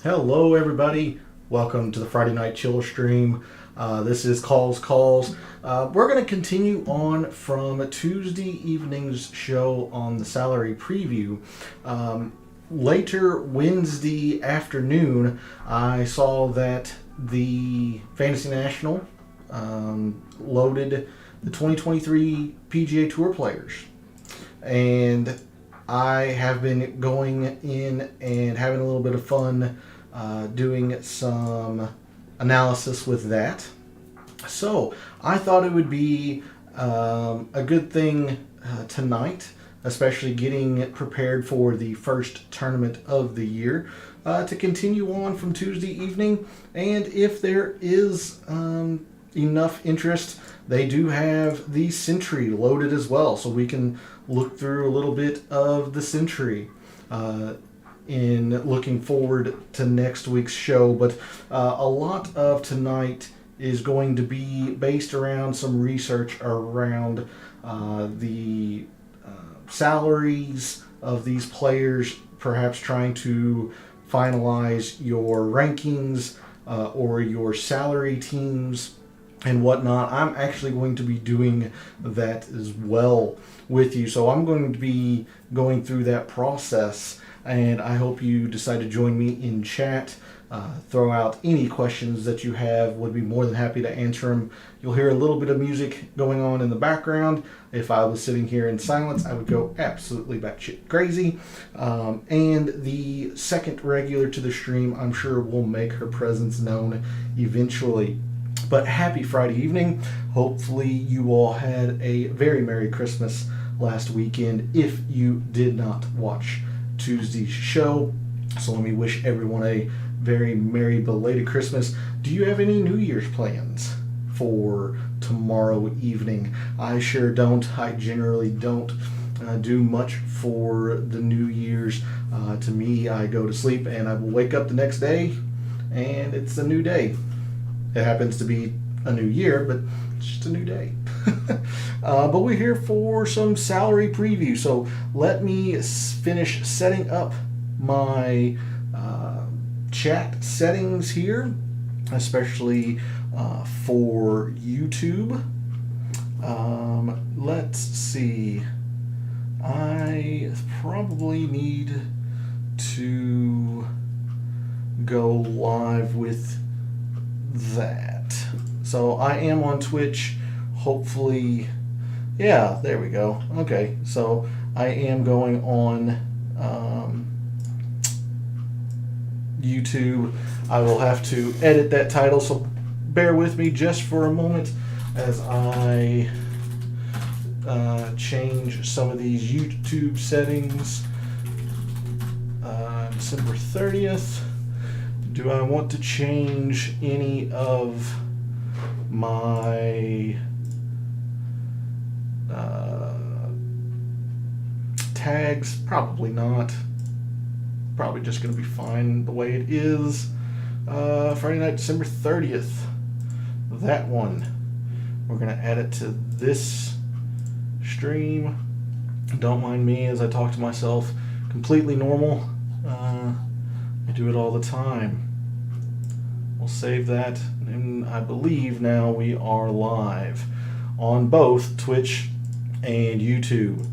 Hello, everybody. Welcome to the Friday Night Chill stream. This is Calls. We're going to continue on from Tuesday evening's show on the salary preview. Later Wednesday afternoon, I saw that the Fantasy National loaded the 2023 PGA Tour players. And I have been going in and having a little bit of fun doing some analysis with that. So I thought it would be a good thing tonight, especially getting prepared for the first tournament of the year, to continue on from Tuesday evening. And if there is enough interest, they do have the Century loaded as well, so we can look through a little bit of the Century in looking forward to next week's show. But a lot of tonight is going to be based around some research around the salaries of these players, perhaps trying to finalize your rankings or your salary teams and whatnot. I'm actually going to be doing that as well with you. So I'm going to be going through that process, and I hope you decide to join me in chat. Throw out any questions that you have. Would be more than happy to answer them. You'll hear a little bit of music going on in the background. If I was sitting here in silence, I would go absolutely batshit crazy. And the second regular to the stream, I'm sure, will make her presence known eventually. But happy Friday evening. Hopefully you all had a very Merry Christmas last weekend if you did not watch Tuesday's show. So let me wish everyone a very Merry belated Christmas. Do you have any New Year's plans for tomorrow evening? I sure don't. I generally don't do much for the New Year's. To me, I go to sleep and I will wake up the next day and it's a new day. It happens to be a new year, but it's just a new day. But we're here for some salary preview. So let me finish setting up my chat settings here, especially for YouTube. Let's see. I probably need to go live with that. So I am on Twitch. Hopefully, yeah, there we go. Okay, so I am going on YouTube. I will have to edit that title, so bear with me just for a moment as I change some of these YouTube settings. December 30th. Do I want to change any of my tags? Probably not. Probably just going to be fine the way it is. Friday night, December 30th. That one. We're going to add it to this stream. Don't mind me as I talk to myself. Completely normal. I do it all the time. We'll save that, and I believe now we are live on both Twitch and YouTube.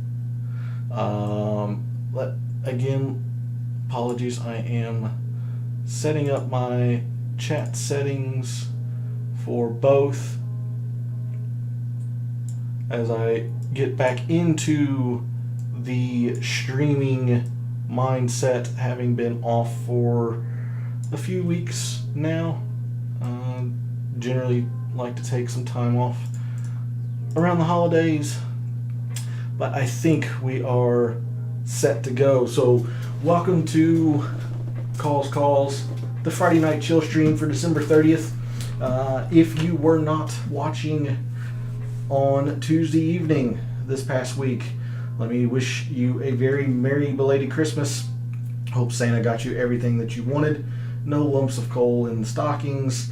Again, apologies, I am setting up my chat settings for both as I get back into the streaming mindset, having been off for a few weeks now. Generally like to take some time off around the holidays, but I think we are set to go. So welcome to Calls, the Friday Night Chill stream for December 30th. If you were not watching on Tuesday evening this past week, let me wish you a very Merry belated Christmas. Hope Santa got you everything that you wanted. No lumps of coal in the stockings.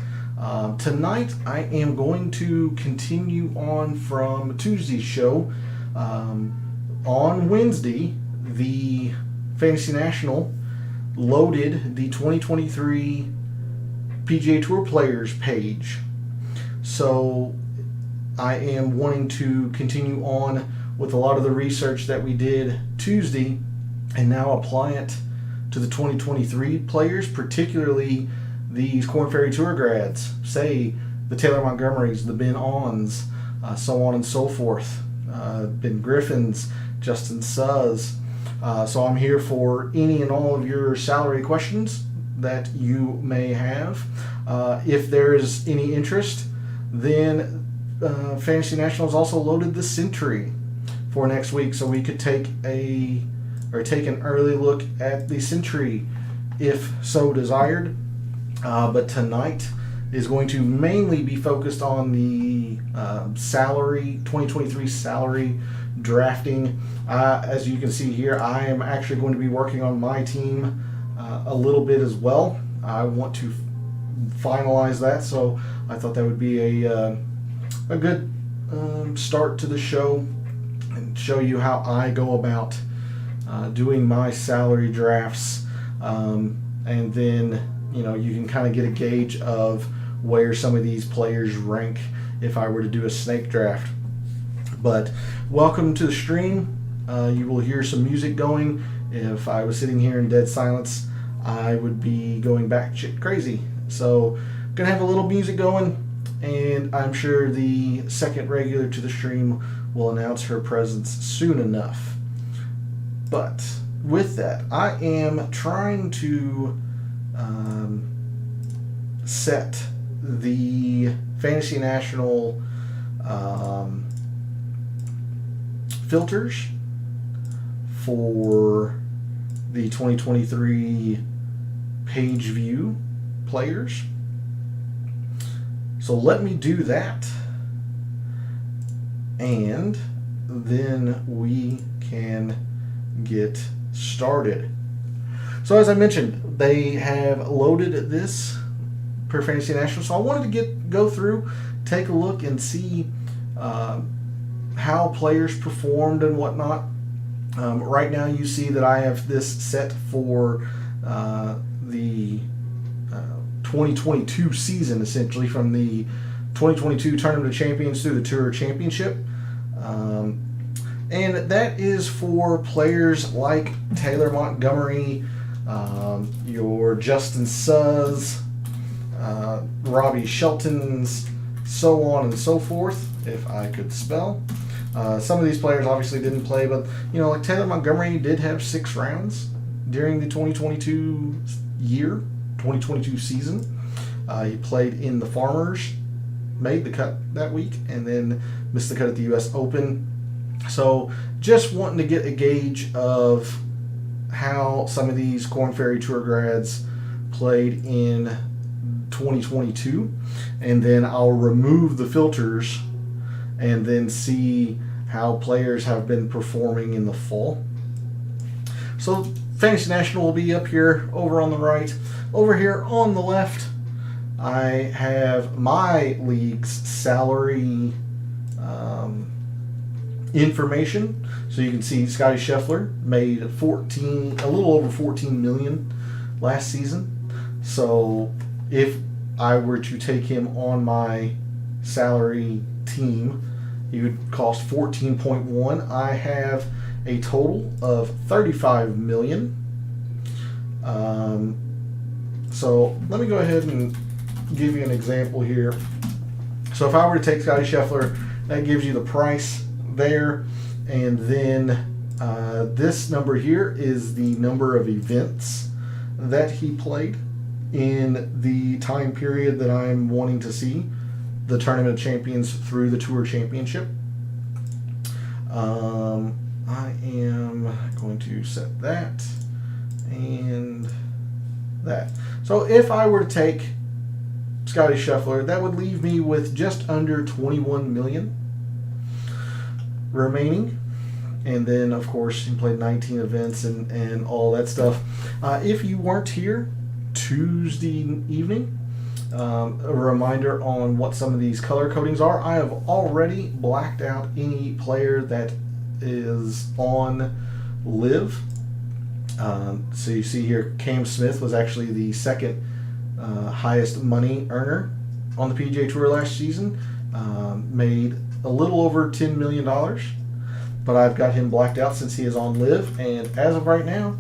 Tonight I am going to continue on from Tuesday's show. On Wednesday, the Fantasy National loaded the 2023 PGA Tour Players page. So I am wanting to continue on with a lot of the research that we did Tuesday and now apply it to the 2023 players, particularly these Korn Ferry Tour grads, say the Taylor Montgomerys, the Ben Ons, so on and so forth, Ben Griffins, Justin Suz. So I'm here for any and all of your salary questions that you may have. If there is any interest, then Fantasy National has also loaded the Century for next week, so we could take an early look at the Century if so desired. But tonight is going to mainly be focused on the 2023 salary drafting. As you can see here, I am actually going to be working on my team a little bit as well. I want to finalize that, so I thought that would be a good start to the show and show you how I go about doing my salary drafts, and then you can kind of get a gauge of where some of these players rank if I were to do a snake draft. But welcome to the stream. You will hear some music going. If I was sitting here in dead silence, I would be going batshit crazy. So gonna have a little music going, and I'm sure the second regular to the stream will announce her presence soon enough. But with that, I am trying to set the Fantasy National filters for the 2023 page view players. So let me do that, and then we can get started. So as I mentioned, they have loaded this per Fantasy National, so I wanted to go through, take a look, and see how players performed and whatnot. Right now you see that I have this set for the 2022 season, essentially from the 2022 Tournament of Champions through the Tour Championship. And that is for players like Taylor Montgomery, your Justin Suz, Robbie Sheltons, so on and so forth, if I could spell. Some of these players obviously didn't play, but like Taylor Montgomery did have 6 rounds during the 2022 season. He played in the Farmers, made the cut that week, and then missed the cut at the U.S. Open. So just wanting to get a gauge of how some of these Korn Ferry Tour grads played in 2022, and then I'll remove the filters and then see how players have been performing in the fall. So Fantasy National will be up here over on the right. Over here on the left, I have my league's salary information. So you can see Scotty Scheffler made a little over 14 million last season. So if I were to take him on my salary team, he would cost 14.1. I have a total of 35 million. So let me go ahead and give you an example here. So if I were to take Scotty Scheffler, that gives you the price there, and then this number here is the number of events that he played in the time period that I'm wanting to see the Tournament of Champions through the Tour Championship. I am going to set that and that. So if I were to take Scotty Scheffler, that would leave me with just under 21 million remaining. And then, of course, he played 19 events and all that stuff. If you weren't here Tuesday evening, a reminder on what some of these color codings are. I have already blacked out any player that is on Live. So you see here, Cam Smith was actually the second highest money earner on the PGA Tour last season. Made a little over $10 million, but I've got him blacked out since he is on LIV, and as of right now,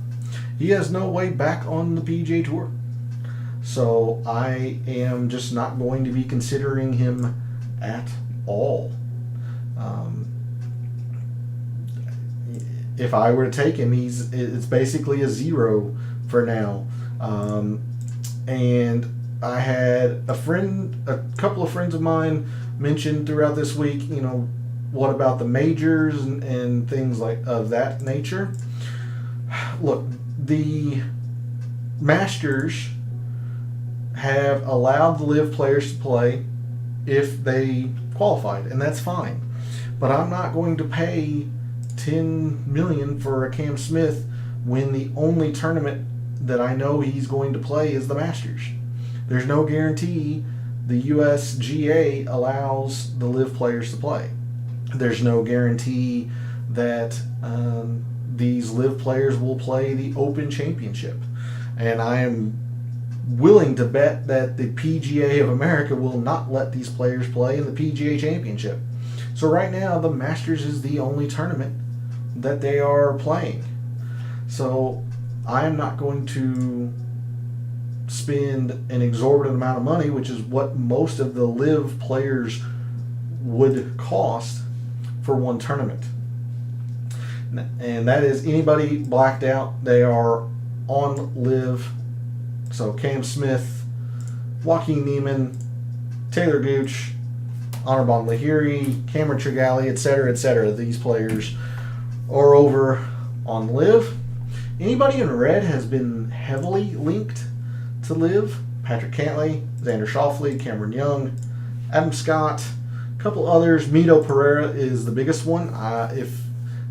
he has no way back on the PGA Tour. So I am just not going to be considering him at all. If I were to take him, it's basically a zero for now. And I had a couple of friends of mine mentioned throughout this week, what about the majors and things of that nature. Look, the Masters have allowed the LIV players to play if they qualified, and that's fine. But I'm not going to pay $10 million for a Cam Smith when the only tournament that I know he's going to play is the Masters. There's no guarantee the USGA allows the LIV players to play. There's no guarantee that these LIV players will play the Open Championship. And I am willing to bet that the PGA of America will not let these players play in the PGA Championship. So right now, the Masters is the only tournament that they are playing. So I am not going to spend an exorbitant amount of money, which is what most of the LIV players would cost for one tournament. And that is anybody blacked out, they are on LIV. So Cam Smith, Joaquin Niemann, Taylor Gooch, Anirban Lahiri, Cameron Tringale, etc. These players are over on LIV. Anybody in red has been heavily linked to LIV. Patrick Cantlay, Xander Schauffele, Cameron Young, Adam Scott, a couple others. Mito Pereira is the biggest one. If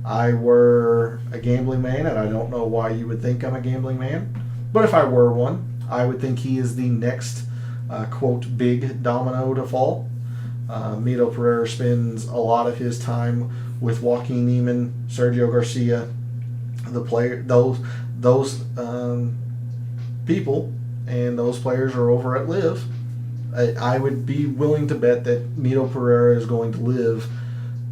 I were a gambling man, and I don't know why you would think I'm a gambling man, but if I were one, I would think he is the next, quote, big domino to fall. Mito Pereira spends a lot of his time with Joaquin Niemann, Sergio Garcia, those people, and those players are over at LIV. I would be willing to bet that Mito Pereira is going to LIV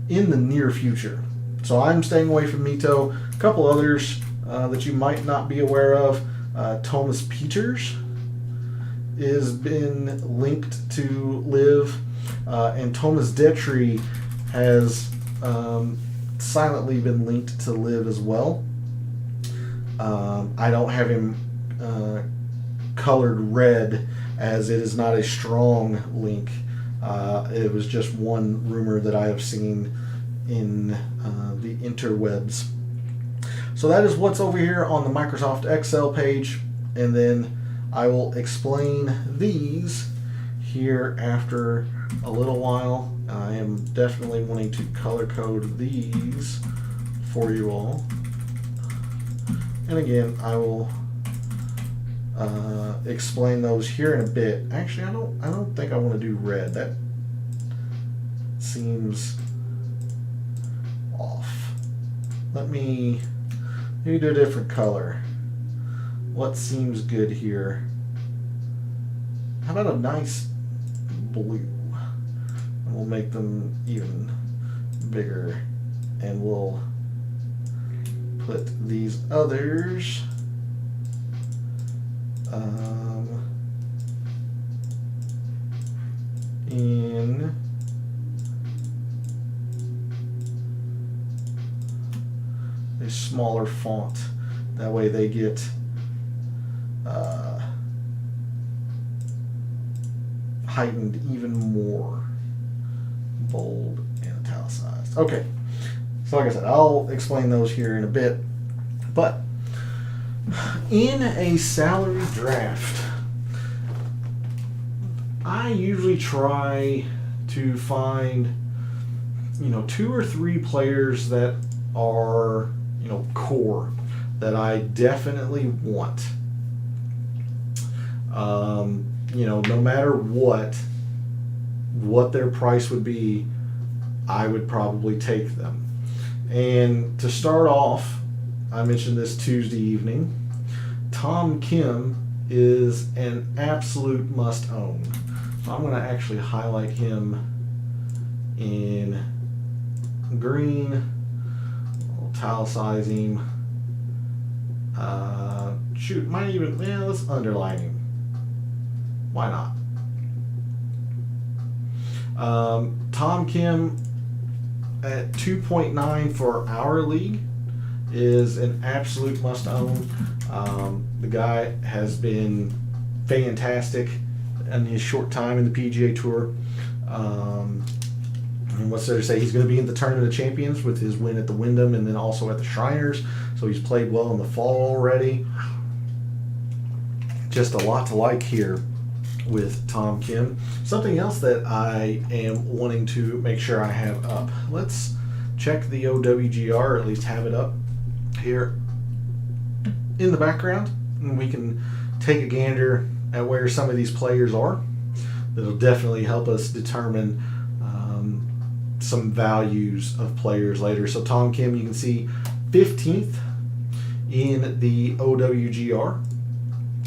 in the near future. So I'm staying away from Mito. A couple others that you might not be aware of. Thomas Pieters has been linked to LIV, and Thomas Detry has silently been linked to LIV as well. I don't have him colored red, as it is not a strong link. It was just one rumor that I have seen in the interwebs. So that is what's over here on the Microsoft Excel page, and then I will explain these here after a little while. I am definitely wanting to color code these for you all. And again, I will explain those here in a bit. Actually, I don't think I want to do red. That seems off. Let me do a different color. What seems good here? How about a nice blue? And we'll make them even bigger, and we'll put these others in a smaller font. That way they get heightened even more, bold and italicized. Okay, so like I said, I'll explain those here in a bit. But in a salary draft, I usually try to find, 2 or 3 players that are, core, that I definitely want. No matter what their price would be, I would probably take them. And to start off, I mentioned this Tuesday evening. Tom Kim is an absolute must-own. So I'm going to actually highlight him in green. I'll italicize him. Let's underline him. Why not? Tom Kim at 2.9 for our league is an absolute must-own. The guy has been fantastic in his short time in the PGA Tour. And what's there to say? He's going to be in the Tournament of Champions with his win at the Wyndham and then also at the Shriners. So he's played well in the fall already. Just a lot to like here with Tom Kim. Something else that I am wanting to make sure I have up. Let's check the OWGR, or at least have it up here in the background, and we can take a gander at where some of these players are. That'll definitely help us determine some values of players later. So Tom Kim, you can see 15th in the OWGR.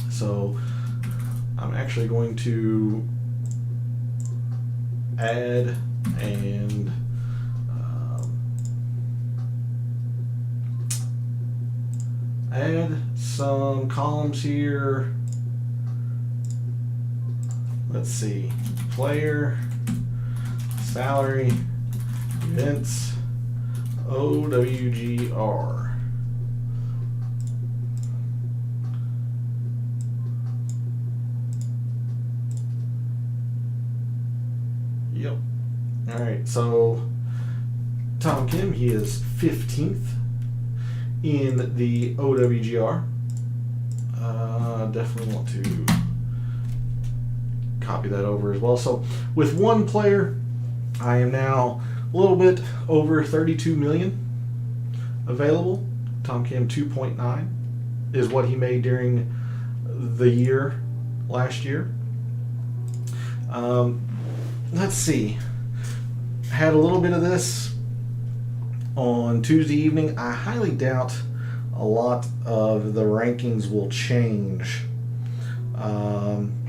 So I'm actually going to add and add some columns here. Let's see, player, salary, events, OWGR. Yep. All right, so Tom Kim, he is 15th in the OWGR. Definitely want to copy that over as well. So with one player, I am now a little bit over 32 million available. Tom Kim 2.9 is what he made during the year last year. Let's see. Had a little bit of this on Tuesday evening. I highly doubt a lot of the rankings will change.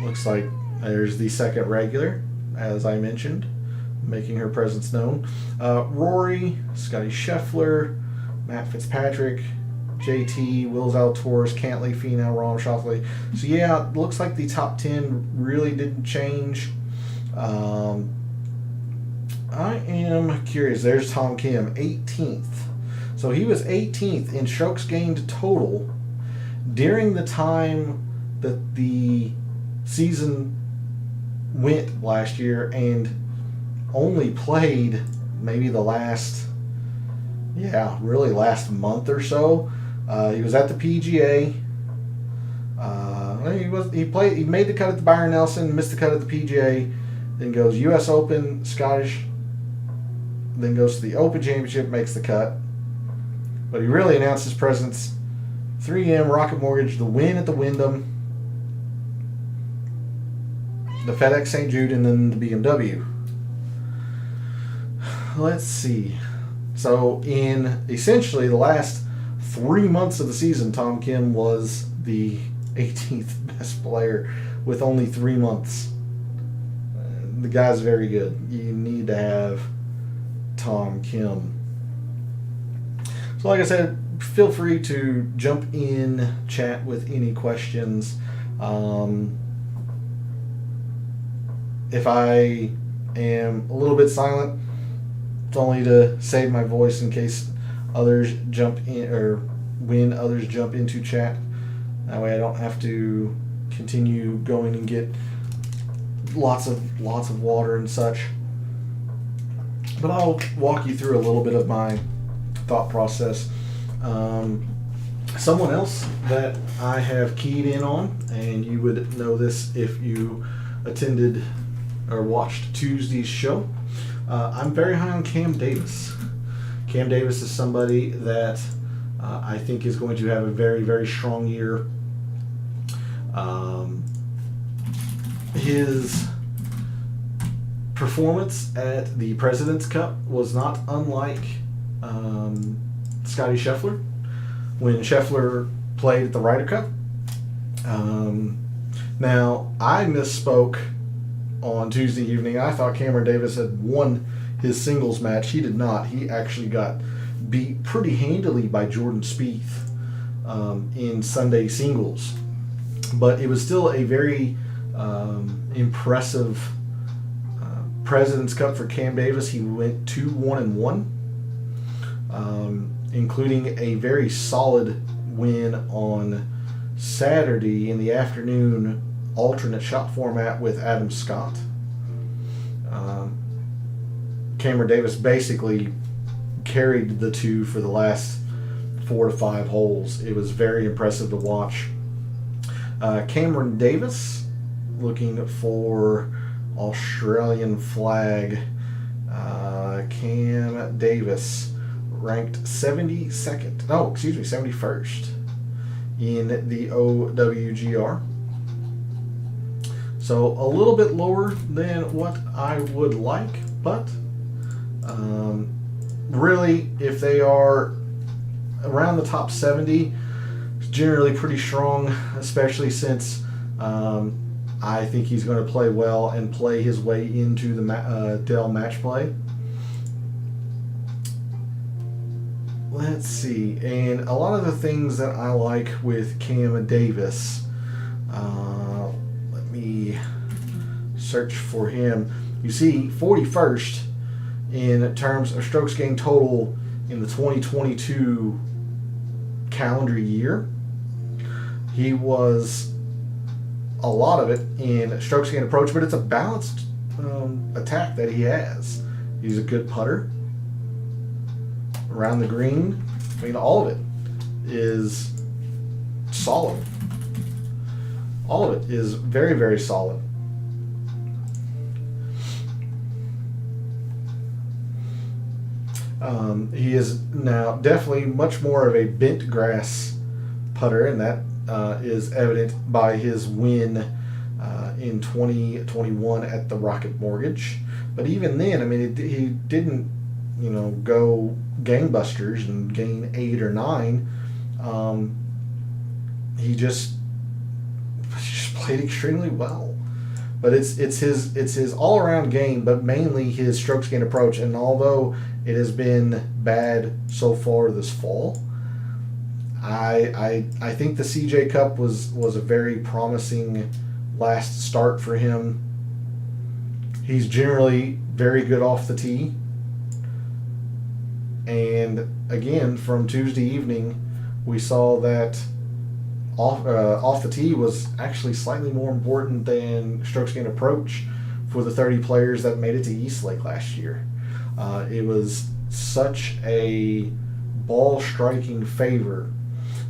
Looks like there's the second regular, as I mentioned, making her presence known. Rory, Scotty Scheffler, Matt Fitzpatrick, JT, Will Zalatoris, Cantley, Finau, Ron Shoffley. So yeah, it looks like the top 10 really didn't change. I am curious. There's Tom Kim, 18th. So he was 18th in strokes gained total during the time that the season went last year, and only played maybe the last month or so. He was at the PGA. He made the cut at the Byron Nelson, missed the cut at the PGA, then goes U.S. Open, Scottish, then goes to the Open Championship, makes the cut. But he really announced his presence 3M, Rocket Mortgage, the win at the Wyndham, the FedEx St. Jude, and then the BMW. Let's see. So in essentially the last 3 months of the season, Tom Kim was the 18th best player with only 3 months. The guy's very good. You need to have Tom Kim. So like I said, feel free to jump in, chat with any questions. If I am a little bit silent, it's only to save my voice in case others jump in, or when others jump into chat. That way I don't have to continue going and get lots of water and such. But I'll walk you through a little bit of my thought process. Someone else that I have keyed in on, and you would know this if you attended or watched Tuesday's show, I'm very high on Cam Davis. Cam Davis is somebody that I think is going to have a very, very strong year. His performance at the President's Cup was not unlike Scotty Scheffler. when Scheffler played at the Ryder Cup. Now, I misspoke on Tuesday evening. I thought Cameron Davis had won his singles match. He did not. He actually got beat pretty handily by Jordan Spieth in Sunday singles. But it was still a very impressive President's Cup for Cam Davis. He went 2-1-1, including a very solid win on Saturday in the afternoon alternate shot format with Adam Scott. Cameron Davis basically carried the two for the last 4 to 5 holes. It was very impressive to watch. Cameron Davis looking for Australian flag. Cam Davis ranked 72nd. No, excuse me, 71st in the OWGR. So a little bit lower than what I would like, but really, if they are around the top 70, it's generally pretty strong, especially since I think he's going to play well and play his way into the Dell match play. Let's see, and a lot of the things that I like with Cam Davis, let me search for him. You see, 41st in terms of strokes gained total in the 2022 calendar year. He was a lot of it in strokes gained approach, but it's a balanced attack that he has. He's a good putter around the green. I mean, all of it is solid. All of it is very, very solid. He is now definitely much more of a bent grass putter, and that is evident by his win in 2021 at the Rocket Mortgage. But even then, I mean, he didn't, go gangbusters and gain 8 or 9. He just played extremely well. But it's his all around game, but mainly his strokes gained approach. And although it has been bad so far this fall, I think the CJ Cup was a very promising last start for him. He's generally very good off the tee. And again, from Tuesday evening, we saw that off the tee was actually slightly more important than strokes gained approach for the 30 players that made it to Eastlake last year. It was such a ball striking favor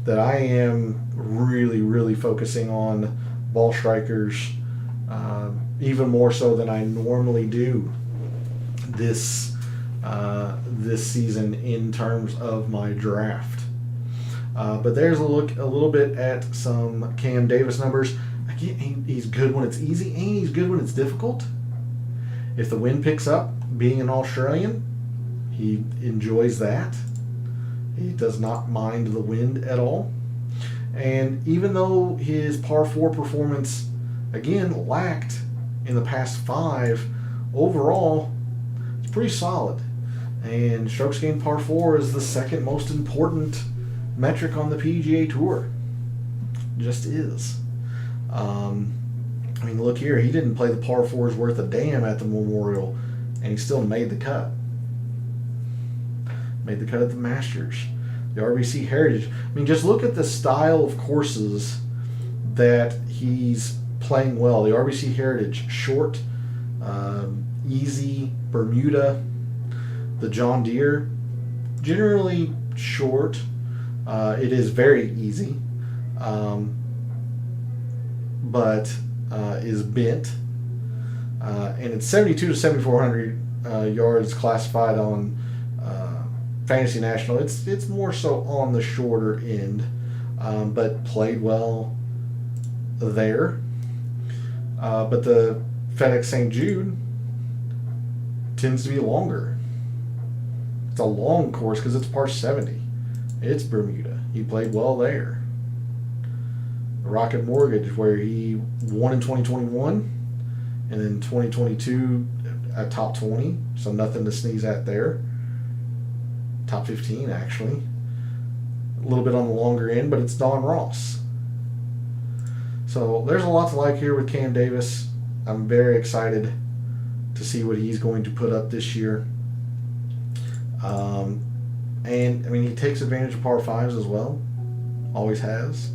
that I am really, really focusing on ball strikers even more so than I normally do this season in terms of my draft. But there's a look a little bit at some Cam Davis numbers. Again, he's good when it's easy and he's good when it's difficult. If the wind picks up, being an Australian, he enjoys that. He does not mind the wind at all. And even though his par 4 performance, again, lacked in the past 5, overall, it's pretty solid. And strokes gained par 4 is the second most important metric on the PGA Tour. Just is. I mean, look here. He didn't play the par 4s worth a damn at the Memorial, and he still made the cut. Made the cut at the Masters. The RBC Heritage. I mean, just look at the style of courses that he's playing well. The RBC Heritage, short, easy, Bermuda. The John Deere, generally short. It is very easy, but is bent. And it's 72 to 7,400 yards classified on Fantasy National. It's more so on the shorter end, but played well there. But the FedEx St. Jude tends to be longer. It's a long course because it's par 70. It's Bermuda. he played well there. Rocket Mortgage, where he won in 2021, and then 2022 at top 20, so nothing to sneeze at there. Top 15, actually. A little bit on the longer end, but it's Don Ross. So there's a lot to like here with Cam Davis. I'm very excited to see what he's going to put up this year. And I mean, he takes advantage of par fives as well. Always has.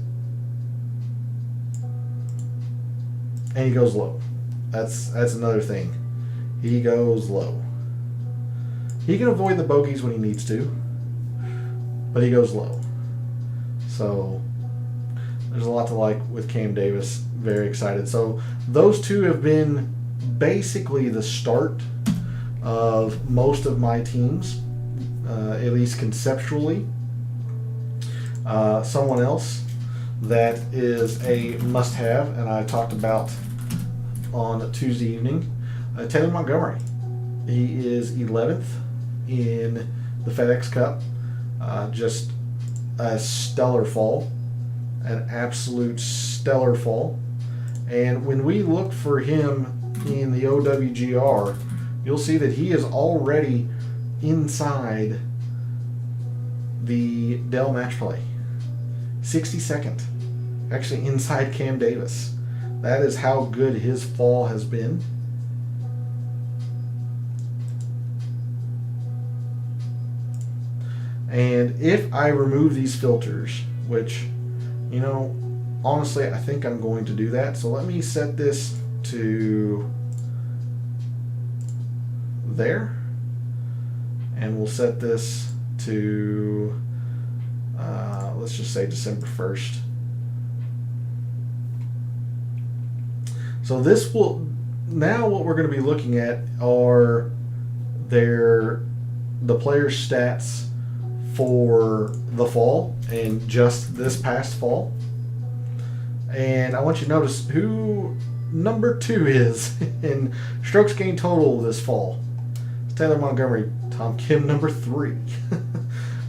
And he goes low. That's another thing. He goes low. He can avoid the bogeys when he needs to, but he goes low. So there's a lot to like with Cam Davis. Very excited. So those two have been basically the start of most of my teams, at least conceptually. Someone else that is a must-have, and I talked about on Tuesday evening, Taylor Montgomery. He is 11th in the FedEx Cup. Just a stellar fall, an absolute stellar fall. And when we look for him in the OWGR, you'll see that he is already inside the Dell match play. 62nd. Actually inside Cam Davis. That is how good his fall has been. And if I remove these filters, which, you know, honestly, I think I'm going to do that. So let me set this to there. And we'll set this to, let's just say December 1st. So this will, now what we're going to be looking at are the players' stats for the fall and just this past fall. And I want you to notice who number 2 is in strokes gained total this fall. It's Taylor Montgomery. Tom Kim, number 3.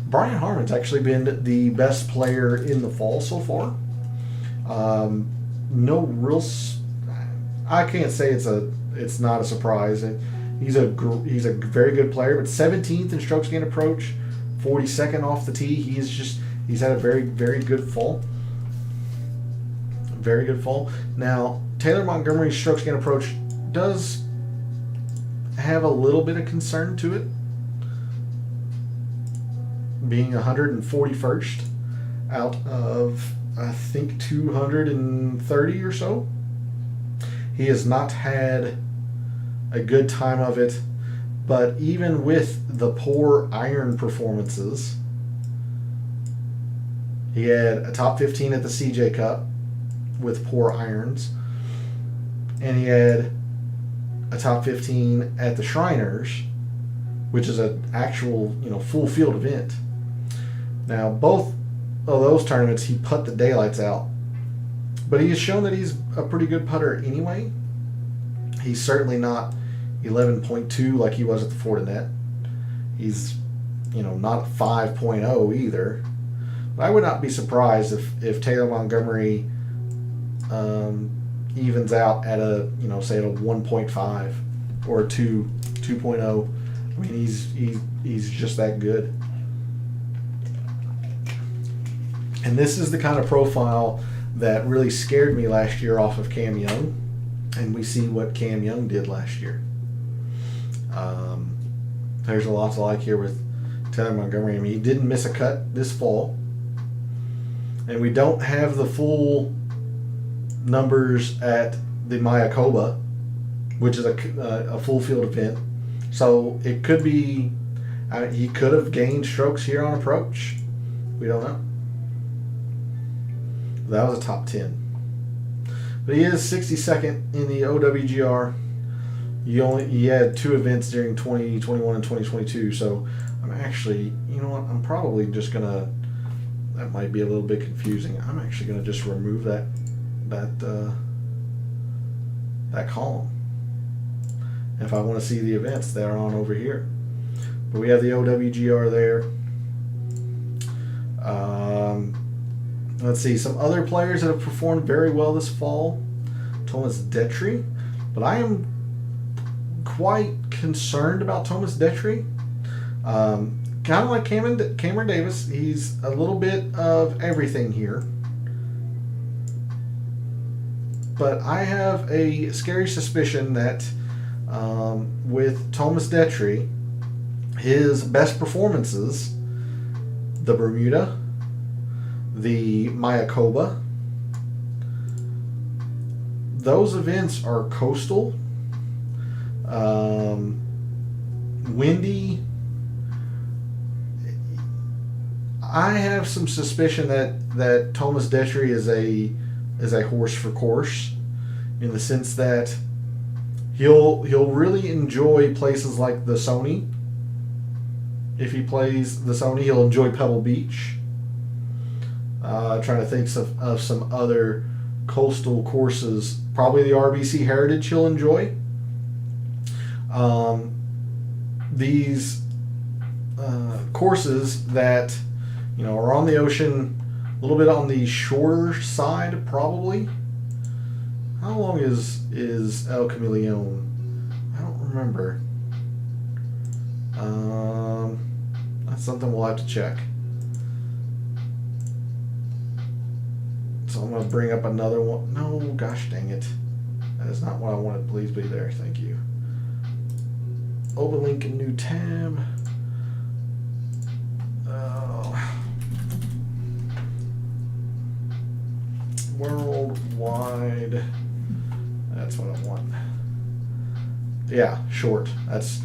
Brian Harman's actually been the best player in the fall so far. No real, I can't say it's not a surprise. He's a very good player, but 17th in strokes gained approach, 42nd off the tee. He's had a very, very good fall. Very good fall. Now, Taylor Montgomery's strokes gained approach does have a little bit of concern to it, being 141st out of, I think, 230 or so. He has not had a good time of it, but even with the poor iron performances, he had a top 15 at the CJ Cup with poor irons, and he had a top 15 at the Shriners, which is an actual, full field event. Now, both of those tournaments, he put the daylights out, but he has shown that he's a pretty good putter anyway. He's certainly not 11.2 like he was at the Fortinet. He's, not 5.0 either. But I would not be surprised if Taylor Montgomery evens out at a, say at a 1.5 or a 2.0. I mean, he's just that good. And this is the kind of profile that really scared me last year off of Cam Young. And we see what Cam Young did last year. There's a lot to like here with Taylor Montgomery. I mean, he didn't miss a cut this fall. And we don't have the full numbers at the Mayakoba, which is a full field event. So it could be, he could have gained strokes here on approach. We don't know. That was a top 10. But he is 62nd in the OWGR. He had 2 events during 2021 and 2022. So I'm actually, I'm probably just going to, that might be a little bit confusing. I'm actually going to just remove that column. And if I want to see the events, they're on over here. But we have the OWGR there. Let's see, some other players that have performed very well this fall. Thomas Detry, but I am quite concerned about Thomas Detry. Kind of like Cameron Davis, he's a little bit of everything here. But I have a scary suspicion that with Thomas Detry, his best performances, the Bermuda, the Mayakoba, those events are coastal, windy. I have some suspicion that Thomas Detry is a horse for course, in the sense that he'll really enjoy places like the Sony. If he plays the Sony, he'll enjoy Pebble Beach. Trying to think of some other coastal courses. Probably the RBC Heritage he'll enjoy. These courses that are on the ocean, a little bit on the shorter side, probably. How long is El Camaleon? I don't remember. That's something we'll have to check. So I'm going to bring up another one. No, gosh dang it. That is not what I wanted. Please be there. Thank you. Open link in new tab. Worldwide. That's what I want. Yeah, short. That's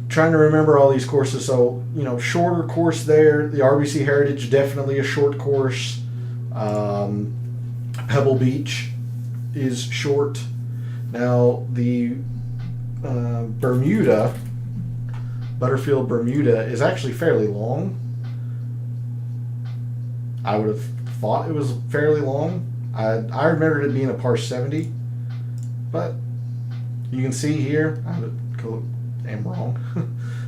trying to remember all these courses. So, shorter course there. The RBC Heritage, definitely a short course. Pebble Beach is short. Now, the Bermuda, Butterfield Bermuda, is actually fairly long. I would have thought it was fairly long. I remembered it being a par 70, but you can see here I am wrong.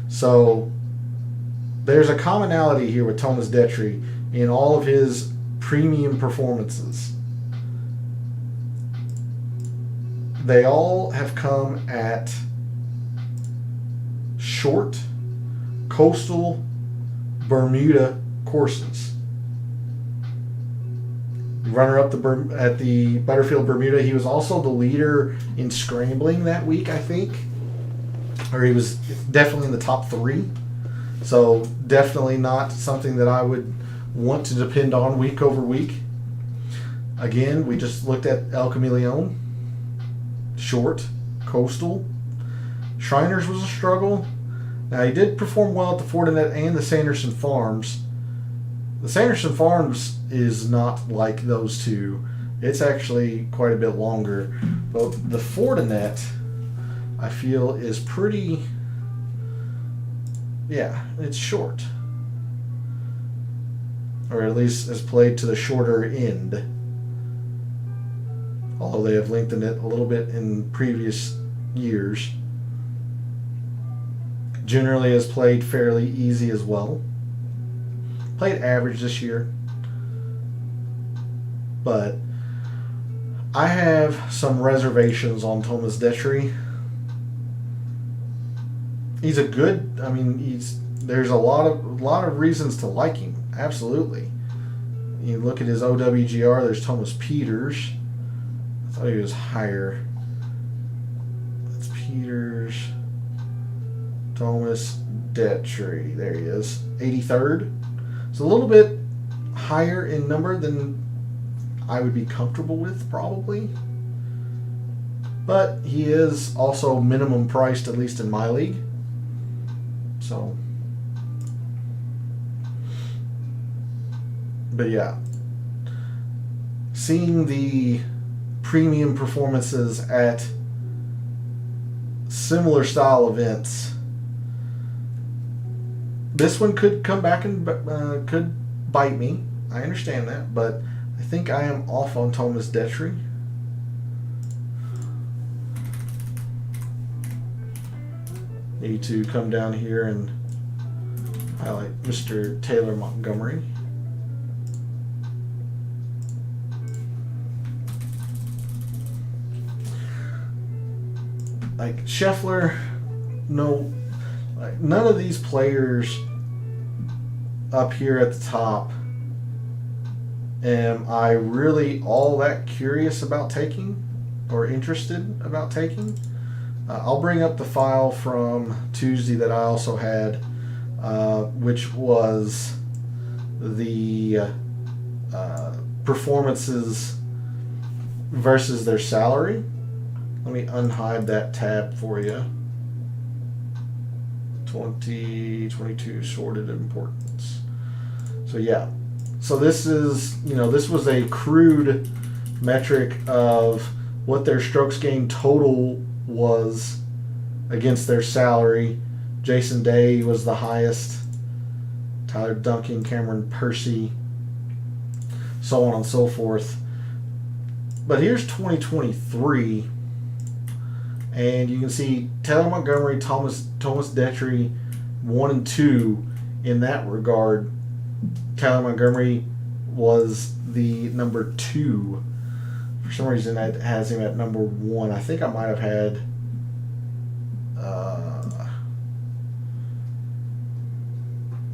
So there's a commonality here with Thomas Detry in all of his premium performances. They all have come at short, coastal Bermuda courses. Runner-up at the Butterfield Bermuda. He was also the leader in scrambling that week, I think. Or he was definitely in the top 3. So definitely not something that I would want to depend on week over week. Again, we just looked at El Camaleon. Short, coastal. Shriners was a struggle. Now, he did perform well at the Fortinet and the Sanderson Farms. The Sanderson Farms is not like those two. It's actually quite a bit longer. But the Fortinet, I feel, is pretty... Yeah, it's short. Or at least is played to the shorter end. Although they have lengthened it a little bit in previous years. Generally has played fairly easy as well. Played average this year. But I have some reservations on Thomas Detry. He's a good, there's a lot of reasons to like him. Absolutely. You look at his OWGR, there's Thomas Peters. I thought he was higher. That's Peters. Thomas Detry. There he is. 83rd. It's a little bit higher in number than I would be comfortable with, probably. But he is also minimum priced, at least in my league. So. But yeah. Seeing the premium performances at similar style events, this one could come back and could bite me. I understand that, but I think I am off on Thomas Detry. Need to come down here and highlight Mr. Taylor Montgomery. like Scheffler, no, like none of these players up here at the top am I really all that curious about taking or interested about taking. I'll bring up the file from Tuesday that I also had, which was the performances versus their salary. Let me unhide that tab for you. 2022 sorted importance. So yeah. So this is, this was a crude metric of what their strokes gained total was against their salary. Jason Day was the highest. Tyler Duncan, Cameron Percy, so on and so forth. But here's 2023, and you can see Taylor Montgomery, Thomas Detry, 1 and 2 in that regard. Tyler Montgomery was the number 2. For some reason, that has him at number 1. I think I might have had.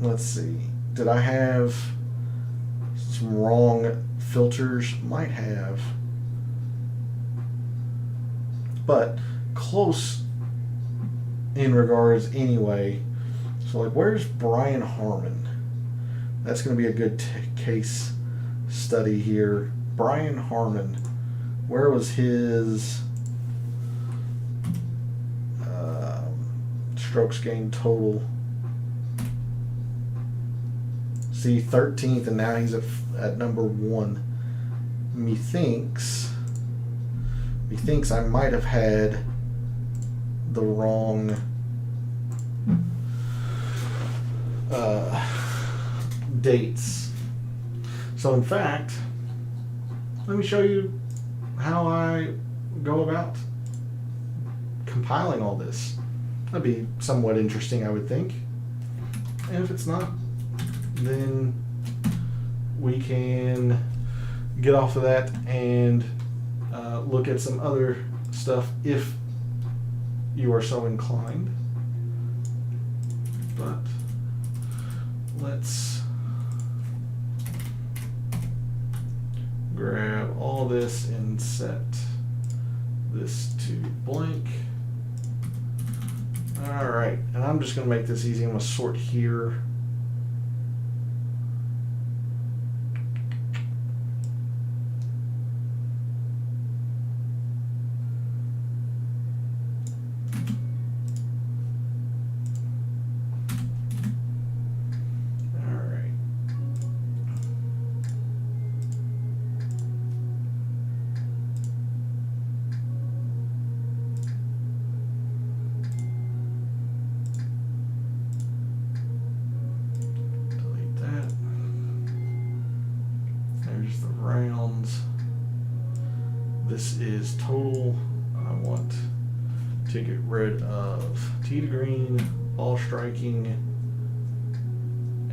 Let's see. Did I have some wrong filters? Might have. But close in regards anyway. So, like, where's Brian Harmon? That's going to be a good case study here. Brian Harmon. Where was his strokes gained total? See, 13th, and now he's at number 1. Methinks I might have had the wrong dates. So in fact, let me show you how I go about compiling all this. That'd be somewhat interesting, I would think. And if it's not, then we can get off of that and look at some other stuff if you are so inclined. But let's grab all this and set this to blank. All right, and I'm just going to make this easy. I'm going to sort here. This is total. I want to get rid of tee to green, ball striking,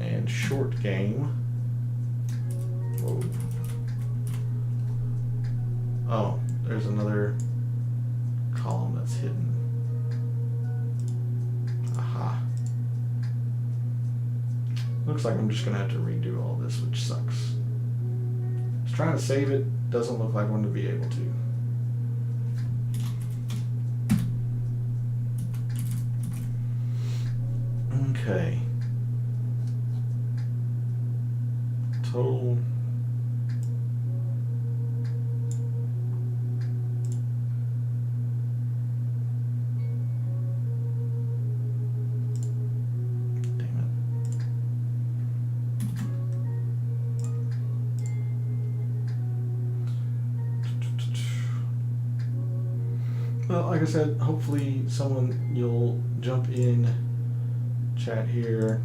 and short game. Whoa. Oh, there's another column that's hidden. Aha. Looks like I'm just going to have to redo all this, which sucks. I was trying to save it. Doesn't look like I'm going to be able to. Okay. Total. Well, like I said, hopefully you'll jump in chat here.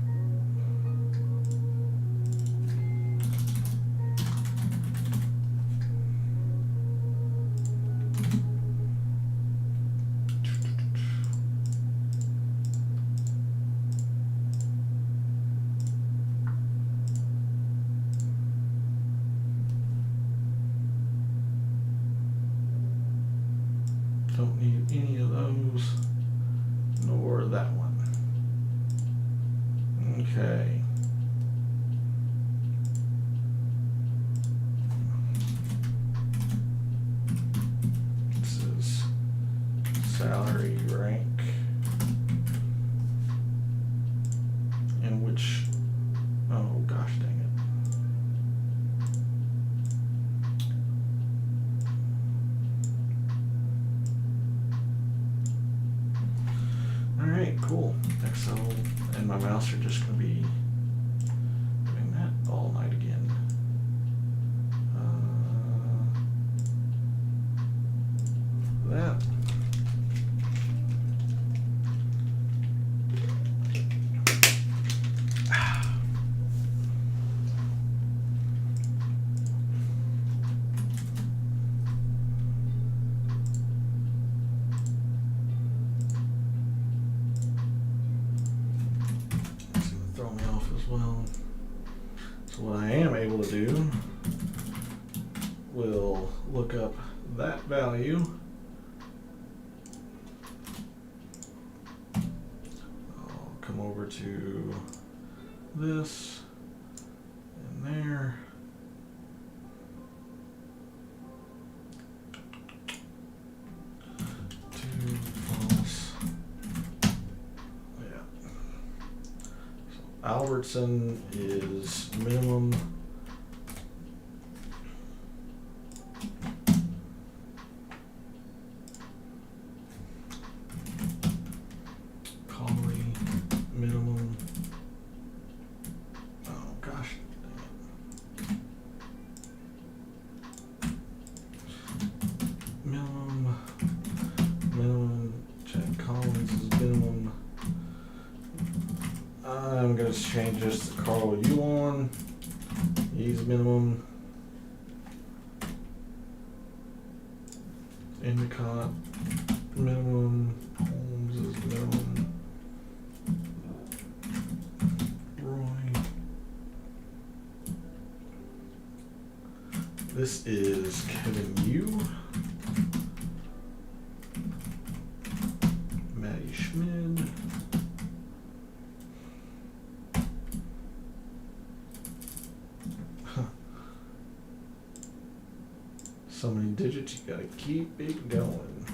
Don't need any of those, nor that one. Okay. This is salary rank. And which, oh gosh dang it. Alright, cool. Excel and my mouse are just going to be doing that all night again. That. Throw me off as well. So what I am able to do will look up that value. I'll come over to this and there. Two false. Yeah. Albertson is minimum. Collie, minimum. Oh gosh. Minimum. Chad Collins is minimum. I'm going to change this to Carl Yuan. He's minimum. Endicott, minimum. Holmes is minimum. Roy. This is Kevin Yu. Matty Schmid. So many digits, you gotta keep it going.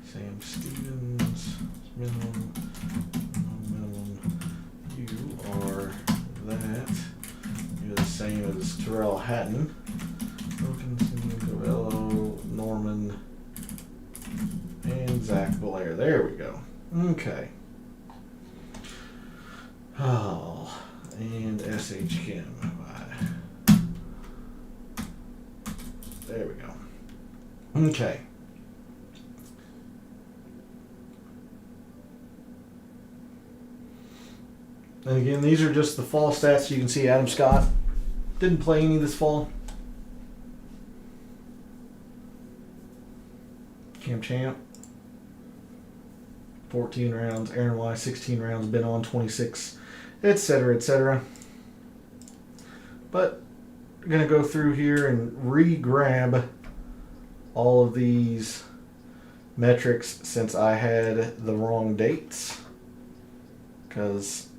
Sam Stevens, minimum. You are that. You're the same as Terrell Hatton. Wilkinson, Covello, Norman, and Zach Belair. There we go. Okay. Oh, and S.H. Kim. There we go. Okay. And again, these are just the fall stats. You can see Adam Scott didn't play any this fall. Cam Champ, 14 rounds. Aaron Wise, 16 rounds. Been on 26, etc., etc. But I'm going to go through here and re-grab all of these metrics since I had the wrong dates, because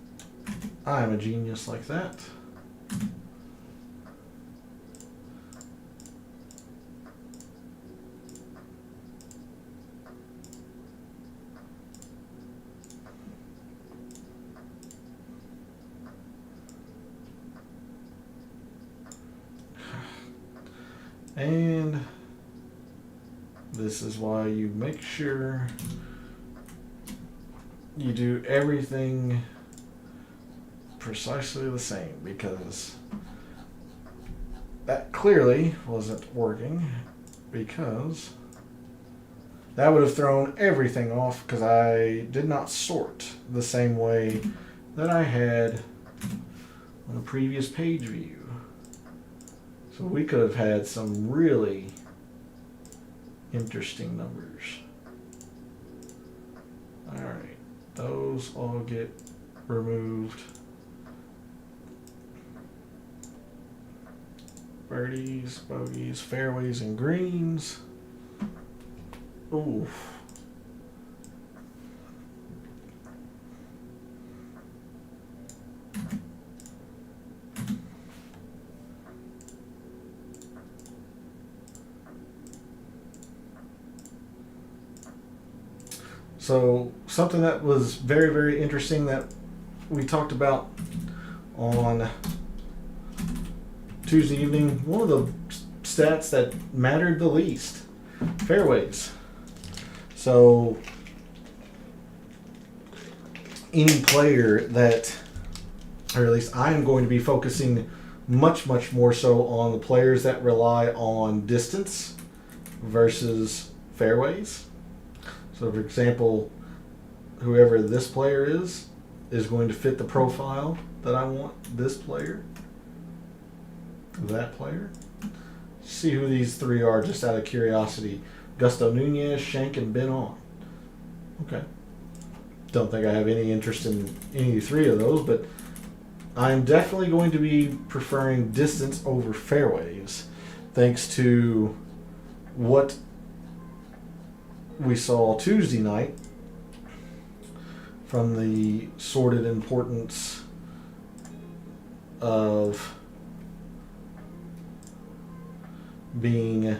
I'm a genius like that. And this is why you make sure you do everything precisely the same, because that clearly wasn't working, because that would have thrown everything off, because I did not sort the same way that I had on the previous page view. So we could have had some really interesting numbers. Alright, those all get removed. Birdies, bogeys, fairways, and greens. Ooh. So something that was very, very interesting that we talked about on Tuesday evening, one of the stats that mattered the least, fairways. So any player that, or at least I'm going to be focusing much, much more so on the players that rely on distance versus fairways. So, for example, whoever this player is going to fit the profile that I want this player, that player. See who these three are just out of curiosity. Gusto Nunez, Shank, and Ben On. Okay. Don't think I have any interest in any three of those, but I'm definitely going to be preferring distance over fairways, thanks to what we saw Tuesday night from the sorted importance of being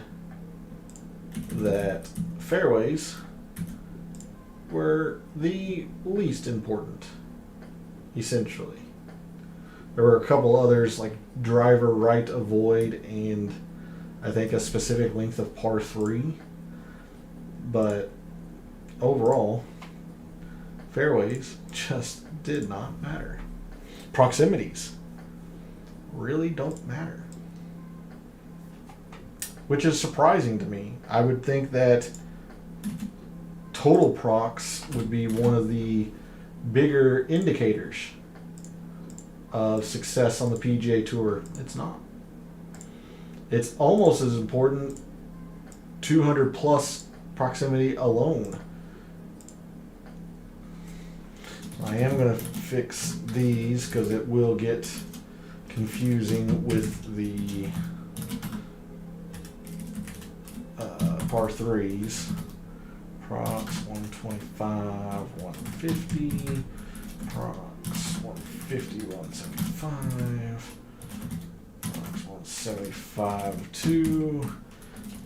that fairways were the least important, essentially. There were a couple others like driver right avoid and I think a specific length of par 3. But overall, fairways just did not matter. Proximities really don't matter. Which is surprising to me. I would think that total procs would be one of the bigger indicators of success on the PGA Tour. It's not. It's almost as important, 200 plus proximity alone. I am going to fix these because it will get confusing with the par 3s. Procs 125, 150. Procs 150, 175. Procs 175, 2.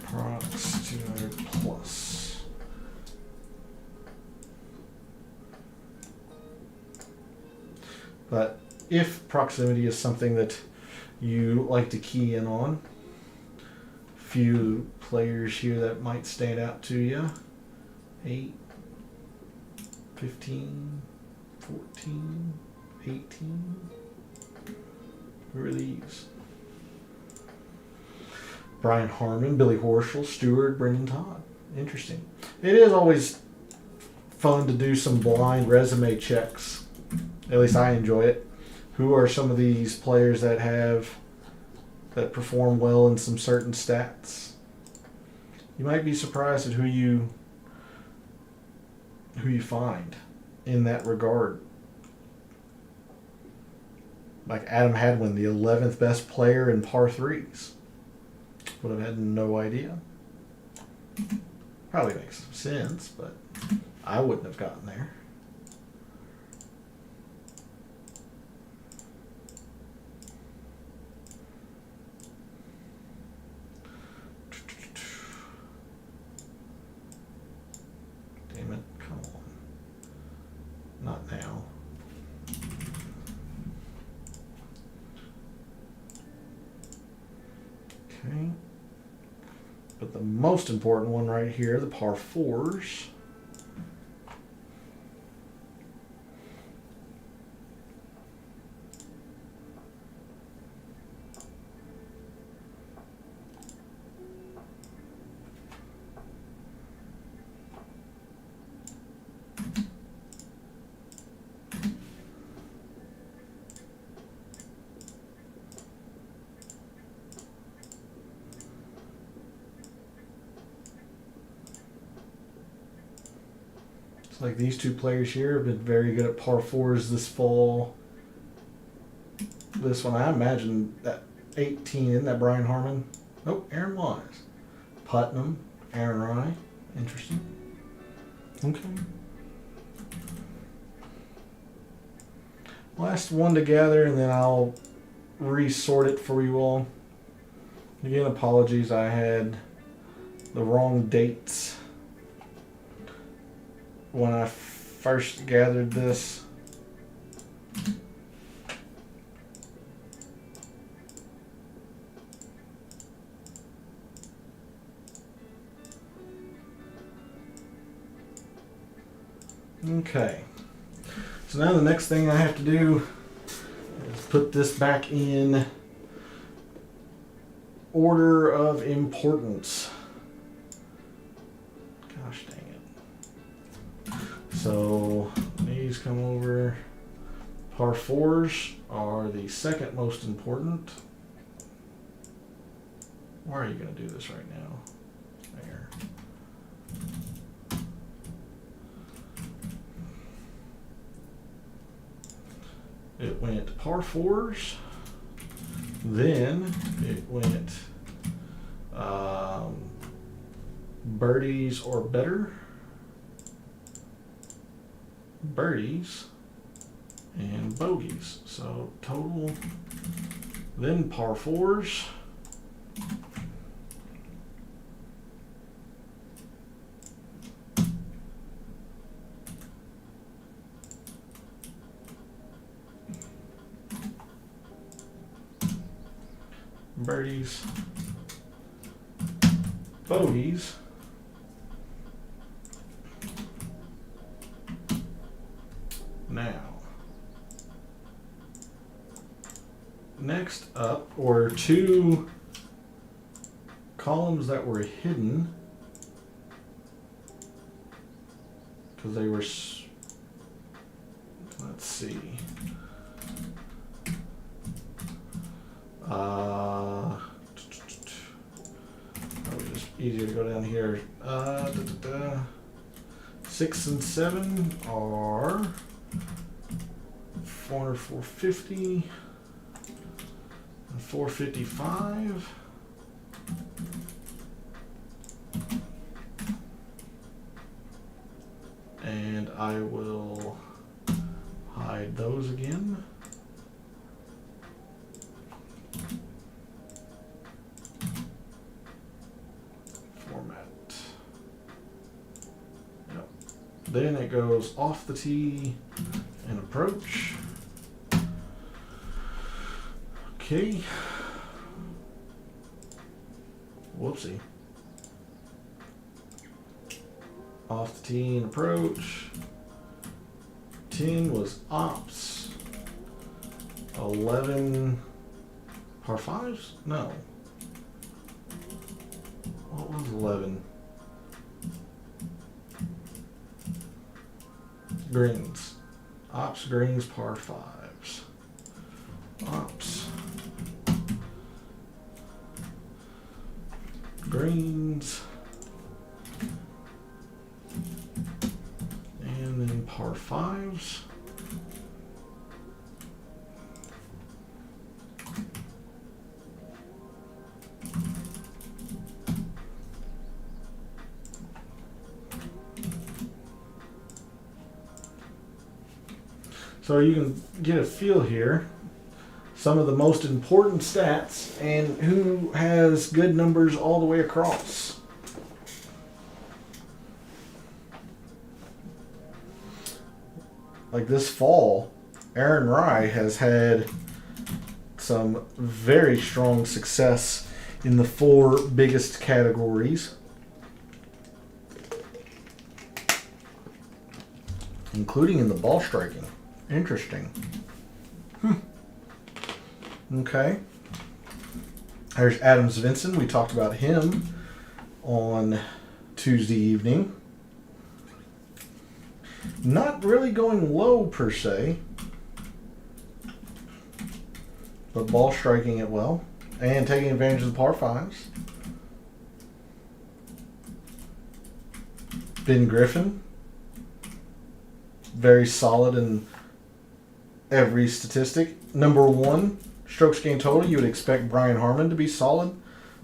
Procs 200 plus. But if proximity is something that you like to key in on, few players here that might stand out to you. 8, 15, 14, 18. Who are these? Brian Harmon, Billy Horschel, Stewart, Brendan Todd. Interesting. It is always fun to do some blind resume checks. At least I enjoy it. Who are some of these players that perform well in some certain stats? You might be surprised at who you find in that regard. Like Adam Hadwin, the 11th best player in par 3s. Would have had no idea. Probably makes sense, but I wouldn't have gotten there. Damn it, come on. Not now. Okay. But the most important one right here, the par 4s. Like these two players here have been very good at par 4s this fall. This one, I imagine that 18, isn't that Brian Harmon? Oh, Aaron Wise. Putnam, Aaron Rye. Interesting. Okay. Last one to gather, and then I'll resort it for you all. Again, apologies, I had the wrong dates when I first gathered this. Okay, so now the next thing I have to do is put this back in order of importance. Gosh dang it. So these come over. Par 4s are the second most important. Why are you going to do this right now? There. It went par 4s, then it went birdies or better, birdies, and bogeys. So total, then par 4s, birdies, bogeys, now next up were two columns that were hidden because they were, let's see, just easier to go down here. 6 and 7 are 400, 450, and 455. And I will hide those again. Then it goes off the tee and approach. Okay. Whoopsie. Off the tee and approach. 10 was ops. 11 par 5s? No. What was 11? Greens. Ops, greens, par 5s. Ops. Greens. And then par 5s. So you can get a feel here, some of the most important stats and who has good numbers all the way across. Like this fall, Aaron Rye has had some very strong success in the 4 biggest categories, including in the ball striking. Interesting. Okay. There's Adam Svensson. We talked about him on Tuesday evening. Not really going low per se, but ball striking it well and taking advantage of the par 5s. Ben Griffin, very solid in every statistic. Number 1, strokes gained total. You would expect Brian Harmon to be solid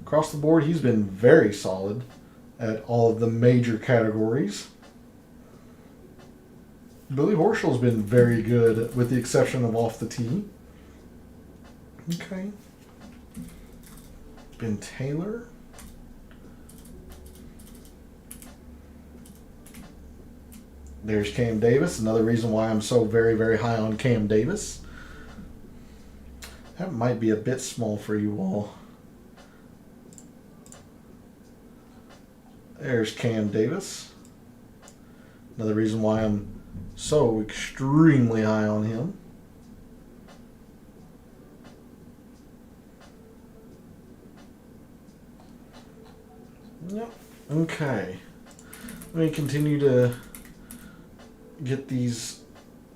across the board. He's been very solid at all of the major categories. Billy Horschel's been very good, with the exception of off the tee. Okay. Ben Taylor. There's Cam Davis. Another reason why I'm so very, very high on Cam Davis. That might be a bit small for you all. There's Cam Davis. Another reason why I'm so extremely high on him. Yep. Okay. Let me continue to get these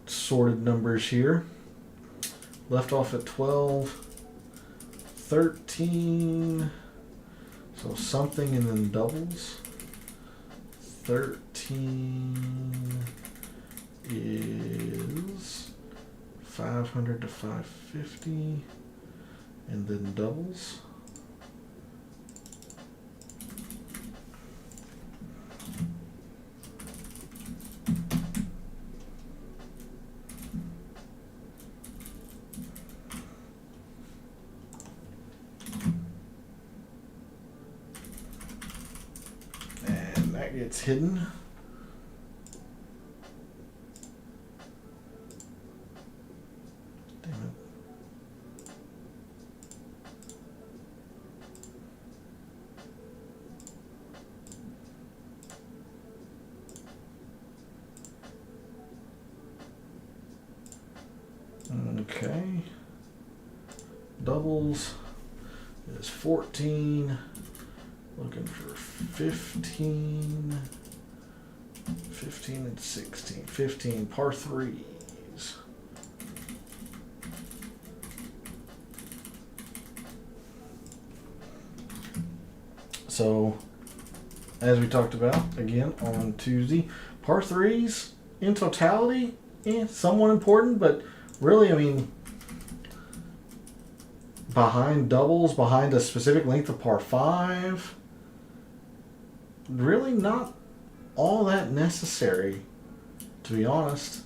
sorted numbers here. Left off at 12, 13, so something and then doubles. 13 is 500 to 550, and then doubles. It's hidden. Damn it. Okay. Doubles is 14. Looking for 15 and 16. 15 par 3s. So, as we talked about again on Tuesday, par 3s in totality, somewhat important, but really, I mean, behind doubles, behind a specific length of par 5, really not all that necessary, to be honest.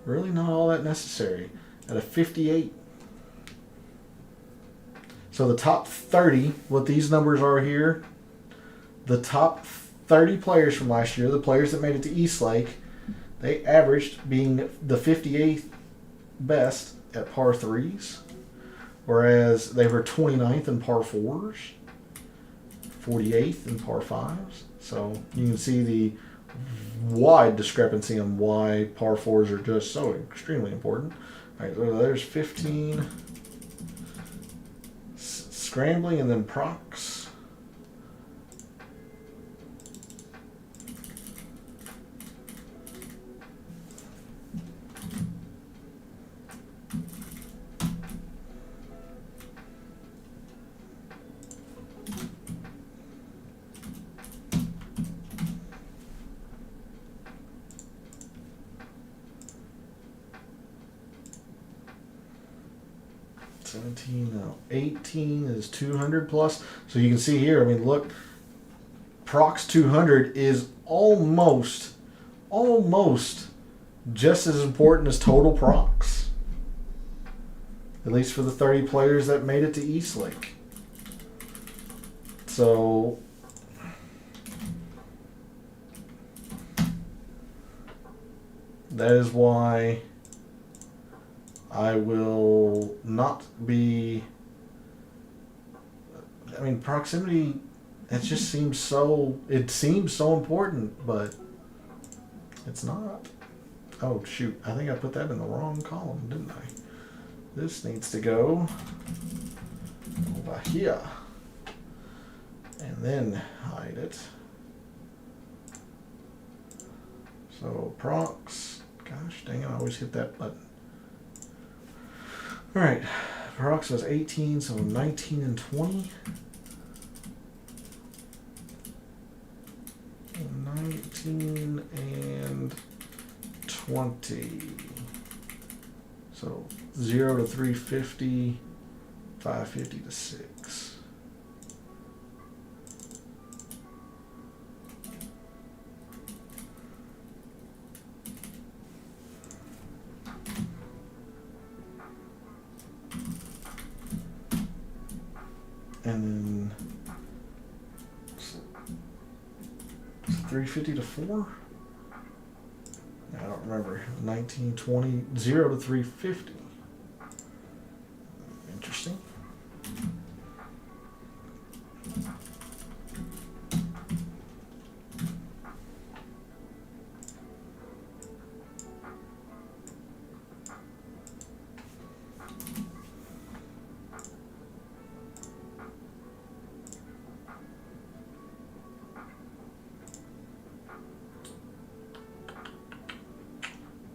Really not all that necessary at a 58. So the top 30, what these numbers are here, the top 30 players from last year, the players that made it to Eastlake, they averaged being the 58th best at par 3s, whereas they were 29th in par 4s, 48th in par 5s. So you can see the wide discrepancy on why par 4s are just so extremely important. All right, so there's 15. Scrambling and then procs. No, 18 is 200 plus. So you can see here, I mean, look, Prox 200 is almost just as important as total Prox. At least for the 30 players that made it to Eastlake. So that is why I will not be. I mean, proximity. It just seems so. It seems so important, but it's not. Oh shoot! I think I put that in the wrong column, didn't I? This needs to go over here, and then hide it. So prox. Gosh dang it! I always hit that button. All right, Prox was 18, so 19 and 20. 19 and 20. So 0 to 350, 550 to 6. And then 350 to 4? I don't remember. 19, 20, 0 to 350. Interesting.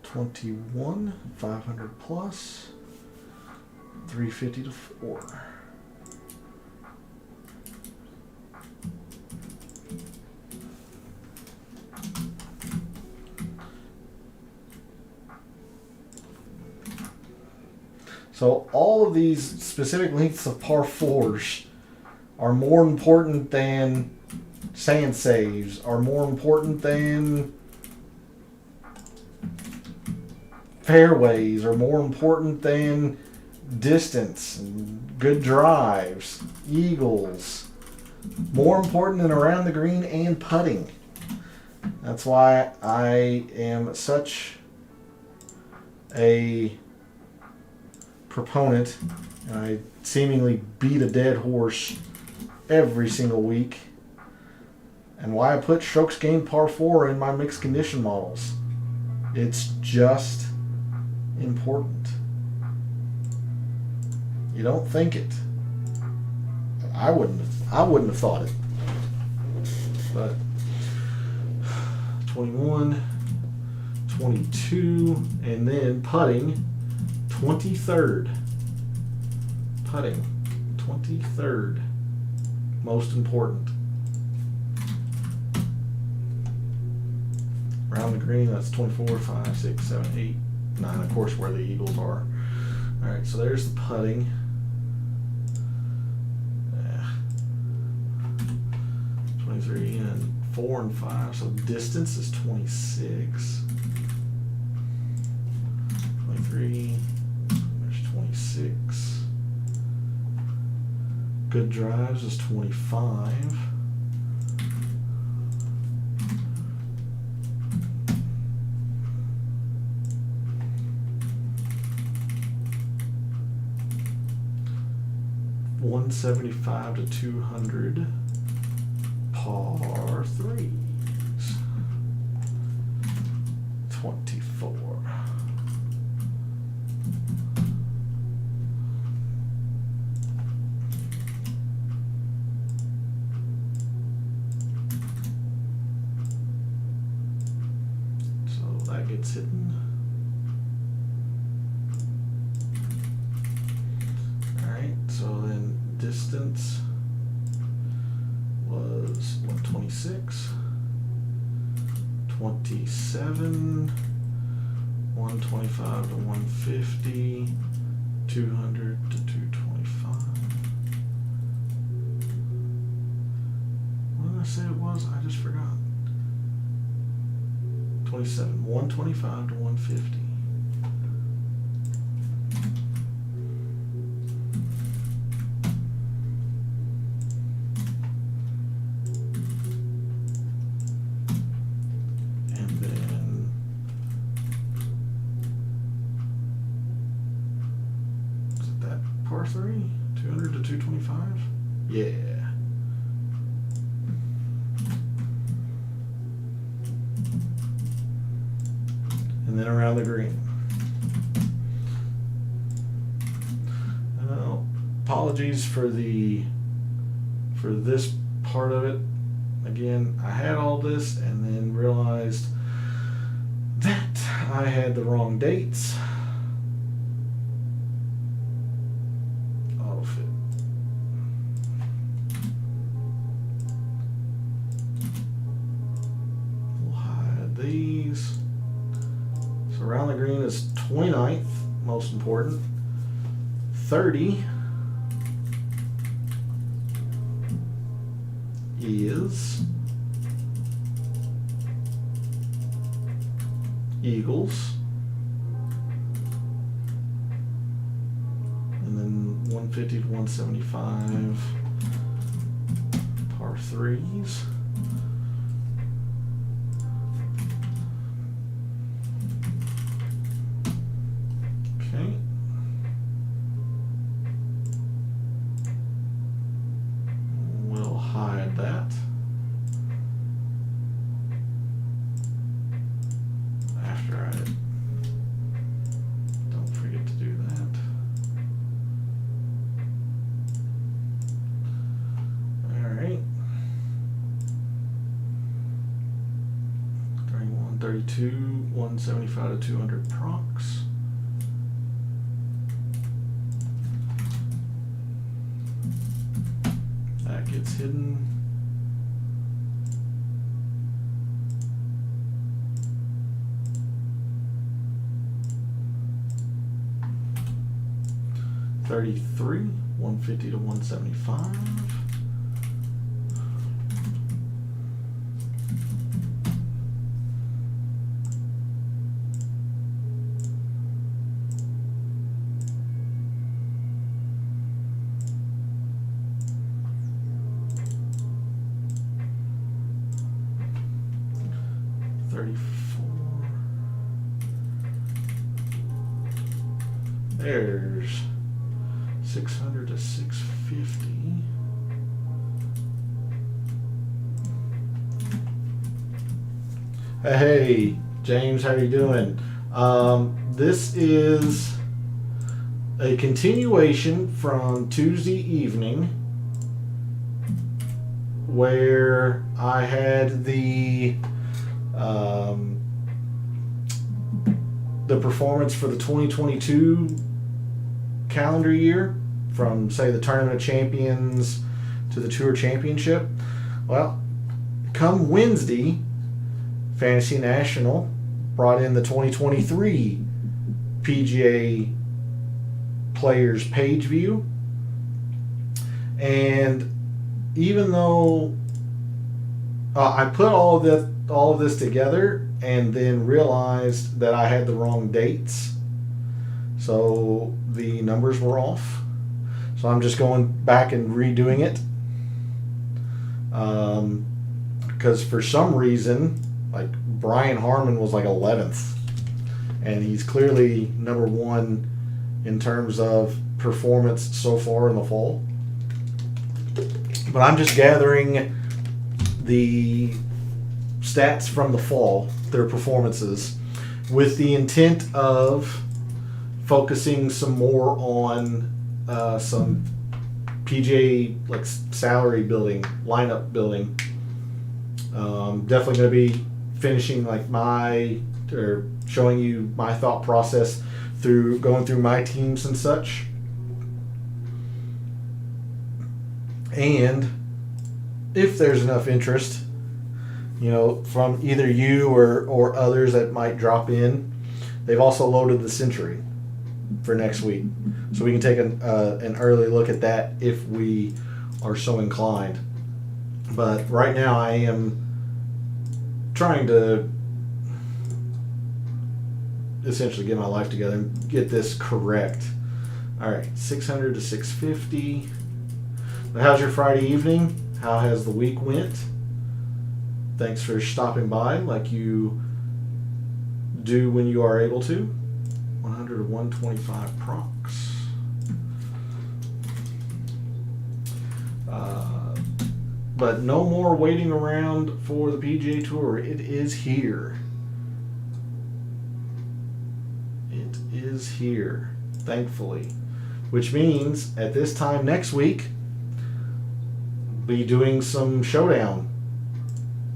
$21, 500 plus, 350 to 4. So all of these specific lengths of par 4s are more important than sand saves, are more important than fairways, are more important than distance, good drives, eagles, more important than around the green and putting. That's why I am such a proponent, and I seemingly beat a dead horse every single week, and why I put strokes gained par 4 in my mixed condition models. It's just important. You don't think it. I wouldn't have thought it. But 21, 22, and then putting 23rd. Putting 23rd. Most important. Around the green, that's 24, 5, 6, 7, 8, 9, of course, where the eagles are. Alright, so there's the putting. Yeah. 23 and 4 and 5, so distance is 26. 23, there's 26. Good drives is 25. $175 to 200 par 3s. 24. So that gets hidden. So then distance was 126, 27, 125 to 150, 200 to 225. What did I say it was? I just forgot. 27, 125 to 150. Par 3, 200 to 225. Yeah. And then around the green. Apologies for this part of it. Again, I had all this and then realized that I had the wrong dates. These. So around the green is 29th, most important. 30 is eagles. And then 150 to 175 par threes. Okay. We'll hide that. After I don't forget to do that. Alright. 31, 32, 175 to 200 procs. That gets hidden. $33, 150 to 175. There's 600 to 650. Hey, James, how are you doing? This is a continuation from Tuesday evening where I had the performance for the 2022 calendar year, from say the Tournament of Champions to the Tour Championship. Well, come Wednesday, Fantasy National brought in the 2023 PGA Players page view, and even though I put all of this together and then realized that I had the wrong dates, so the numbers were off. So I'm just going back and redoing it, because for some reason, like, Brian Harmon was like 11th, and he's clearly number one in terms of performance so far in the fall. But I'm just gathering the stats from the fall, their performances, with the intent of focusing some more on some PGA like salary building, lineup building. Definitely going to be finishing like showing you my thought process through going through my teams and such. And if there's enough interest, from either you or others that might drop in, they've also loaded the Century for next week, so we can take an early look at that if we are so inclined. But right now I am trying to essentially get my life together and get this correct. All right, 600 to 650. How's your Friday evening? How has the week went? Thanks for stopping by like you do when you are able to. 100 to 125 procs. But no more waiting around for the PGA Tour. It is here. It is here, thankfully. Which means at this time next week, we'll be doing some Showdown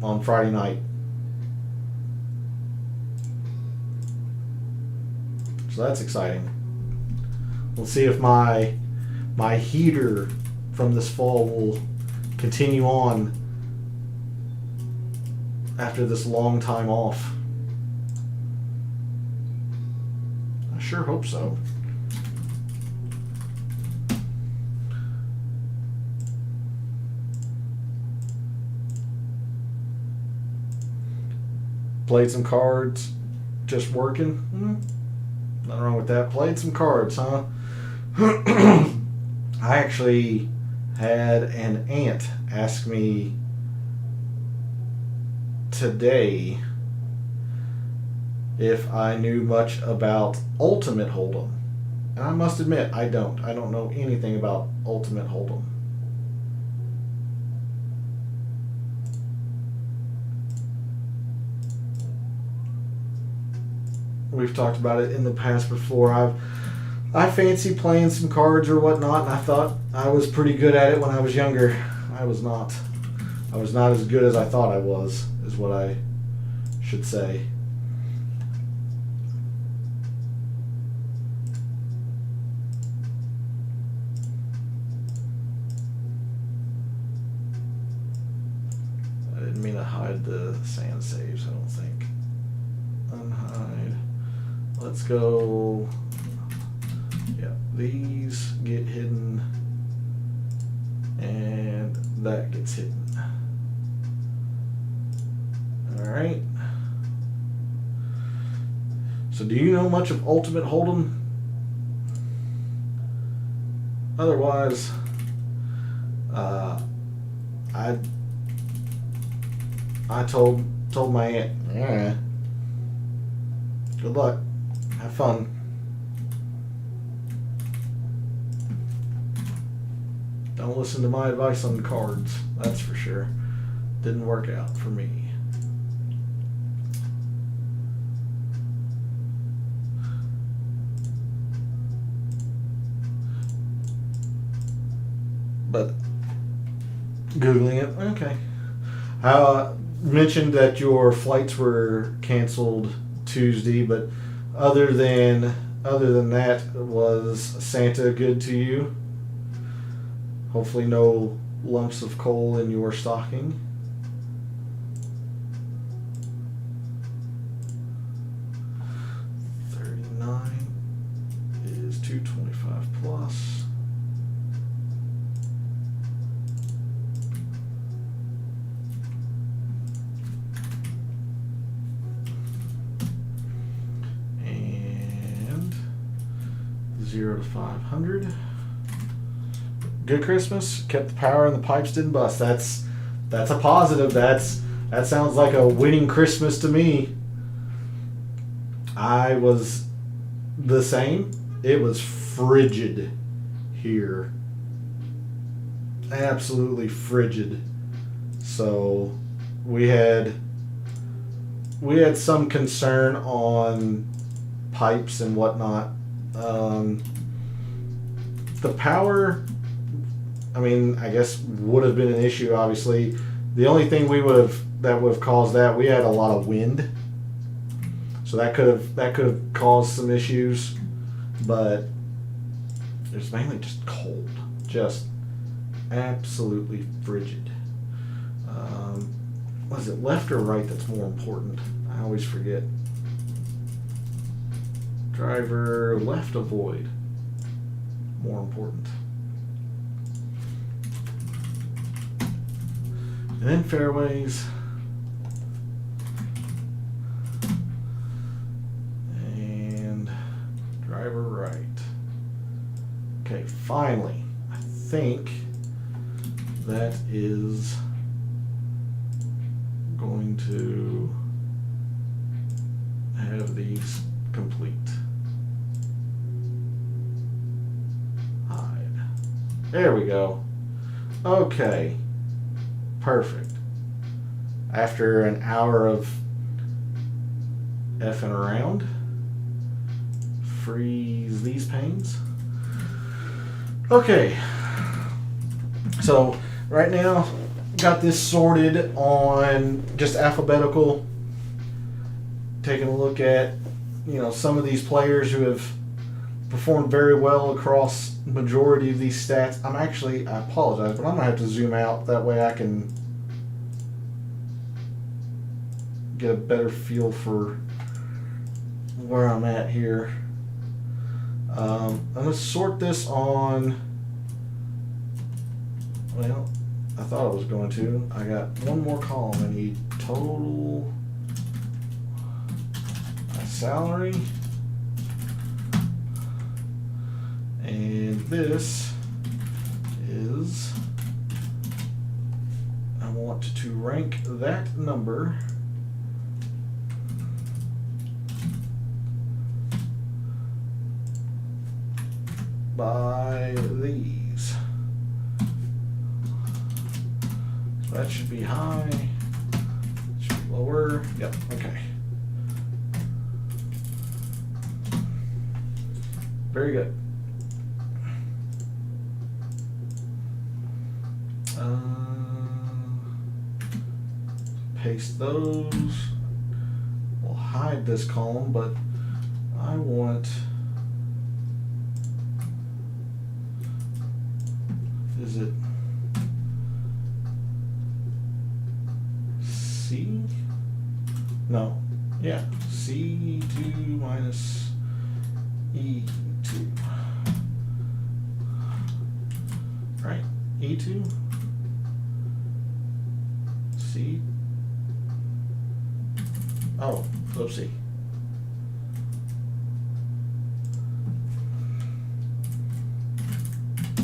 on Friday night. So that's exciting. We'll see if my heater from this fall will continue on after this long time off. I sure hope so. Played some cards, just working. Nothing wrong with that. Played some cards, huh? I actually had an aunt ask me today if I knew much about Ultimate Hold'em. And I must admit, I don't. I don't know anything about Ultimate Hold'em. We've talked about it in the past before. I fancy playing some cards or whatnot, and I thought I was pretty good at it when I was younger. I was not. I was not as good as I thought I was, is what I should say. I didn't mean to hide the sand saves, I don't think. Unhide. Let's go. Yeah, these get hidden and that gets hidden. Alright. So do you know much of Ultimate Hold'em? Otherwise, I told my aunt, yeah, good luck, have fun. Don't listen to my advice on cards, that's for sure. Didn't work out for me. But Googling it, okay. Mentioned that your flights were canceled Tuesday, but other than that, was Santa good to you? Hopefully no lumps of coal in your stocking. $39 is $225 plus. And 0 to 500. Good Christmas. Kept the power and the pipes didn't bust. That's a positive. That sounds like a winning Christmas to me. I was the same. It was frigid here. Absolutely frigid. So we had some concern on pipes and whatnot. The power, I mean, I guess would have been an issue, obviously. The only thing that would have caused that, we had a lot of wind. So that could have caused some issues, but it was mainly just cold. Just absolutely frigid. Was it left or right that's more important? I always forget. Driver, left, avoid. More important. And then fairways. And driver right. Okay, finally, I think that is going to have these complete. Hide. There we go. Okay. Perfect. After an hour of effing around, freeze these panes. Okay. So right now, got this sorted on just alphabetical. Taking a look at, some of these players who have performed very well across the majority of these stats. I apologize, but I'm gonna have to zoom out. That way I can get a better feel for where I'm at here. I'm gonna sort this on, well, I thought I was going to. I got one more column. I need total salary. And this is is I want to rank that number by these. So that should be high. That should be lower. Yep, okay. Very good. Paste those. We'll hide this column, but I want, is it C? No. Yeah. C2 minus E2. Right? E2? C? Oh, oopsie.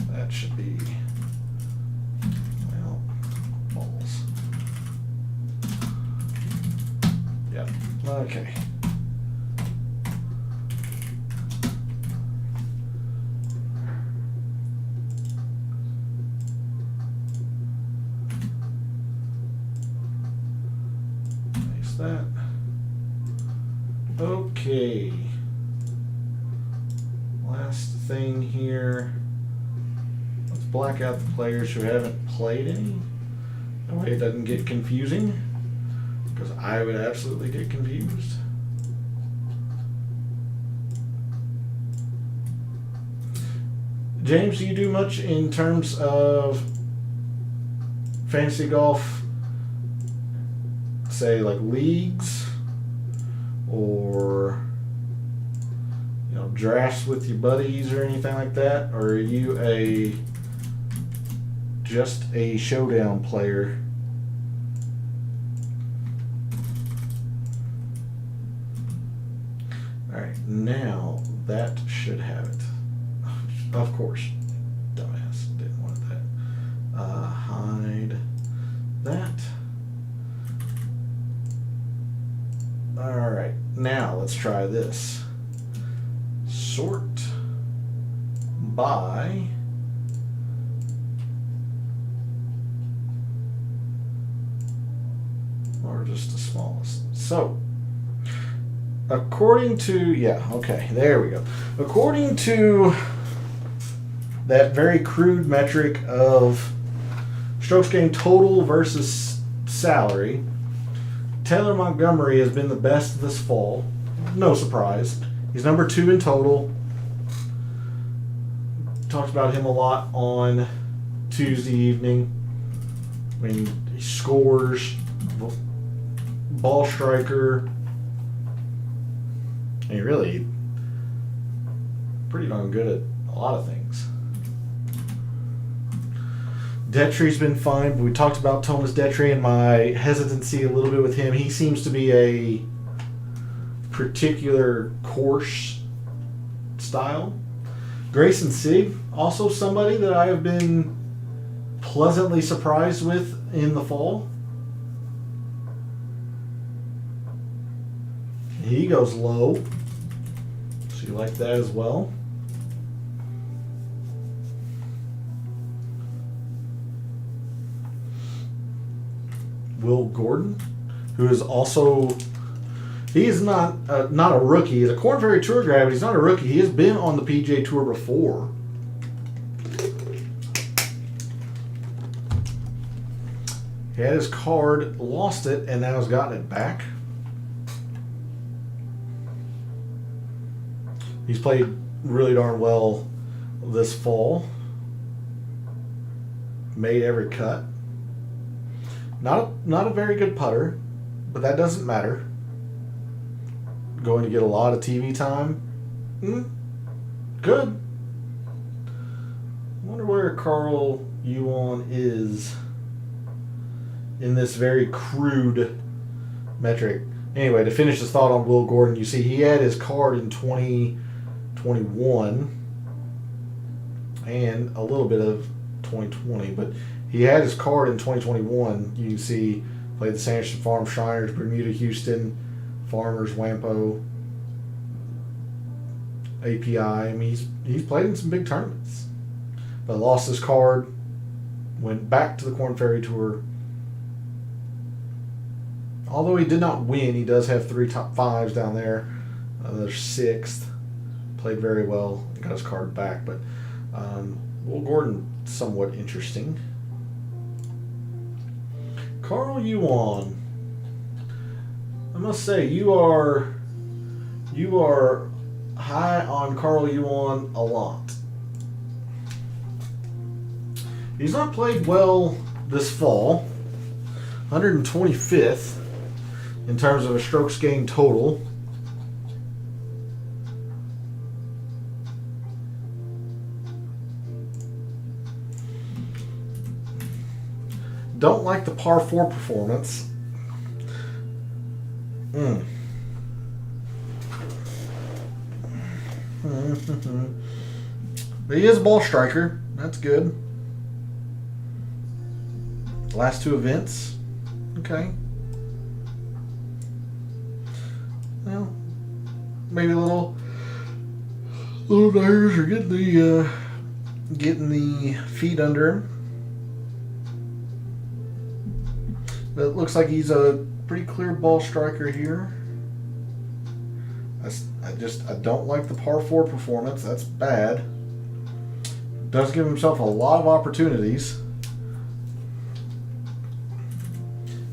That should be, well, balls. Yep, okay. Paste that. Okay. Last thing here. Let's black out the players who haven't played any. That way it doesn't get confusing, because I would absolutely get confused. James, do you do much in terms of fantasy golf, say like leagues? Or, you know, drafts with your buddies or anything like that? Or are you just a Showdown player? Alright, now that should have it. Of course. Dumbass. Didn't want that. Hide that. Alright, now let's try this. Sort by largest to smallest. So, according to, yeah, okay, there we go. According to that very crude metric of strokes gained total versus salary, Taylor Montgomery has been the best this fall. No surprise. He's number 2 in total. Talked about him a lot on Tuesday evening. I mean, he scores, ball striker, and he really pretty darn good at a lot of things. Dettry's been fine, but we talked about Thomas Dettry and my hesitancy a little bit with him. He seems to be a particular course style. Grayson Sigg, also somebody that I have been pleasantly surprised with in the fall. He goes low, so you like that as well. Will Gordon, who is also, he is not a rookie. He's a Korn Ferry Tour guy, but he's not a rookie. He has been on the PGA Tour before. He had his card, lost it, and now has gotten it back. He's played really darn well this fall. Made every cut. Not a very good putter, but that doesn't matter. Going to get a lot of TV time. Good. I wonder where Carl Yuan is in this very crude metric. Anyway, to finish this thought on Will Gordon, you see he had his card in 2021 and a little bit of 2020, but he had his card in 2021. You can see played the Sanderson Farm, Shriners, Bermuda, Houston, Farmers, Wampo, API. I mean, he's played in some big tournaments, but lost his card. Went back to the Korn Ferry Tour. Although he did not win, he does have 3 top 5s down there. They're 6th. Played very well. Got his card back. But Will Gordon, somewhat interesting. Carl Yuan. I must say, you are high on Carl Yuan a lot. He's not played well this fall. 125th in terms of a strokes gained total. Don't like the par 4 performance. But he is a ball striker. That's good. Last 2 events. Okay. Well, maybe a little nerves or getting the feet under him. But it looks like he's a pretty clear ball striker here. I don't like the par 4 performance. That's bad. Does give himself a lot of opportunities.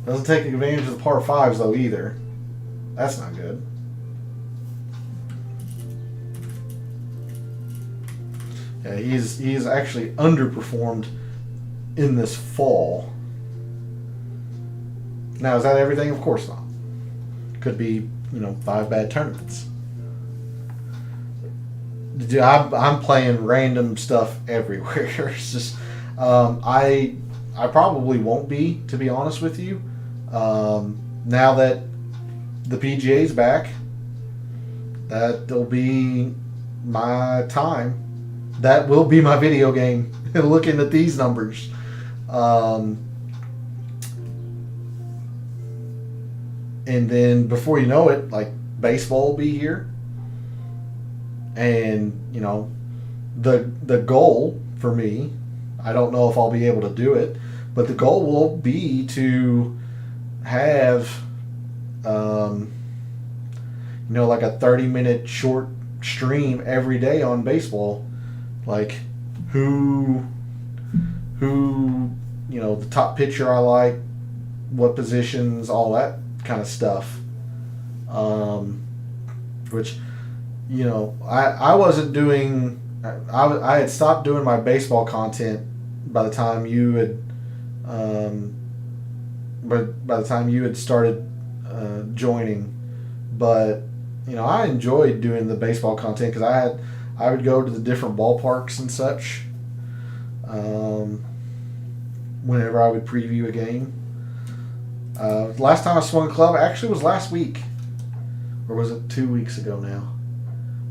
Doesn't take advantage of the par 5s though either. That's not good. Yeah, he's actually underperformed in this fall. Now, is that everything? Of course not. Could be, 5 bad tournaments. I'm playing random stuff everywhere. It's just, I probably won't be, to be honest with you. Now that the PGA's back, that'll be my time. That will be my video game, looking at these numbers. And then before you know it, like, baseball will be here. And, the goal for me, I don't know if I'll be able to do it, but the goal will be to have, like a 30-minute short stream every day on baseball. Like, who, the top pitcher I like, what positions, all that kind of stuff. Which, I wasn't doing, I had stopped doing my baseball content by the time you had, by the time you had started joining. But, I enjoyed doing the baseball content because I would go to the different ballparks and such whenever I would preview a game. Last time I swung a club actually was last week. Or was it 2 weeks ago now?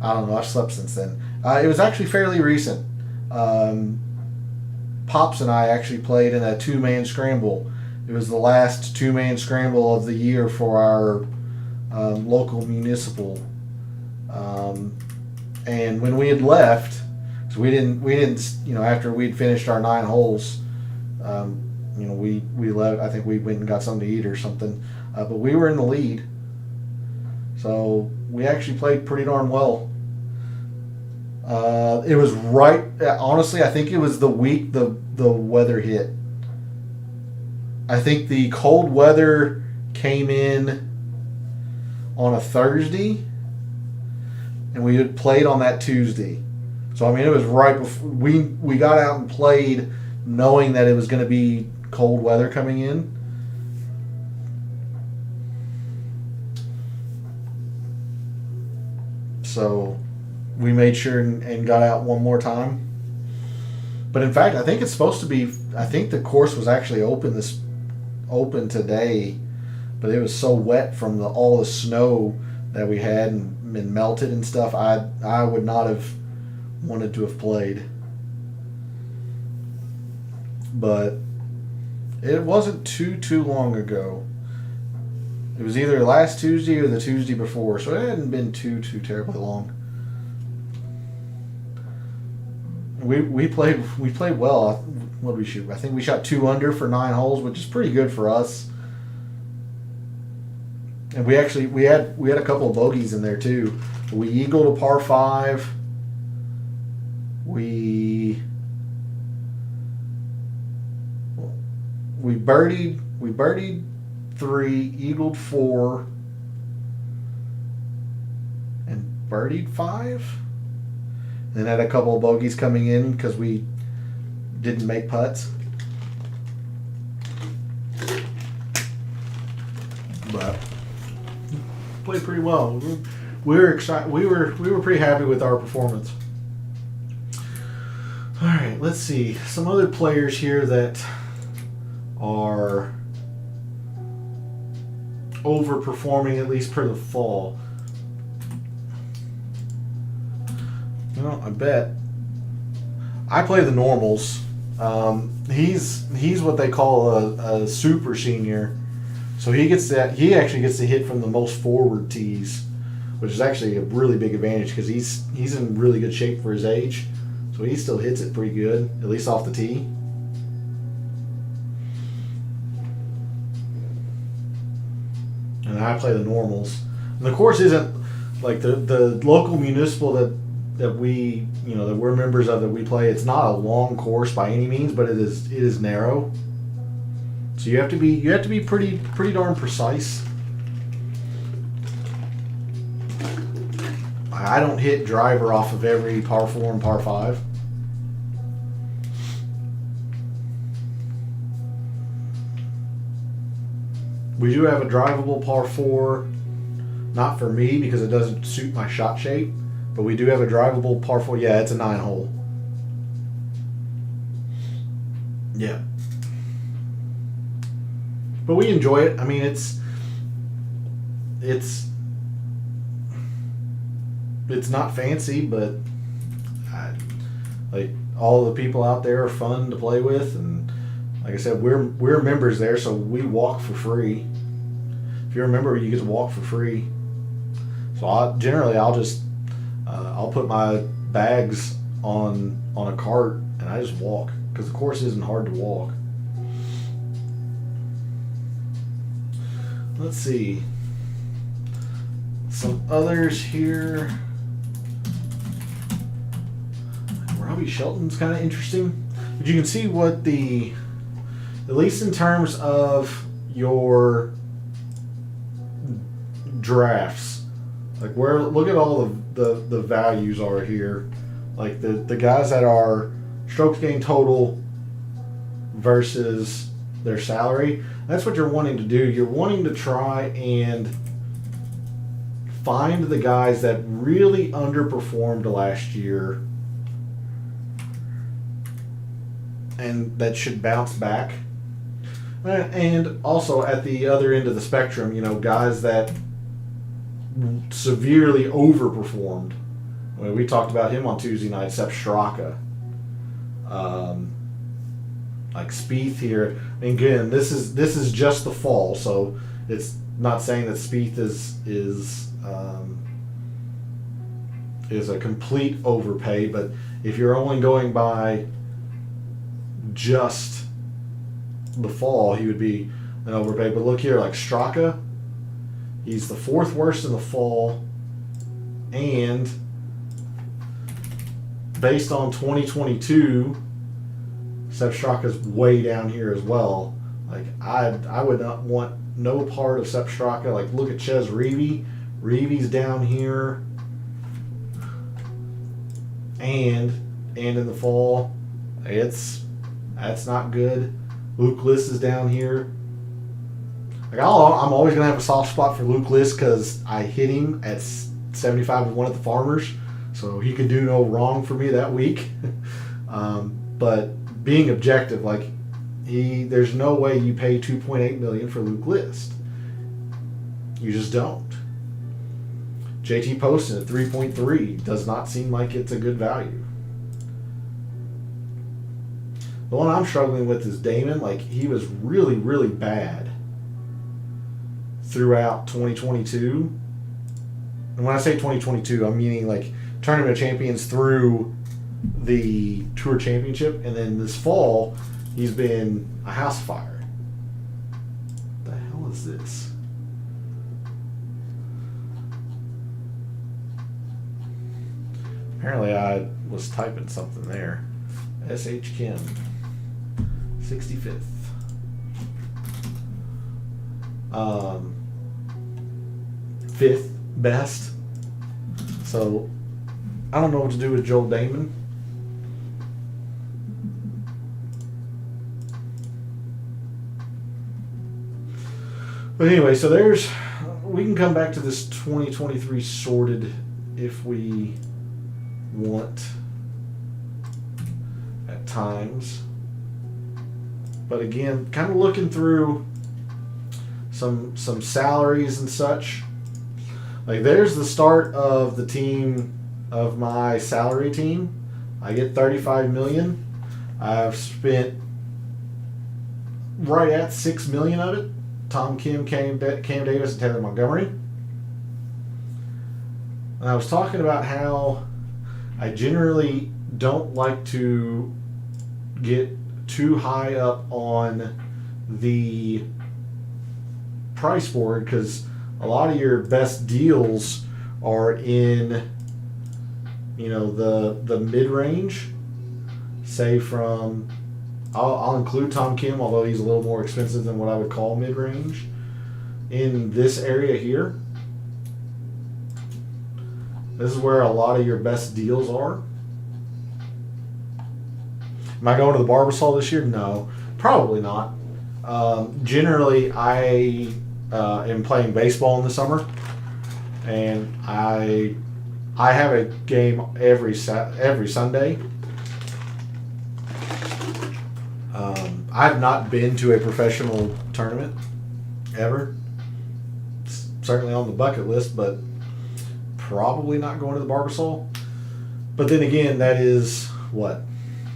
I don't know. I've slept since then. It was actually fairly recent. Pops and I actually played in a 2-man scramble. It was the last 2-man scramble of the year for our local municipal. And when we had left, so we didn't, after we'd finished our 9 holes, we left. I think we went and got something to eat or something. But we were in the lead. So we actually played pretty darn well. It was right, honestly, I think it was the week the weather hit. I think the cold weather came in on a Thursday, and we had played on that Tuesday. So, it was right before we got out and played knowing that it was going to be cold weather coming in. So we made sure and got out one more time. But in fact, I think it's supposed to be, I think the course was actually open today, but it was so wet from all the snow that we had and melted and stuff, I would not have wanted to have played. but it wasn't too long ago. It was either last Tuesday or the Tuesday before, so it hadn't been too terribly long. We played well. What did we shoot? I think we shot 2 under for 9 holes, which is pretty good for us. And we had a couple of bogeys in there too. We eagled a par 5. We birdied 3, eagled 4, and birdied 5. And had a couple of bogeys coming in because we didn't make putts. But played pretty well. We were excited. We were pretty happy with our performance. All right, let's see some other players here that are overperforming, at least for the fall. You know, I bet I play the normals. He's what they call a super senior, so he actually gets to hit from the most forward tees, which is actually a really big advantage because he's in really good shape for his age, so he still hits it pretty good, at least off the tee. And I play the normals, and the course isn't like the local municipal that we're members of, that we play. It's not a long course by any means, but it is narrow. So you have to be pretty darn precise. I don't hit driver off of every par 4 and par 5. We do have a drivable par 4, not for me because it doesn't suit my shot shape. But we do have a drivable par 4. Yeah, it's a 9 hole. Yeah. But we enjoy it. I mean, it's not fancy, but like all the people out there are fun to play with, and like I said, we're members there, so we walk for free. If you're a member, you get to walk for free. So I'll put my bags on a cart and I just walk because the course isn't hard to walk. Let's see some others here. Robbie Shelton's kind of interesting, but you can see what at least in terms of your drafts, like look at all the values are here, like the guys that are strokes gained total versus their salary. That's what you're wanting to do. You're wanting to try and find the guys that really underperformed last year and that should bounce back. And also at the other end of the spectrum, guys that severely overperformed. We talked about him on Tuesday night, Sepp Straka. Like Spieth here. And again, this is just the fall, so it's not saying that Spieth is a complete overpay, but if you're only going by just the fall, he would be an overpay. But look here, like Straka, he's the 4th worst in the fall, and based on 2022, Sepp Straka's way down here as well. Like I would not want no part of Sepp Straka. Like look at Ches Reavie. Reavie's down here, and in the fall, that's not good. Luke List is down here. Like I'm always gonna have a soft spot for Luke List because I hit him at 75-1 at the Farmers, so he could do no wrong for me that week. But being objective, like there's no way you pay $2.8 million for Luke List. You just don't. JT Poston at 3.3 does not seem like it's a good value. The one I'm struggling with is Damon. Like, he was really, really bad throughout 2022. And when I say 2022, I'm meaning like Tournament of Champions through the Tour Championship. And then this fall, he's been a house fire. What the hell is this? Apparently I was typing something there. S.H. Kim. 65th. Fifth best. So I don't know what to do with Joel Damon. But anyway, so we can come back to this 2023 sorted if we want at times. But again, kind of looking through some salaries and such. Like, there's the start of the team of my salary team. I get $35 million. I've spent right at $6 million of it. Tom Kim, Cam Davis, and Taylor Montgomery. And I was talking about how I generally don't like to get too high up on the price board because a lot of your best deals are in, the mid-range. Say from, I'll include Tom Kim, although he's a little more expensive than what I would call mid-range. In this area here, this is where a lot of your best deals are. Am I going to the Barbasol this year? No, probably not. Generally, I am playing baseball in the summer, and I have a game every Sunday. I've not been to a professional tournament ever. It's certainly on the bucket list, but probably not going to the Barbasol. But then again, that is what,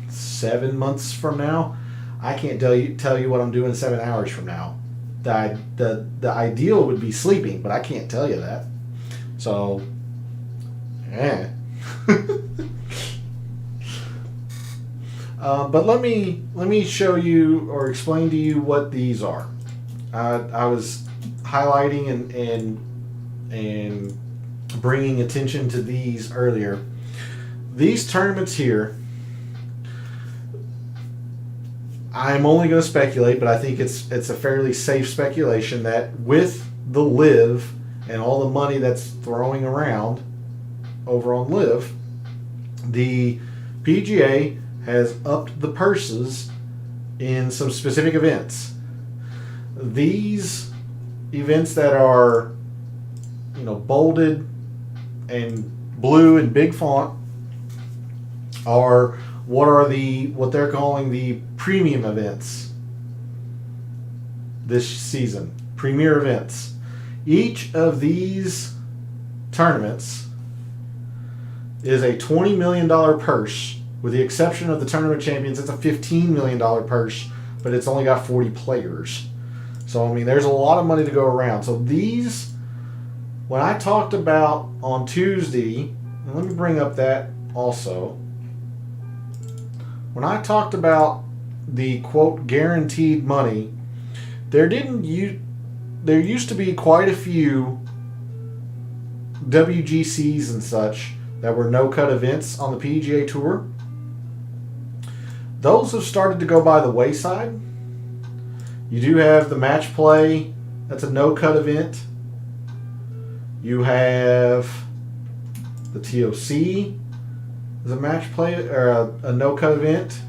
7 months from now? I can't tell you what I'm doing 7 hours from now. The ideal would be sleeping, but I can't tell you that. So, but let me show you or explain to you what these are. I was highlighting and bringing attention to these earlier. These tournaments here, I'm only going to speculate, but I think it's a fairly safe speculation that with the LIV and all the money that's throwing around over on LIV, the PGA has upped the purses in some specific events. These events that are, bolded and blue and big font are what they're calling the premium events this season. Premier events. Each of these tournaments is a $20 million purse. With the exception of the Tournament of Champions, it's a $15 million purse, but it's only got 40 players. So, there's a lot of money to go around. So these, when I talked about on Tuesday, and let me bring up that also. When I talked about the, quote, guaranteed money, there used to be quite a few WGCs and such that were no-cut events on the PGA Tour. Those have started to go by the wayside. You do have the match play. That's a no-cut event. You have the TOC is a match play or a no-cut event.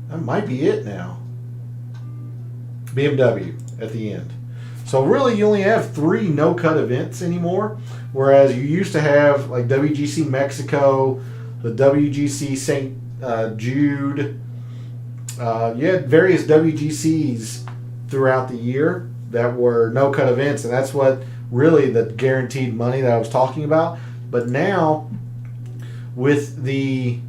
That might be it now. BMW at the end. So really, you only have 3 no-cut events anymore, whereas you used to have like WGC Mexico, the WGC St. Jude. You had various WGCs throughout the year that were no-cut events, and that's what really the guaranteed money that I was talking about. But now with the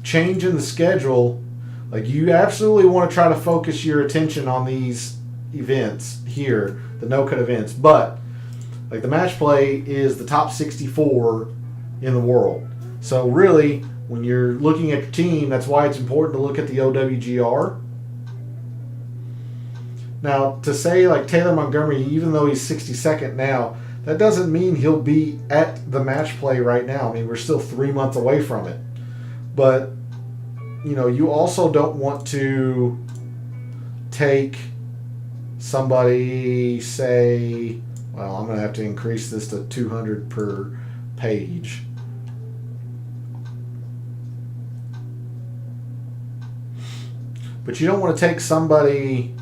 change in the schedule, like you absolutely want to try to focus your attention on these events here, the no-cut events. But like the match play is the top 64 in the world. So really, when you're looking at your team, that's why it's important to look at the OWGR. Now, to say like Taylor Montgomery, even though he's 62nd now, that doesn't mean he'll be at the match play right now. I mean, we're still 3 months away from it. But, you know, you also don't want to take somebody, say, well, I'm going to have to increase this to 200 per page. But you don't want to take somebody,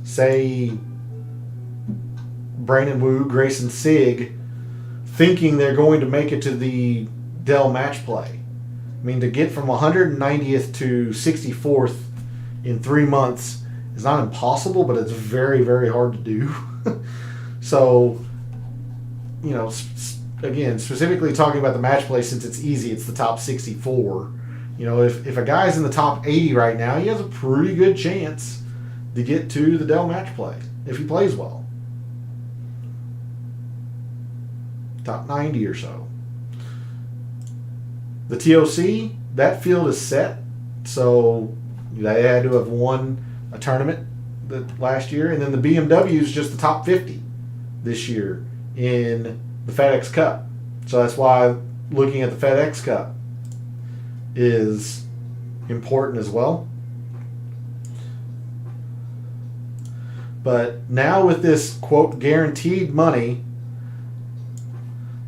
say, Brandon Wu, Grayson Sigg, thinking they're going to make it to the Dell match play. I mean, to get from 190th to 64th in 3 months is not impossible, but it's very, very hard to do. So, you know, again, specifically talking about the match play, since it's easy, it's the top 64. You know, if a guy's in the top 80 right now, he has a pretty good chance to get to the Dell match play if he plays well. Top 90 or so. The TOC, that field is set. So they had to have won a tournament last year. And then the BMW is just the top 50 this year in the FedEx Cup. So that's why looking at the FedEx Cup is important as well. But now with this, quote, guaranteed money,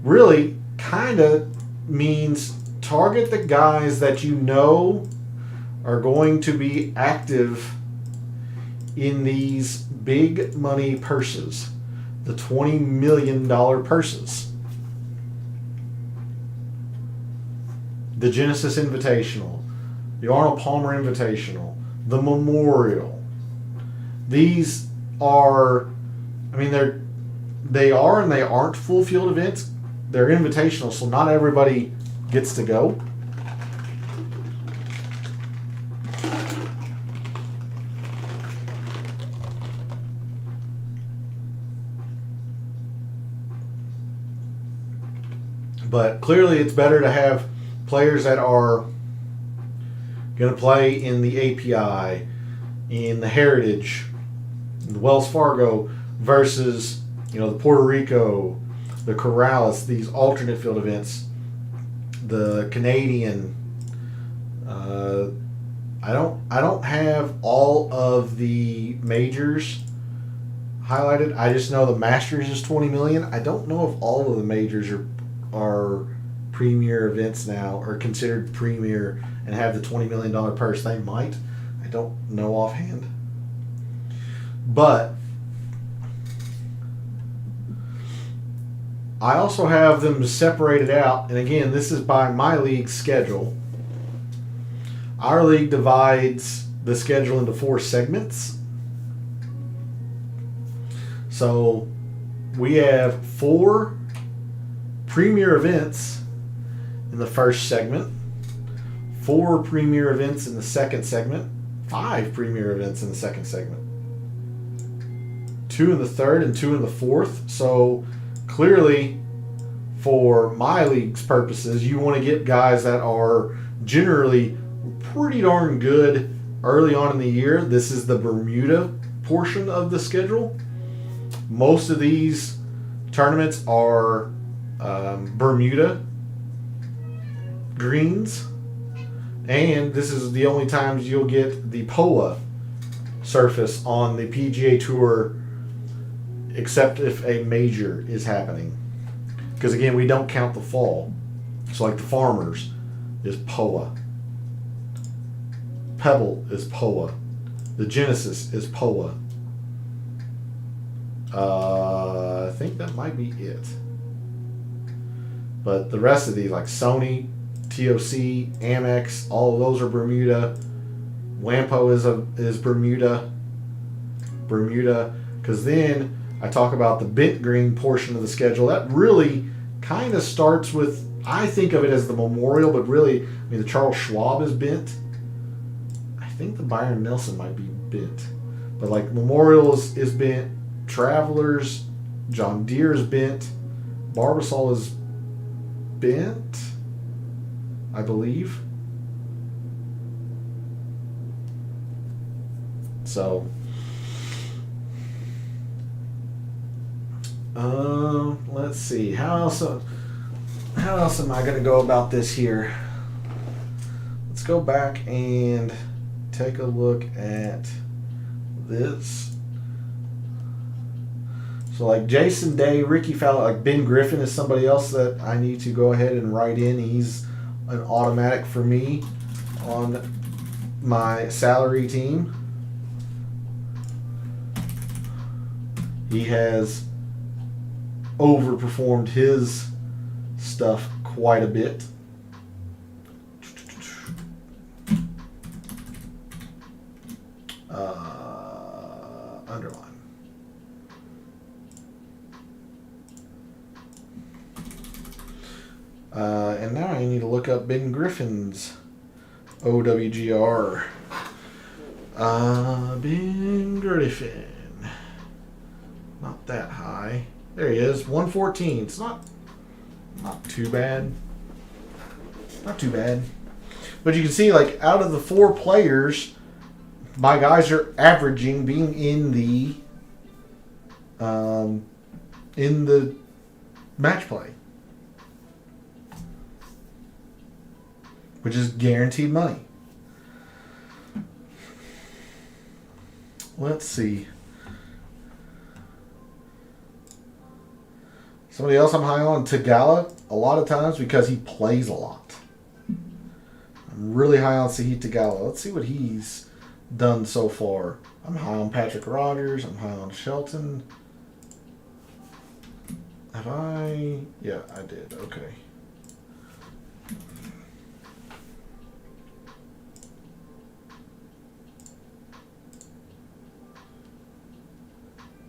really kind of means target the guys that you know are going to be active in these big money purses, the $20 million purses. The Genesis Invitational, the Arnold Palmer Invitational, the Memorial. These are, I mean, they are and they aren't full field events. They're invitational, so not everybody gets to go. But clearly it's better to have players that are going to play in the API, in the Heritage, in the Wells Fargo, versus, you know, the Puerto Rico, the Corrales, these alternate field events, the Canadian. I don't have all of the majors highlighted. I just know the Masters is 20 million. I don't know if all of the majors are premier events now, or considered premier and have the $20 million purse. They might. I don't know offhand. But I also have them separated out, and again, this is by my league's schedule. Our league divides the schedule into 4 segments. So we have 4 premier events in the first segment, 4 premier events in the second segment, 5 premier events in the second segment, 2 in the third and 2 in the fourth. So clearly, for my league's purposes, you want to get guys that are generally pretty darn good early on in the year. This is the Bermuda portion of the schedule. Most of these tournaments are Bermuda greens, and this is the only times you'll get the POA surface on the PGA Tour, except if a major is happening. Because again, we don't count the fall. So like the Farmers is POA. Pebble is POA. The Genesis is POA. I think that might be it. But the rest of these, like Sony, TOC, Amex, all of those are Bermuda. Lampo is Bermuda. Because then I talk about the bent green portion of the schedule. That really kind of starts with I think of it as the Memorial, but really, I mean, the Charles Schwab is bent. I think the Byron Nelson might be bent. But like Memorial is bent. Travelers, John Deere is bent. Barbasol is bent, I believe. So, let's see. How else am I going to go about this here? Let's go back and take a look at this. So like Jason Day, Ricky Fowler, like Ben Griffin is somebody else that I need to go ahead and write in. He's an automatic for me on my salary team. He has overperformed his stuff quite a bit. Underline. And now I need to look up Ben Griffin's OWGR. Ben Griffin. Not that high. There he is, 114. It's not too bad. Not too bad. But you can see, like, out of the 4 players, my guys are averaging being in the match play, which is guaranteed money. Let's see. Somebody else I'm high on, Tagala, a lot of times because he plays a lot. I'm really high on Sahith Tagala. Let's see what he's done so far. I'm high on Patrick Rogers. I'm high on Shelton. Have I? Yeah, I did. Okay.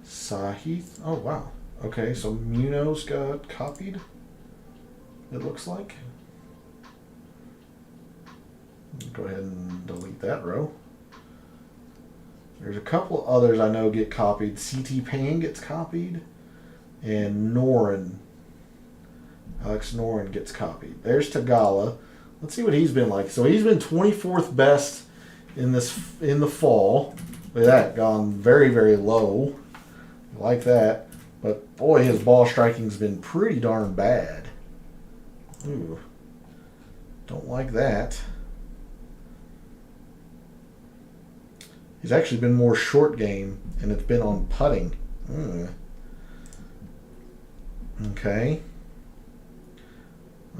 Sahith. Oh, wow. Okay, so Munoz got copied, it looks like. Go ahead and delete that row. There's a couple others I know get copied. CT Pan gets copied, and Noren, Alex Noren gets copied. There's Tagala. Let's see what he's been like. So he's been 24th best in the fall. Look at that, gone very, very low. Like that. But boy, his ball striking's been pretty darn bad. Ooh. Don't like that. He's actually been more short game, and it's been on putting. Okay.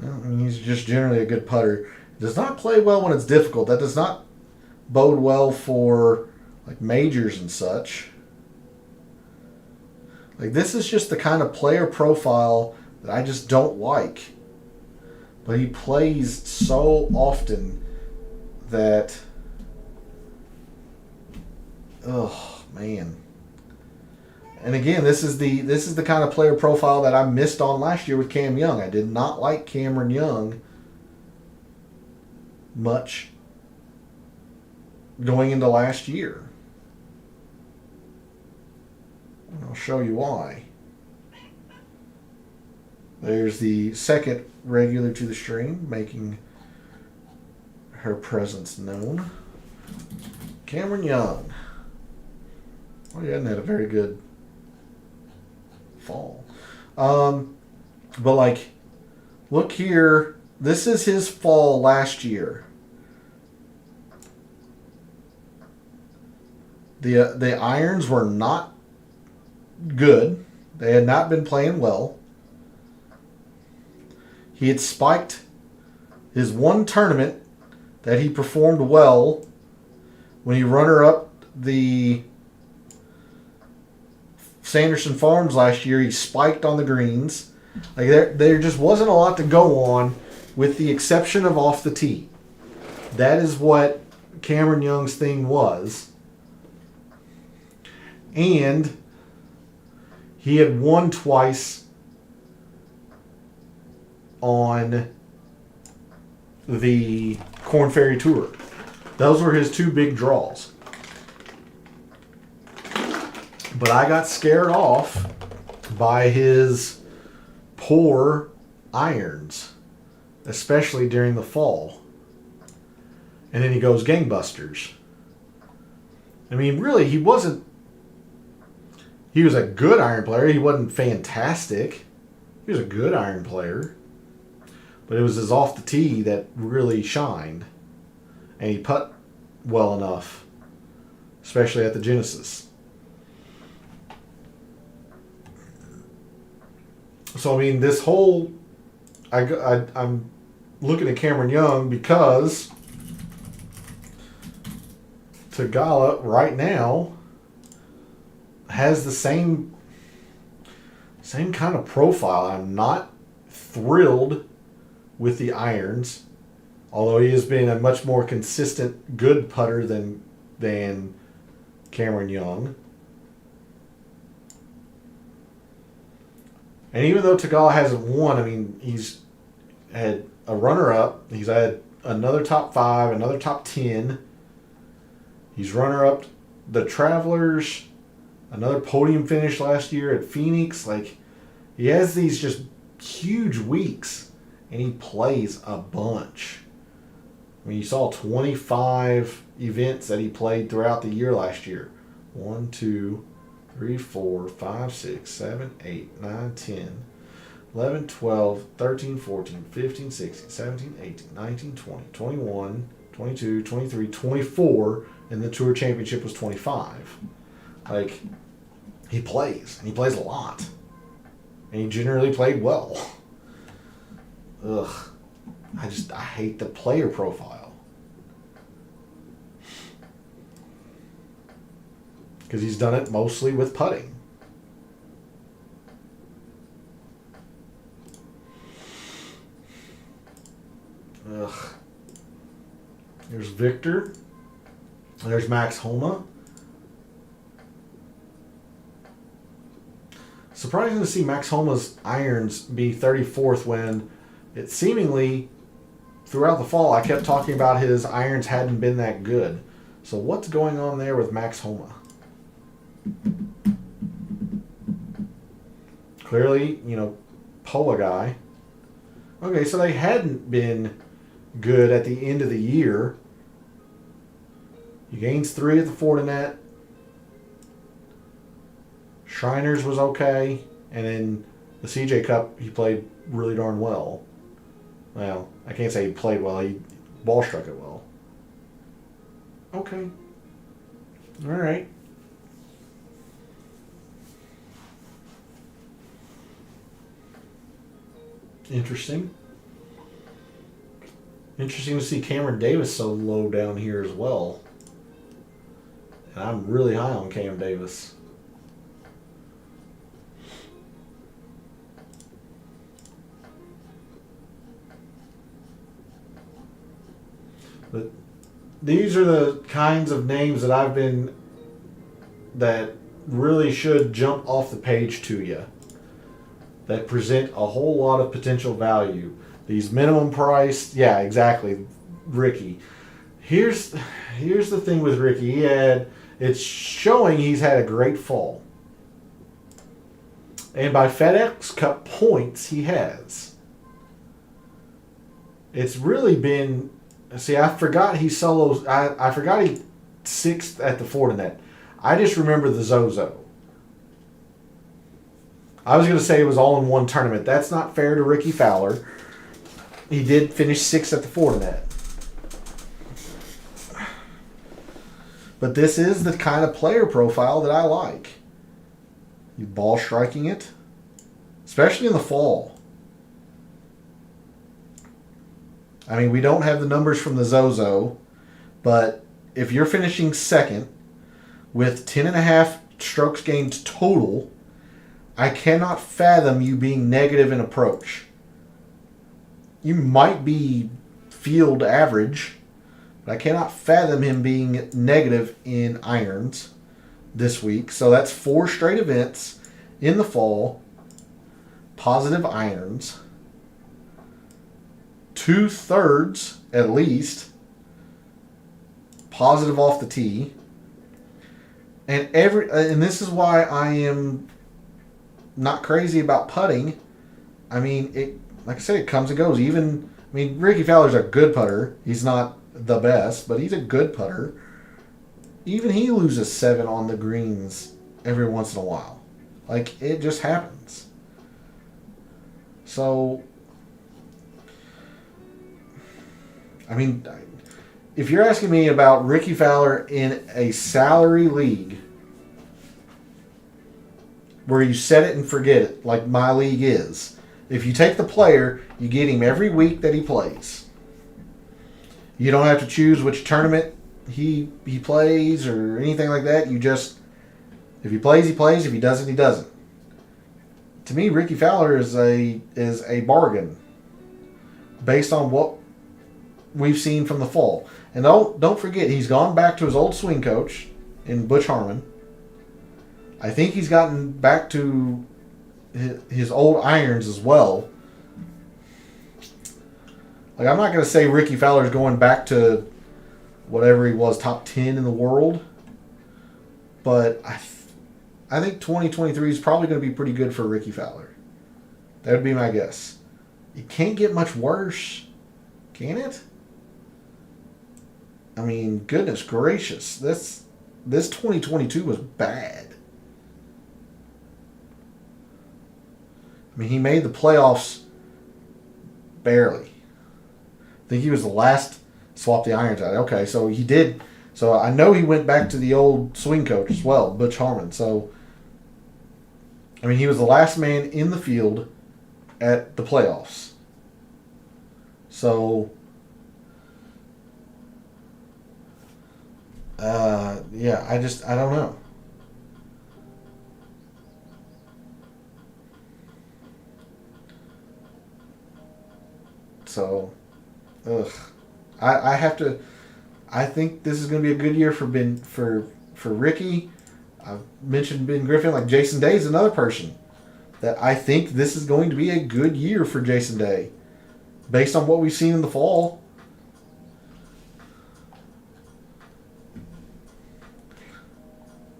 Well, I mean, he's just generally a good putter. Does not play well when it's difficult. That does not bode well for like majors and such. Like, this is just the kind of player profile that I just don't like. But he plays so often that, oh man. And again, this is the kind of player profile that I missed on last year with Cam Young. I did not like Cameron Young much going into last year. I'll show you why. There's the second regular to the stream, making her presence known. Cameron Young. Well, he hadn't had a very good fall. But like, look here. This is his fall last year. The irons were not good. They had not been playing well. He had spiked his one tournament that he performed well when he runner-up the Sanderson Farms last year. He spiked on the greens. Like there just wasn't a lot to go on, with the exception of off the tee. That is what Cameron Young's thing was. And he had won twice on the Korn Ferry Tour. Those were his two big draws. But I got scared off by his poor irons, especially during the fall. And then he goes gangbusters. I mean, really, he was a good iron player. He wasn't fantastic. He was a good iron player. But it was his off the tee that really shined. And he putt well enough, especially at the Genesis. So, I mean, this whole... I'm looking at Cameron Young because Tagala right now has the same kind of profile. I'm not thrilled with the irons, although he has been a much more consistent good putter than Cameron Young. And even though Tagala hasn't won, I mean, he's had a runner-up. He's had another top 5, another top 10. He's runner-up the Travelers, another podium finish last year at Phoenix. Like, he has these just huge weeks, and he plays a bunch. I mean, you saw 25 events that he played throughout the year last year. 1, 2, 3, 4, 5, 6, 7, 8, 9, 10, 11, 12, 13, 14, 15, 16, 17, 18, 19, 20, 21, 22, 23, 24, and the Tour Championship was 25. Like, he plays, and he plays a lot. And he generally played well. Ugh. I hate the player profile. Because he's done it mostly with putting. Ugh. There's Victor. There's Max Homa. Surprising to see Max Homa's irons be 34th when it seemingly, throughout the fall, I kept talking about his irons hadn't been that good. So what's going on there with Max Homa? Clearly, POA guy. Okay, so they hadn't been good at the end of the year. He gains 3 at the Fortinet. Shriners was okay. And then the CJ Cup, he played really darn well. Well, I can't say he played well. He ball struck it well. Okay. All right. Interesting. Interesting to see Cameron Davis so low down here as well. And I'm really high on Cam Davis. But these are the kinds of names that really should jump off the page to you. That present a whole lot of potential value. These minimum price, yeah, exactly. Ricky. Here's the thing with Ricky. It's showing he's had a great fall. And by FedEx Cup points, he has. It's really been... See, I forgot he solos... I forgot he 6th at the Fortinet. I just remember the Zozo. I was going to say it was all in one tournament. That's not fair to Ricky Fowler. He did finish 6th at the Fortinet. But this is the kind of player profile that I like. You ball striking it, especially in the fall. I mean, we don't have the numbers from the Zozo, but if you're finishing 2nd with 10.5 strokes gained total, I cannot fathom you being negative in approach. You might be field average, but I cannot fathom him being negative in irons this week. So that's 4 straight events in the fall, positive irons. 2/3 at least positive off the tee. And this is why I am not crazy about putting. I mean, like I said, it comes and goes. Ricky Fowler's a good putter. He's not the best, but he's a good putter. Even he loses 7 on the greens every once in a while. Like, it just happens. So, I mean, if you're asking me about Ricky Fowler in a salary league where you set it and forget it, like my league is, if you take the player, you get him every week that he plays. You don't have to choose which tournament he plays or anything like that. You just, if he plays, he plays. If he doesn't, he doesn't. To me, Ricky Fowler is a bargain based on what we've seen from the fall. And don't forget, he's gone back to his old swing coach in Butch Harmon. I think he's gotten back to his old irons as well. Like, I'm not going to say Ricky Fowler's going back to whatever he was, top 10 in the world. But I think 2023 is probably going to be pretty good for Ricky Fowler. That would be my guess. It can't get much worse, can it? I mean, goodness gracious. This 2022 was bad. I mean, he made the playoffs barely. I think he was the last swap the irons out. Okay, so he did. So I know he went back to the old swing coach as well, Butch Harmon. So, I mean, he was the last man in the field at the playoffs. So, yeah, I don't know. So, I have to. I think this is going to be a good year for Ricky. I've mentioned Ben Griffin. Like, Jason Day is another person that I think this is going to be a good year for Jason Day, based on what we've seen in the fall.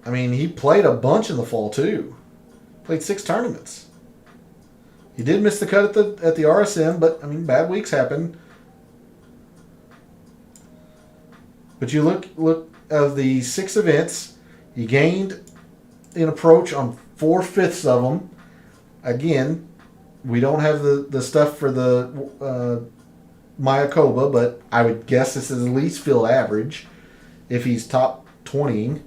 I mean, he played a bunch in the fall too. Played 6 tournaments. He did miss the cut at the RSM, but I mean, bad weeks happen. But you look of the 6 events, he gained in approach on 4/5 of them. Again, we don't have the stuff for the Mayakoba, but I would guess this is at least field average if he's top 20.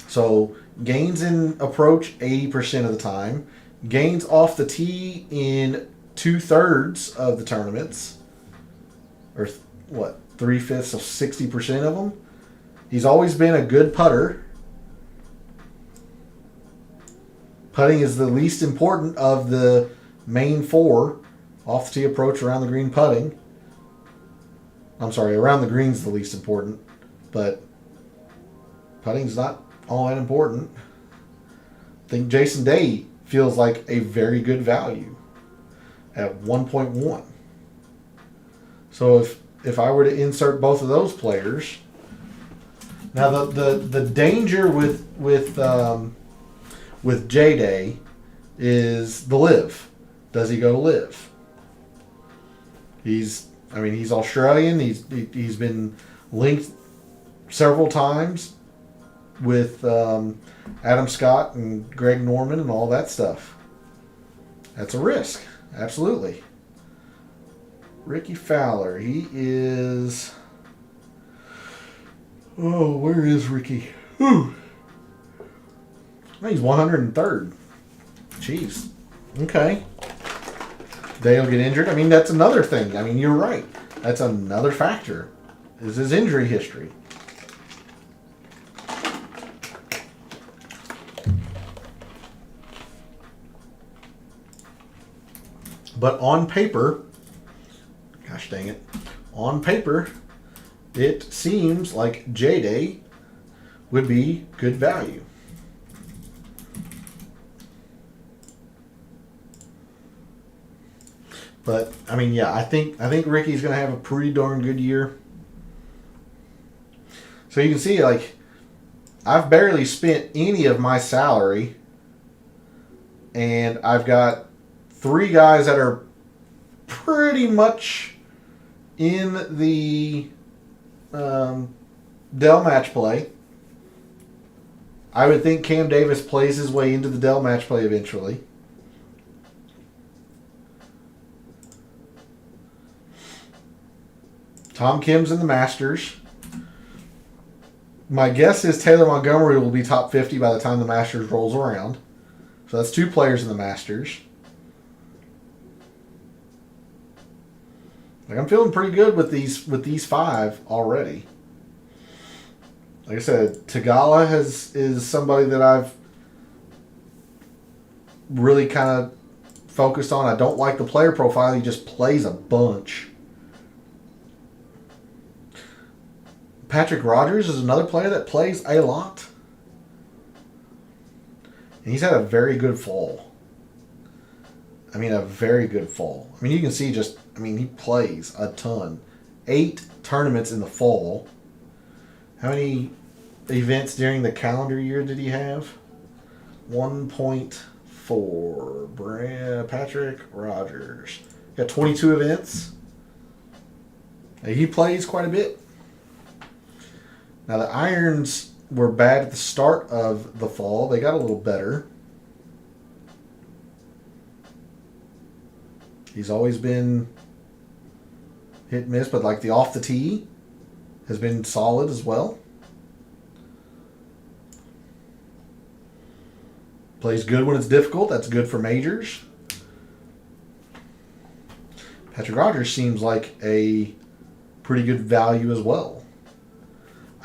So gains in approach 80% of the time. Gains off the tee in 2/3 of the tournaments. Or what? 3/5 of 60% of them. He's always been a good putter. Putting is the least important of the main 4. Off the tee approach, around the green putting. I'm sorry, around the green's the least important. But putting's not all that important. I think Jason Day feels like a very good value at 1.1. So if I were to insert both of those players, now the danger with J Day is the live. Does he go to live? He's Australian. He's been linked several times with Adam Scott and Greg Norman and all that stuff. That's a risk, absolutely. Ricky Fowler, he is... Oh, where is Ricky? Whew. He's 103rd. Jeez. Okay. Day'll get injured. I mean, that's another thing. I mean, you're right. That's another factor, is his injury history. But on paper, gosh dang it, on paper, it seems like J-Day would be good value. But I mean, yeah, I think Ricky's going to have a pretty darn good year. So you can see, like, I've barely spent any of my salary, and I've got 3 guys that are pretty much in the Dell match play. I would think Cam Davis plays his way into the Dell match play eventually. Tom Kim's in the Masters. My guess is Taylor Montgomery will be top 50 by the time the Masters rolls around. So that's 2 players in the Masters. Like, I'm feeling pretty good with these 5 already. Like I said, Tagala is somebody that I've really kind of focused on. I don't like the player profile. He just plays a bunch. Patrick Rogers is another player that plays a lot. And he's had a very good fall. I mean, a very good fall. I mean, you can see he plays a ton. 8 tournaments in the fall. How many events during the calendar year did he have? 1.4. Patrick Rogers. Got 22 events. He plays quite a bit. Now, the irons were bad at the start of the fall. They got a little better. He's always been hit and miss, but like the off the tee has been solid as well. Plays good when it's difficult. That's good for majors. Patrick Rogers seems like a pretty good value as well.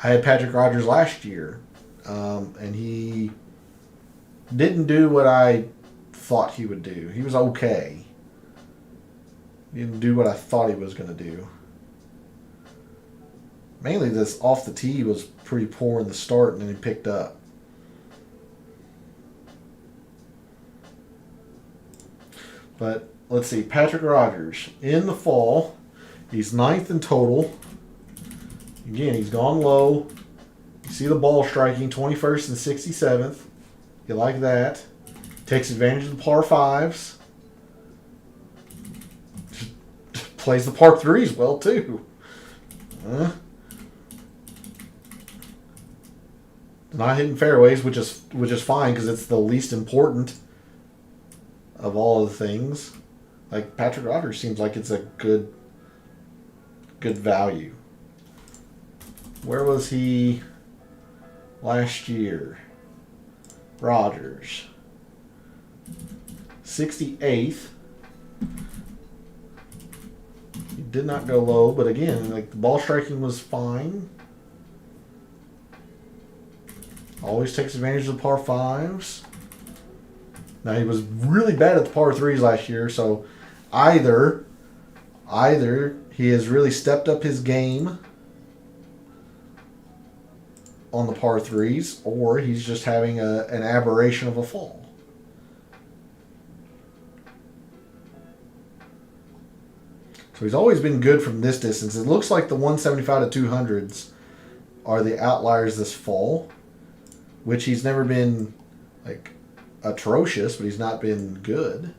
I had Patrick Rogers last year, and he didn't do what I thought he would do. He was okay. He didn't do what I thought he was going to do. Mainly this off the tee was pretty poor in the start, and then he picked up. But let's see, Patrick Rogers in the fall, he's 9th in total. Again, he's gone low. You see the ball striking, 21st and 67th. You like that. Takes advantage of the par 5s. Plays the par 3s well, too. Not hitting fairways, which is fine because it's the least important of all of the things. Like, Patrick Rogers seems like it's a good value. Where was he last year? Rogers. 68th. He did not go low, but again, like, the ball striking was fine. Always takes advantage of the par 5s. Now, he was really bad at the par 3s last year, so either he has really stepped up his game on the par 3s, or he's just having an aberration of a fall. So he's always been good from this distance. It looks like the 175 to 200s are the outliers this fall, which he's never been like atrocious, but he's not been good.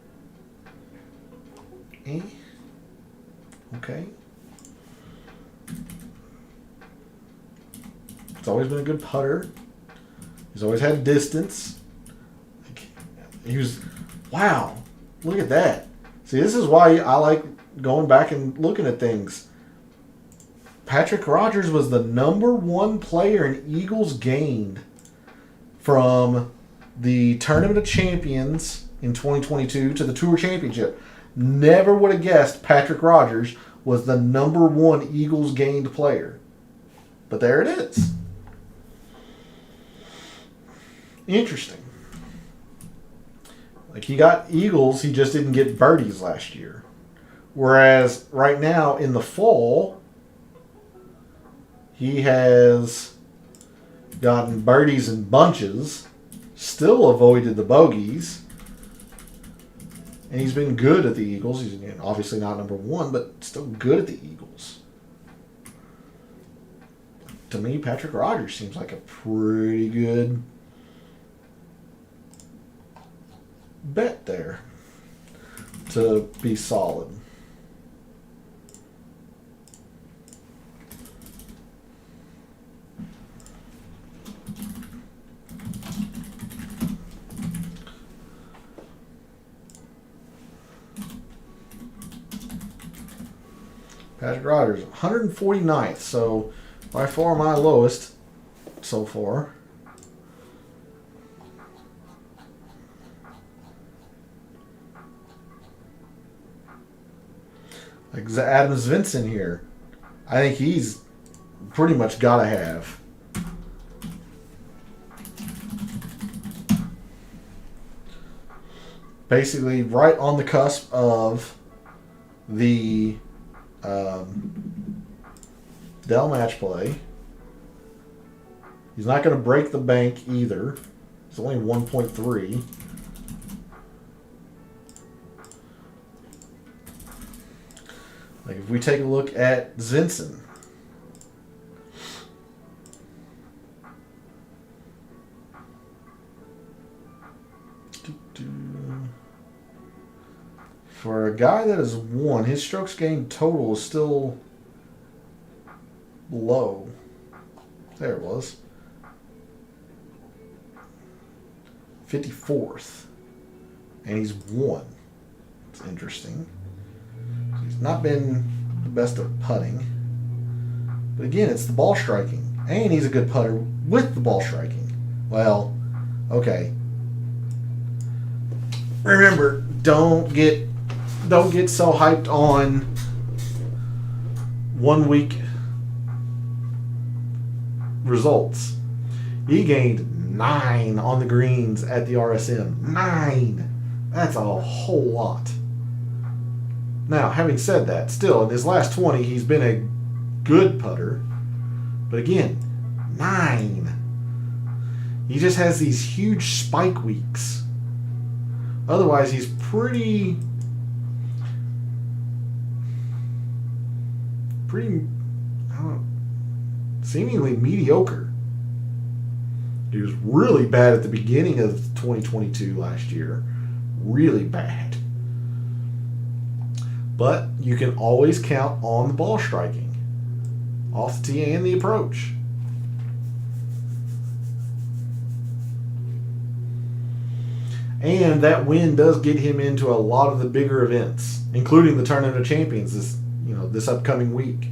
Okay. He's always been a good putter. He's always had distance. Wow, look at that. See, this is why I like going back and looking at things. Patrick Rogers was the #1 player in Eagles gained from the Tournament of Champions in 2022 to the Tour Championship. Never would have guessed Patrick Rogers was the #1 Eagles gained player. But there it is. Interesting. Like, he got Eagles, he just didn't get birdies last year. Whereas right now in the fall, he has gotten birdies in bunches, still avoided the bogeys, And he's been good at the Eagles. He's obviously not number one, but still good at the Eagles. To me, Patrick Rogers seems like a pretty good bet there to be solid. Patrick Rogers, 149th, so by far my lowest so far. Like Adam Svensson here. I think he's pretty much got to have. Basically right on the cusp of the Dell match play. He's not going to break the bank either. It's only 1.3. Like if we take a look at Zinson. For a guy that has won, his strokes gained total is still low. There it was. 54th. And he's won. It's interesting. So he's not been the best at putting. But again, it's the ball striking. And he's a good putter with the ball striking. Well, okay. Remember, don't get so hyped on 1 week results. He gained 9 on the greens at the RSM. 9! That's a whole lot. Now, having said that, still, in his last 20, he's been a good putter. But again, 9. He just has these huge spike weeks. Otherwise, he's pretty seemingly mediocre. He was really bad at the beginning of 2022 last year. Really bad. But you can always count on the ball striking. Off the tee and the approach. And that win does get him into a lot of the bigger events, including the Tournament of Champions this upcoming week.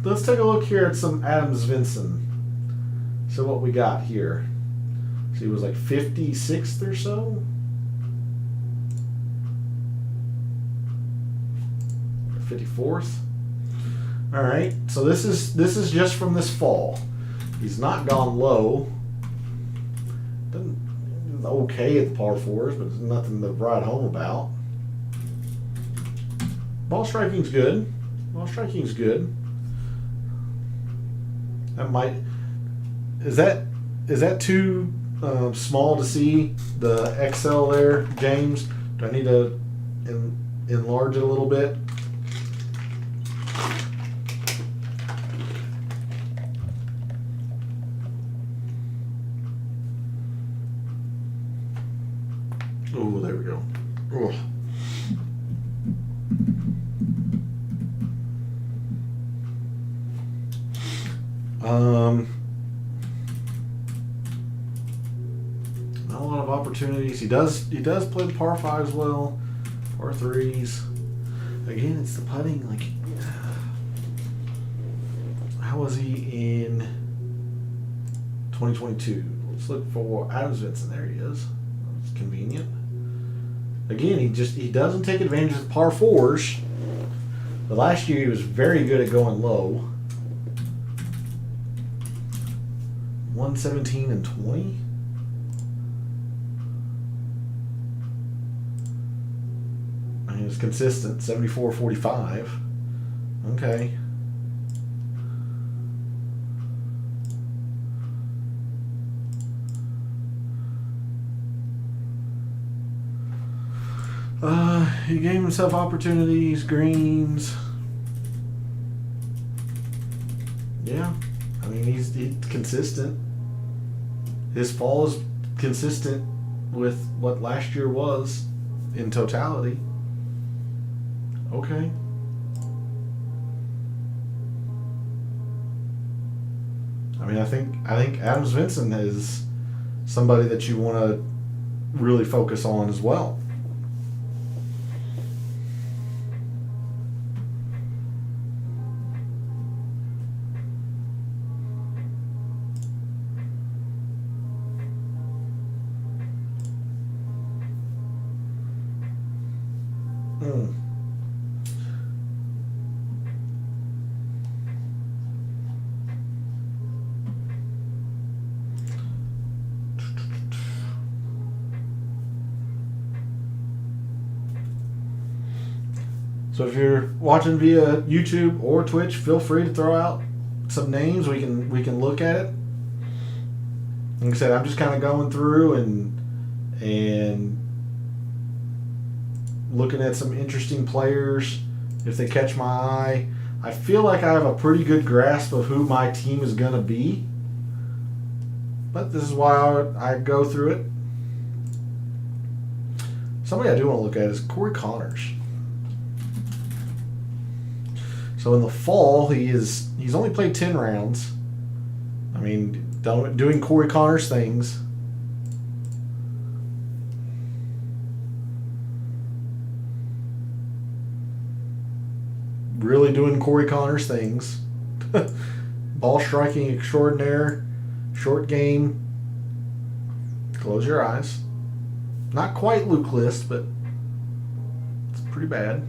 Let's take a look here at some Adam Svensson. So what we got here. So he was like 56th or so. 54th. All right. So this is just from this fall. He's not gone low. Okay at the par fours, but there's nothing to write home about. Ball striking's good. That might is that too small to see the XL there, James? Do I need to enlarge it a little bit? Oh, there we go. Oh. Not a lot of opportunities. He does play the par fives well, par threes. Again, it's the putting. Like, how was he in 2022? Let's look for Adam Svensson. There he is. It's convenient. Again, he doesn't take advantage of the par fours. But last year he was very good at going low. 117 and 20. And he was consistent, 74-45. Okay. He gave himself opportunities, greens. Yeah, I mean he's consistent. His fall is consistent with what last year was in totality. Okay. I mean, I think Adams Vincent is somebody that you want to really focus on as well. So if you're watching via YouTube or Twitch, feel free to throw out some names. We can look at it. Like I said, I'm just kind of going through and looking at some interesting players. If they catch my eye, I feel like I have a pretty good grasp of who my team is going to be. But this is why I go through it. Somebody I do want to look at is Corey Connors. So in the fall, he's only played 10 rounds. I mean, doing Corey Connors things. Really doing Corey Connors things. Ball striking extraordinaire. Short game. Close your eyes. Not quite Luke List, but it's pretty bad.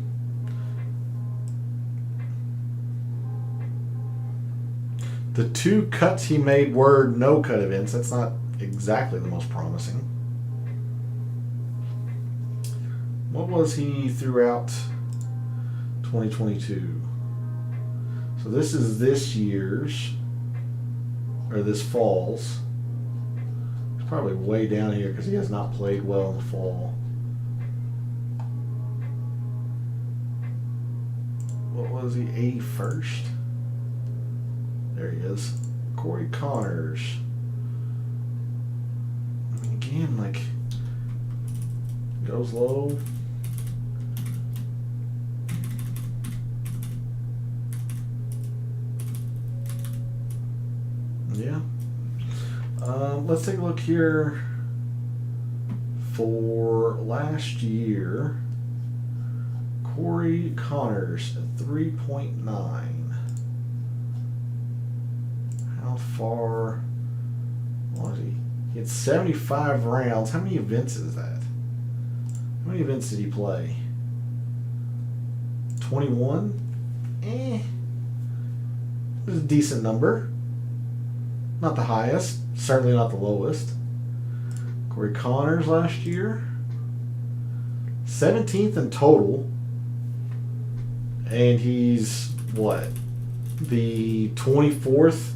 The 2 cuts he made were no-cut events. That's not exactly the most promising. What was he throughout 2022? So this is this year's, or this fall's. It's probably way down here because he has not played well in the fall. What was he, 81st? There he is. Corey Connors. I mean, again, like, goes low. Yeah. Let's take a look here for last year. Corey Connors at 3.9. How far was he? He had 75 rounds. How many events is that? How many events did he play? 21? It was a decent number. Not the highest. Certainly not the lowest. Corey Connors last year. 17th in total. And he's, what? The 24th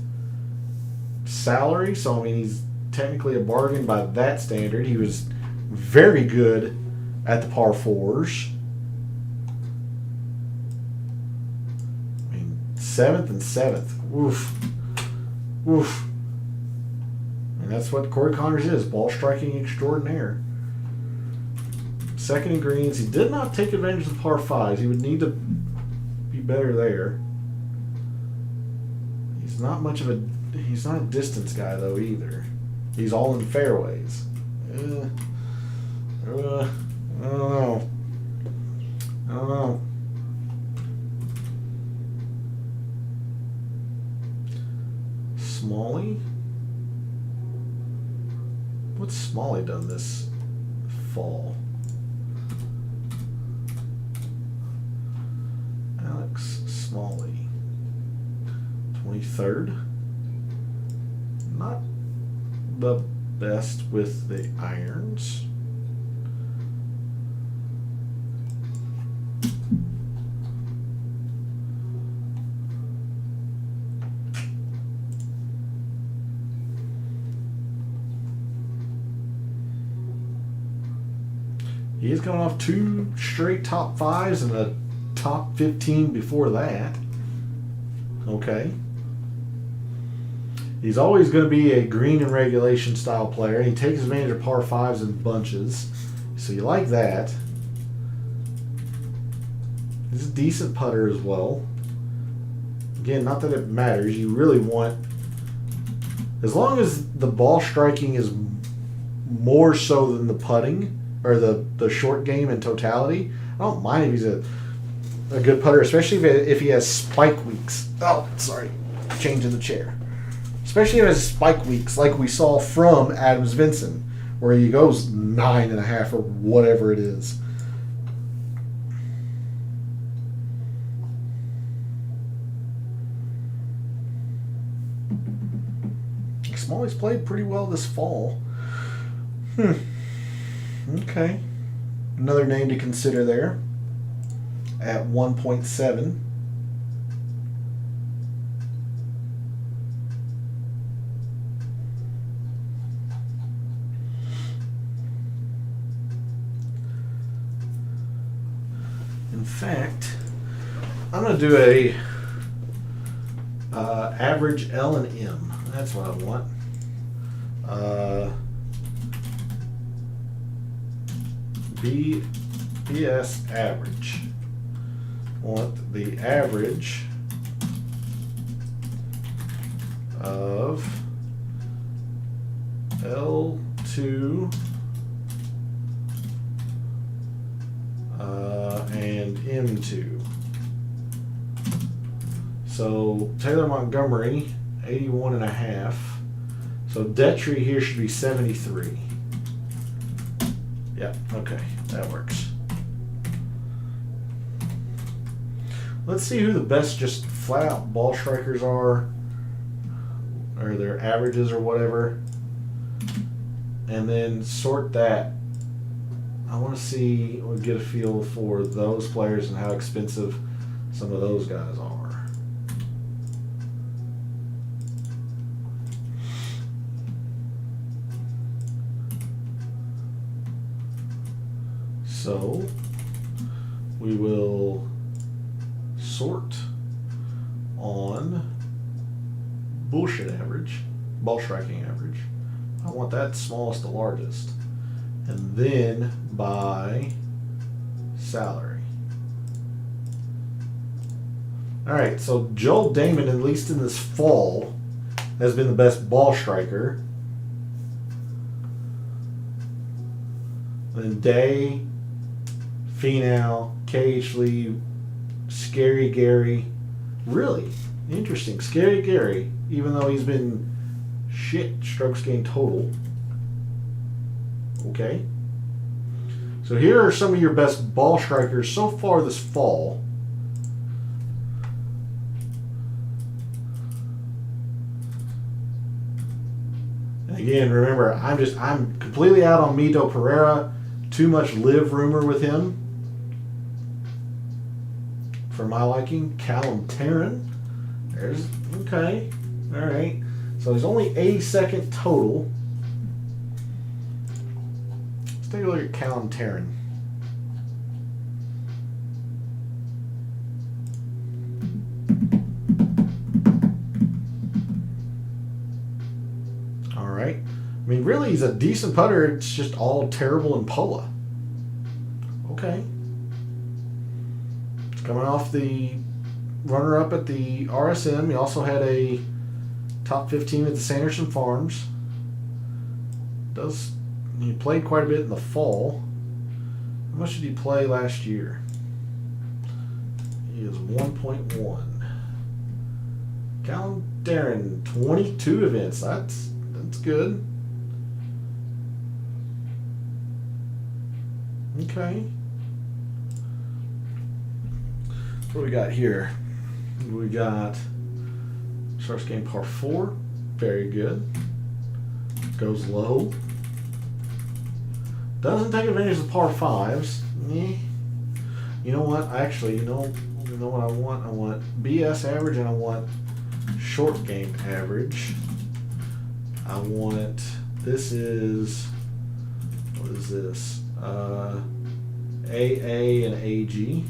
salary. So, I mean, he's technically a bargain by that standard. He was very good at the par fours. I mean, 7th and 7th. Oof. Oof. And that's what Corey Connors is. Ball striking extraordinaire. Second in greens. He did not take advantage of the par fives. He would need to be better there. He's not a distance guy though either. He's all in fairways. I don't know. Smalley? What's Smalley done this fall? Alex Smalley. 23rd. Not the best with the irons. He is coming off 2 straight top 5s and a top 15 before that. Okay. He's always going to be a green and regulation style player. He takes advantage of par 5s in bunches. So you like that. He's a decent putter as well. Again, not that it matters. You really want, as long as the ball striking is more so than the putting or the short game in totality, I don't mind if he's a good putter, especially if he has spike weeks. Oh, sorry. Changing the chair. Especially if he has spike weeks like we saw from Adams Vincent, where he goes 9.5 or whatever it is. Smalley's played pretty well this fall. Okay. Another name to consider there at 1.7. In fact, I'm going to do a average L and M. That's what I want. BS average. I want the average of L2 and M2. So Taylor Montgomery, 81.5. So Detry here should be 73. Yeah, okay, that works. Let's see who the best just flat out ball strikers are, or their averages or whatever, and then sort that. I want to see or get a feel for those players and how expensive some of those guys are. So we will sort on bullshit average, ball striking average. I want that smallest to largest. And then by salary. All right, so Joel Damon, at least in this fall, has been the best ball striker. And then Day, Finau, KH Lee, Scary Gary. Really interesting. Scary Gary, even though he's been shit strokes gained total. Okay. So here are some of your best ball strikers so far this fall. And again, remember, I'm completely out on Mito Pereira. Too much live rumor with him for my liking. Callum Tarrant. There's okay. All right. So he's only 82nd total. Let's take a look at Callum Tarrant. All right. I mean, really, he's a decent putter. It's just all terrible in Poa. Okay. It's coming off the runner-up at the RSM. He also had a top 15 at the Sanderson Farms. He played quite a bit in the fall. How much did he play last year? He is 1.1. Callum Darren, 22 events. That's good. Okay. What do we got here? We got starts game par 4. Very good. Goes low. Doesn't take advantage of the par 5s. You know what? Actually, you know what I want? I want BS average and I want short game average. I want, what is this? AA and AG.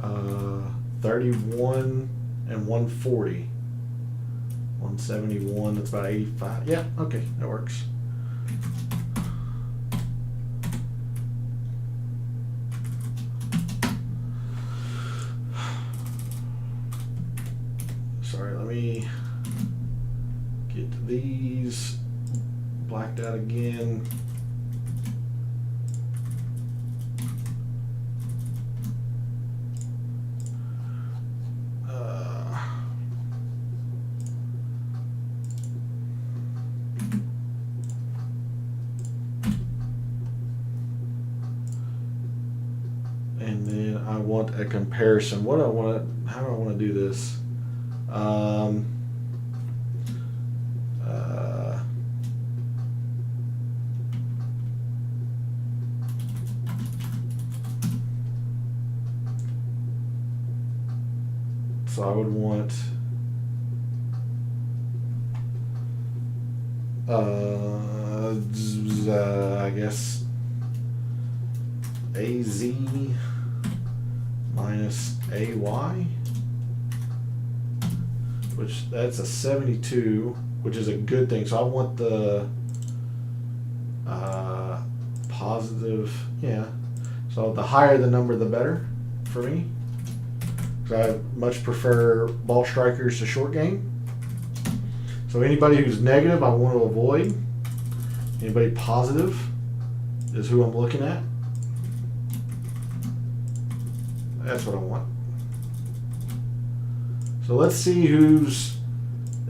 Uh, 31 and 140. 171, that's about 85. Yeah, okay, that works. Sorry, let me get these blacked out again. And then I want a comparison. What do I want to? How do I want to do this? So I would want I guess AZ minus AY, which that's a 72, which is a good thing. So I want the positive, yeah. So the higher the number, the better for me. Because I much prefer ball strikers to short game. So anybody who's negative, I want to avoid. Anybody positive is who I'm looking at. That's what I want. So let's see who's,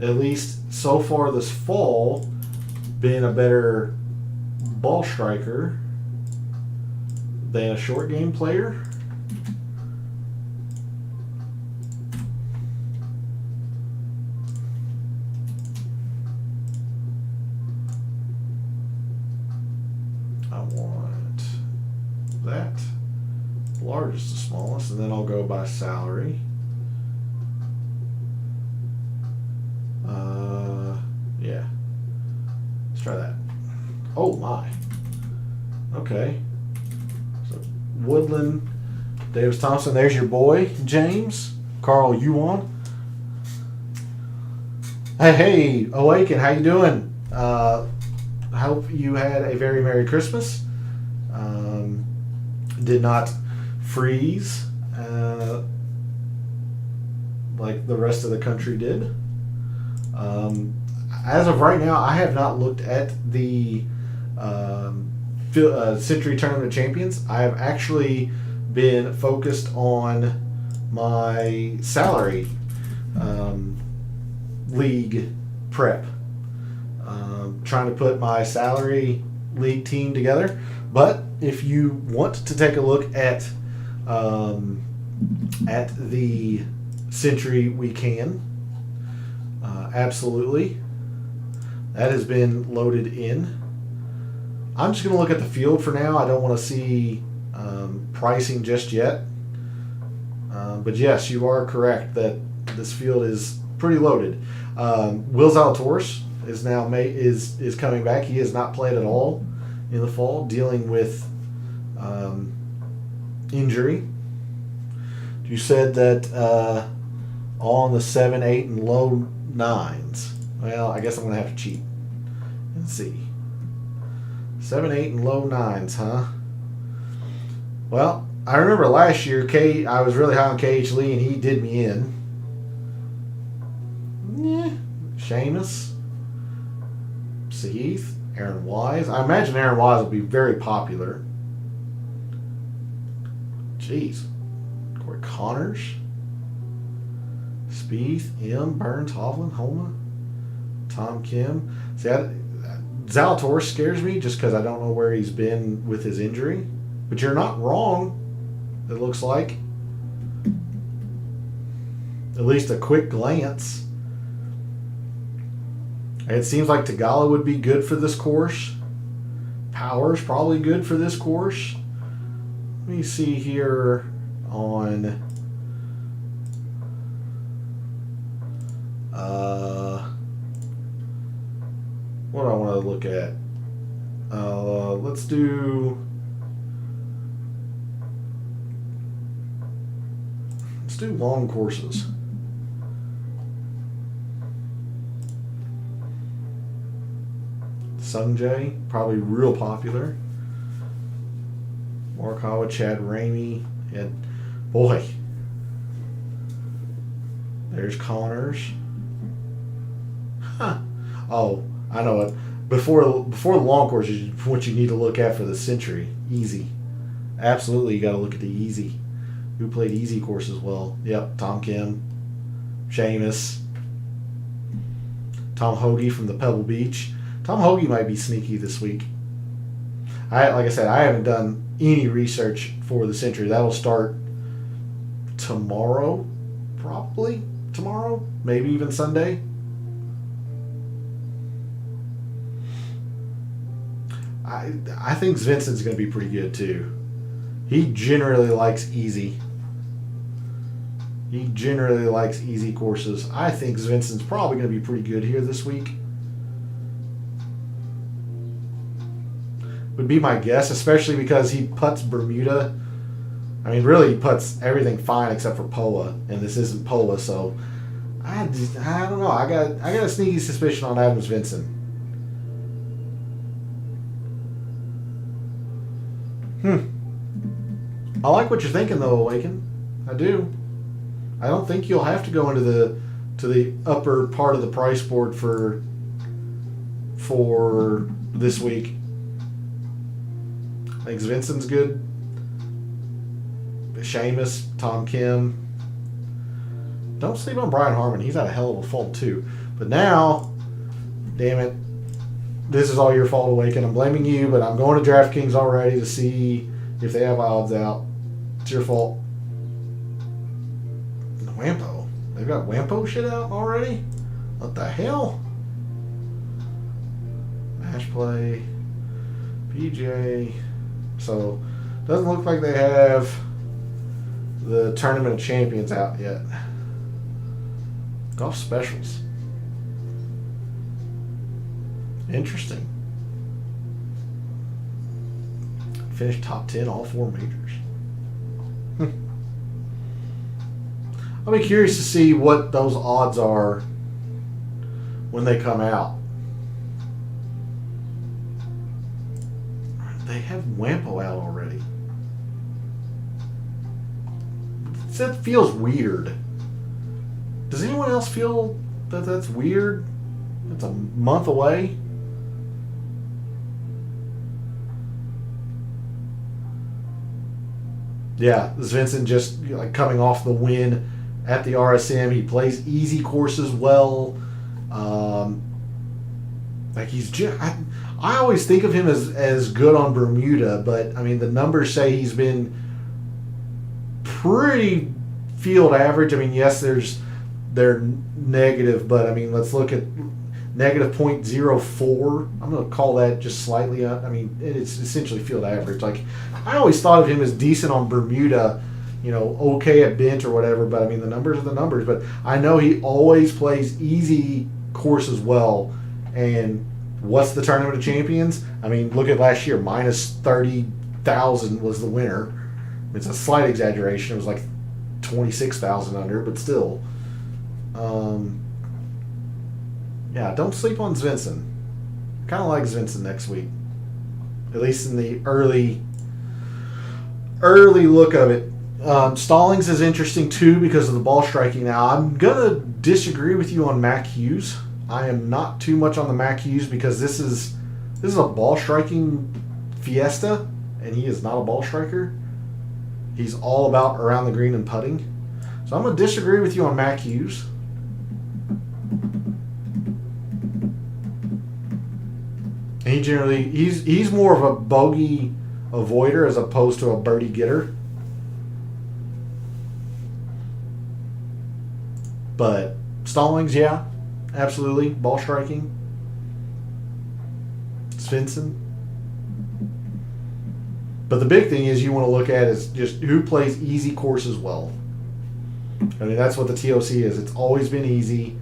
at least so far this fall, been a better ball striker than a short game player. I want that. Largest to smallest, and then I'll go by salary. Yeah. Let's try that. Oh my. Okay. So Woodland, Davis Thompson. There's your boy, James. Carl Yuan. Hey, Awaken, how you doing? I hope you had a very Merry Christmas. Did not freeze like the rest of the country did. As of right now, I have not looked at the Century Tournament of Champions. I have actually been focused on my salary league prep. Trying to put my salary league team together. But if you want to take a look at the Century, we can. Absolutely. That has been loaded in. I'm just going to look at the field for now. I don't want to see pricing just yet. But yes, you are correct that this field is pretty loaded. Will Zalatoris is now is coming back. He has not played at all in the fall, dealing with injury. You said that all in the 7, 8, and low 9s. Well, I guess I'm going to have to cheat and see. 7, 8, and low 9s, huh? Well, I remember last year, I was really high on KH Lee, and he did me in. Yeah, Seamus, Sahith, Aaron Wise. I imagine Aaron Wise will be very popular. Jeez. Corey Connors. Spieth, M, Burns, Hovland, Homa, Tom Kim. See, Zalatoris scares me just because I don't know where he's been with his injury. But you're not wrong, it looks like. At least a quick glance. It seems like Tagala would be good for this course. Power's probably good for this course. Let me see here on what do I want to look at? Let's do long courses. Sungjae, probably real popular. Morikawa, Chad Ramey, and boy, there's Connors. Huh. Oh, I know it. Before the long courses, what you need to look at for the Century, easy. Absolutely, you got to look at the easy. Who played easy courses well? Yep, Tom Kim, Seamus, Tom Hoagie from the Pebble Beach. Tom Hoagie might be sneaky this week. Like I said, I haven't done any research for the Century. That'll start tomorrow, probably tomorrow, maybe even Sunday. I think Svensson's going to be pretty good too. He generally likes easy. He generally likes easy courses. I think Svensson's probably going to be pretty good here this week. Would be my guess, especially because he putts Bermuda. I mean, really, he putts everything fine except for POA, and this isn't POA, so I don't know. I got a sneaky suspicion on Adam Svensson. I like what you're thinking, though, Awaken. I do. I don't think you'll have to go into the upper part of the price board for this week. I think Svensson's good. Seamus, Tom Kim. Don't sleep on Brian Harmon. He's had a hell of a fall too. But now, damn it, this is all your fault, Awaken. I'm blaming you, but I'm going to DraftKings already to see if they have odds out. It's your fault. Wampo. They've got Wampo shit out already? What the hell? Match play. PGA. So, doesn't look like they have the Tournament of Champions out yet. Golf specials. Interesting. Finished top 10 all 4 majors. I'll be curious to see what those odds are when they come out. They have Wampo out already. That feels weird. Does anyone else feel that that's weird? It's a month away. Yeah, Svensson just coming off the win at the RSM. He plays easy courses well. I always think of him as good on Bermuda, but I mean the numbers say he's been pretty field average. I mean, yes, they're negative, but I mean let's look at negative 0.04. I'm going to call that just slightly up. I mean, it's essentially field average. Like, I always thought of him as decent on Bermuda, okay at Bent or whatever, but I mean, the numbers are the numbers. But I know he always plays easy courses well. And what's the Tournament of Champions? I mean, look at last year, minus 30,000 was the winner. It's a slight exaggeration. It was like 26,000 under, but still. Yeah, don't sleep on Svensson. Kind of like Svensson next week. At least in the early look of it. Stallings is interesting too because of the ball striking. Now, I'm going to disagree with you on Mac Hughes. I am not too much on the Mac Hughes because this is a ball striking fiesta, and he is not a ball striker. He's all about around the green and putting. So I'm going to disagree with you on Mac Hughes. He's more of a bogey avoider as opposed to a birdie getter. But Stallings, yeah, absolutely, ball striking. Svensson. But the big thing is you want to look at is just who plays easy courses well. I mean, that's what the TOC is. It's always been easy.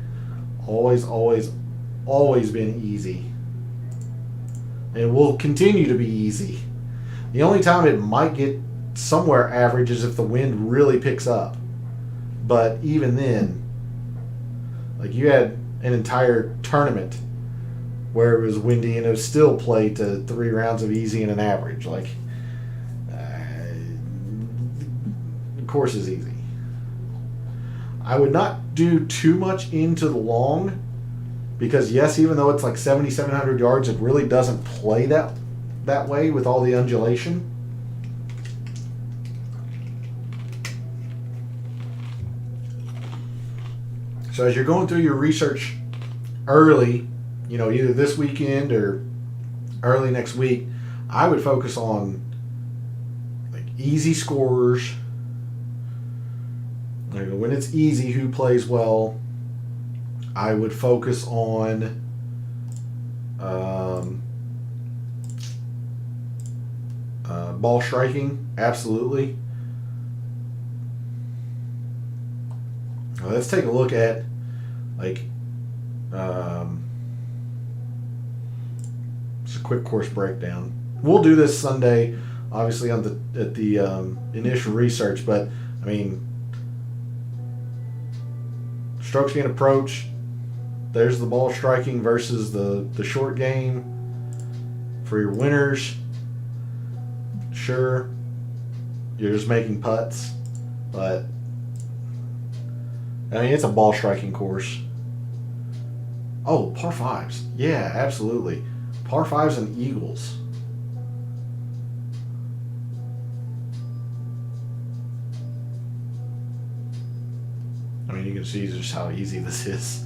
Always been easy. And it will continue to be easy. The only time it might get somewhere average is if the wind really picks up. But even then, like you had an entire tournament where it was windy and it was still played to 3 rounds of easy and an average. Like, the course is easy. I would not do too much into the long because, yes, even though it's like 7,700 yards, it really doesn't play that way with all the undulation. So as you're going through your research early, you know, either this weekend or early next week, I would focus on like easy scorers. Like when it's easy, who plays well. I would focus on ball striking, absolutely. Now let's take a look at like just a quick course breakdown. We'll do this Sunday, obviously at the initial research, but I mean, strokes gained approach. There's the ball striking versus the short game for your winners. Sure, you're just making putts, but I mean, it's a ball striking course. Oh, par fives. Yeah, absolutely. Par fives and eagles. I mean, you can see just how easy this is.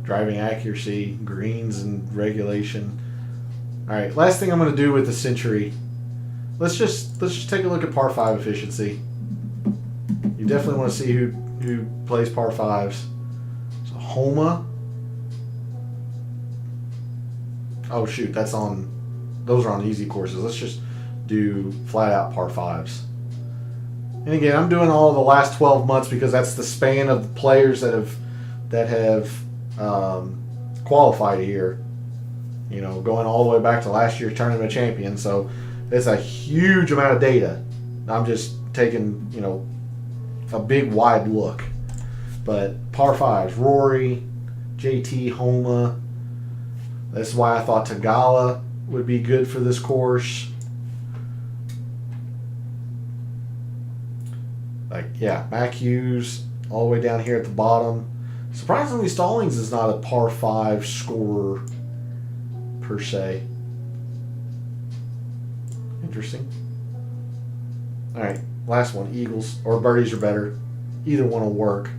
Driving accuracy, greens, and regulation. All right, last thing I'm going to do with the Century. Let's just take a look at par 5 efficiency. You definitely want to see who plays par 5s. So Homa. Oh shoot, those are on easy courses. Let's just do flat out par 5s. And again, I'm doing all of the last 12 months because that's the span of the players that have qualified here. You know, going all the way back to last year's Tournament of Champions. So it's a huge amount of data. I'm just taking, you know, a big wide look. But par 5s, Rory, JT, Homa. That's why I thought Tagala would be good for this course. Like, yeah, Mac Hughes all the way down here at the bottom. Surprisingly, Stallings is not a par 5 scorer per se. Interesting. All right, last one. Eagles or birdies are better. Either one will work.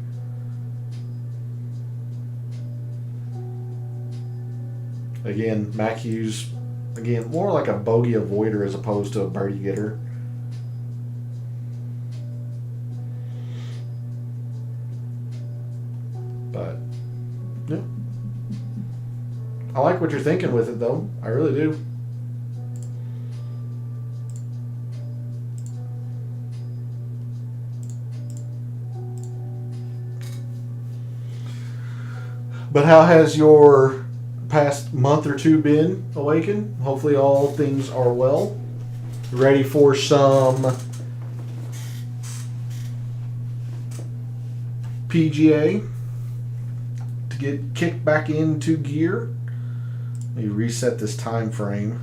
Again, Mac Hughes, again, more like a bogey avoider as opposed to a birdie getter. But, yeah. I like what you're thinking with it, though. I really do. But how has your past month or two been, Awaken? Hopefully all things are well. Ready for some PGA to get kicked back into gear. Let me reset this time frame.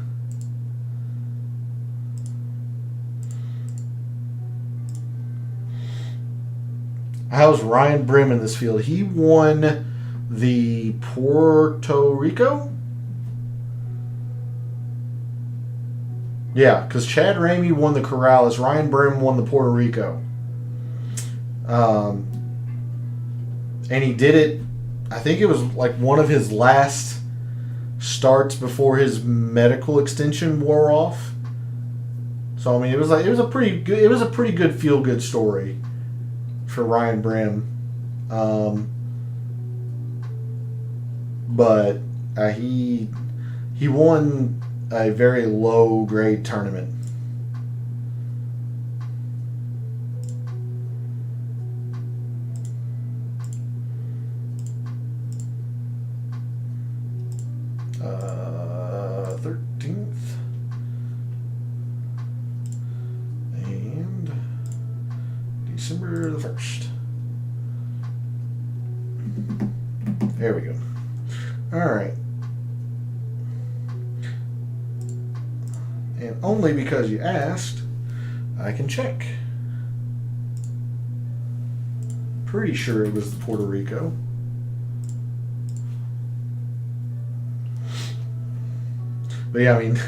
How's Ryan Brim in this field? He won the Puerto Rico? Yeah, because Chad Ramey won the Corrales. Ryan Brim won the Puerto Rico. And he did it, I think it was like one of his last starts before his medical extension wore off. So I mean, it was a pretty good feel good story for Ryan Brim. But he won a very low grade tournament. Uh, 13th and December the 1st. There we go. All right. And only because you asked, I can check. Pretty sure it was the Puerto Rico. But yeah, I mean,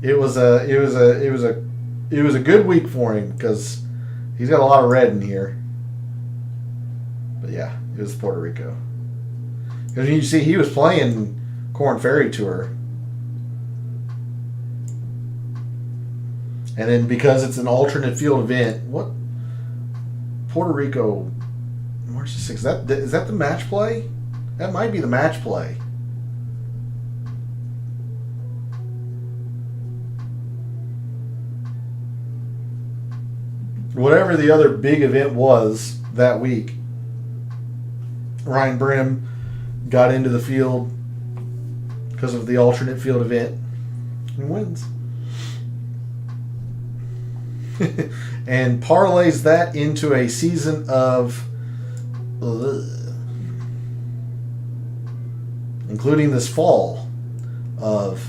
it was a good week for him because he's got a lot of red in here. But yeah, it was Puerto Rico. Because you see, he was playing Corn Ferry Tour. And then because it's an alternate field event, what? Puerto Rico, March the 6th. Is that the match play? That might be the match play. Whatever the other big event was that week, Ryan Brim got into the field because of the alternate field event and wins. And parlays that into a season of including this fall of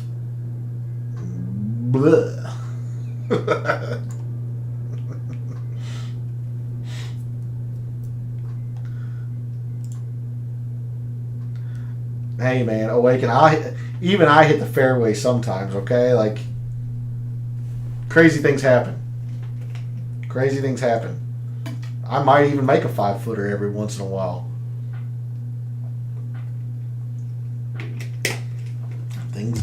Hey man, Awaken, I hit the fairway sometimes, okay? Like, crazy things happen. Crazy things happen. I might even make a 5-footer every once in a while. Things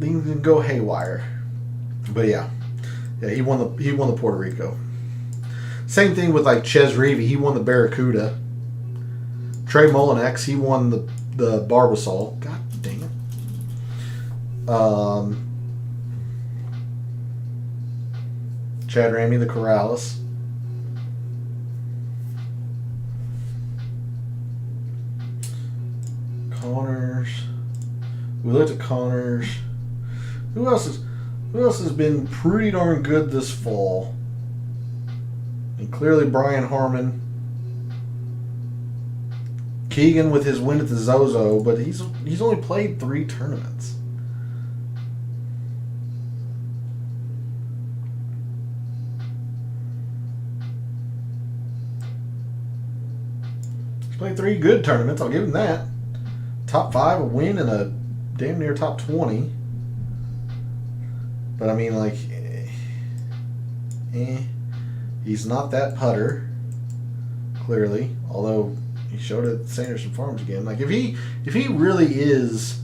can go haywire. But yeah, he won the Puerto Rico. Same thing with like Ches Reavie, he won the Barracuda. Trey Molinex, he won the Barbasol. God dang it. Chad Ramey, the Corrales. Connors. We looked at Connors. Who else has been pretty darn good this fall? And clearly Brian Harmon. Keegan with his win at the Zozo, but he's only played 3 tournaments. He's played 3 good tournaments, I'll give him that. Top 5, a win, and a damn near top 20. But I mean, like, he's not that putter, clearly, although he showed it at Sanderson Farms again. Like, if he really is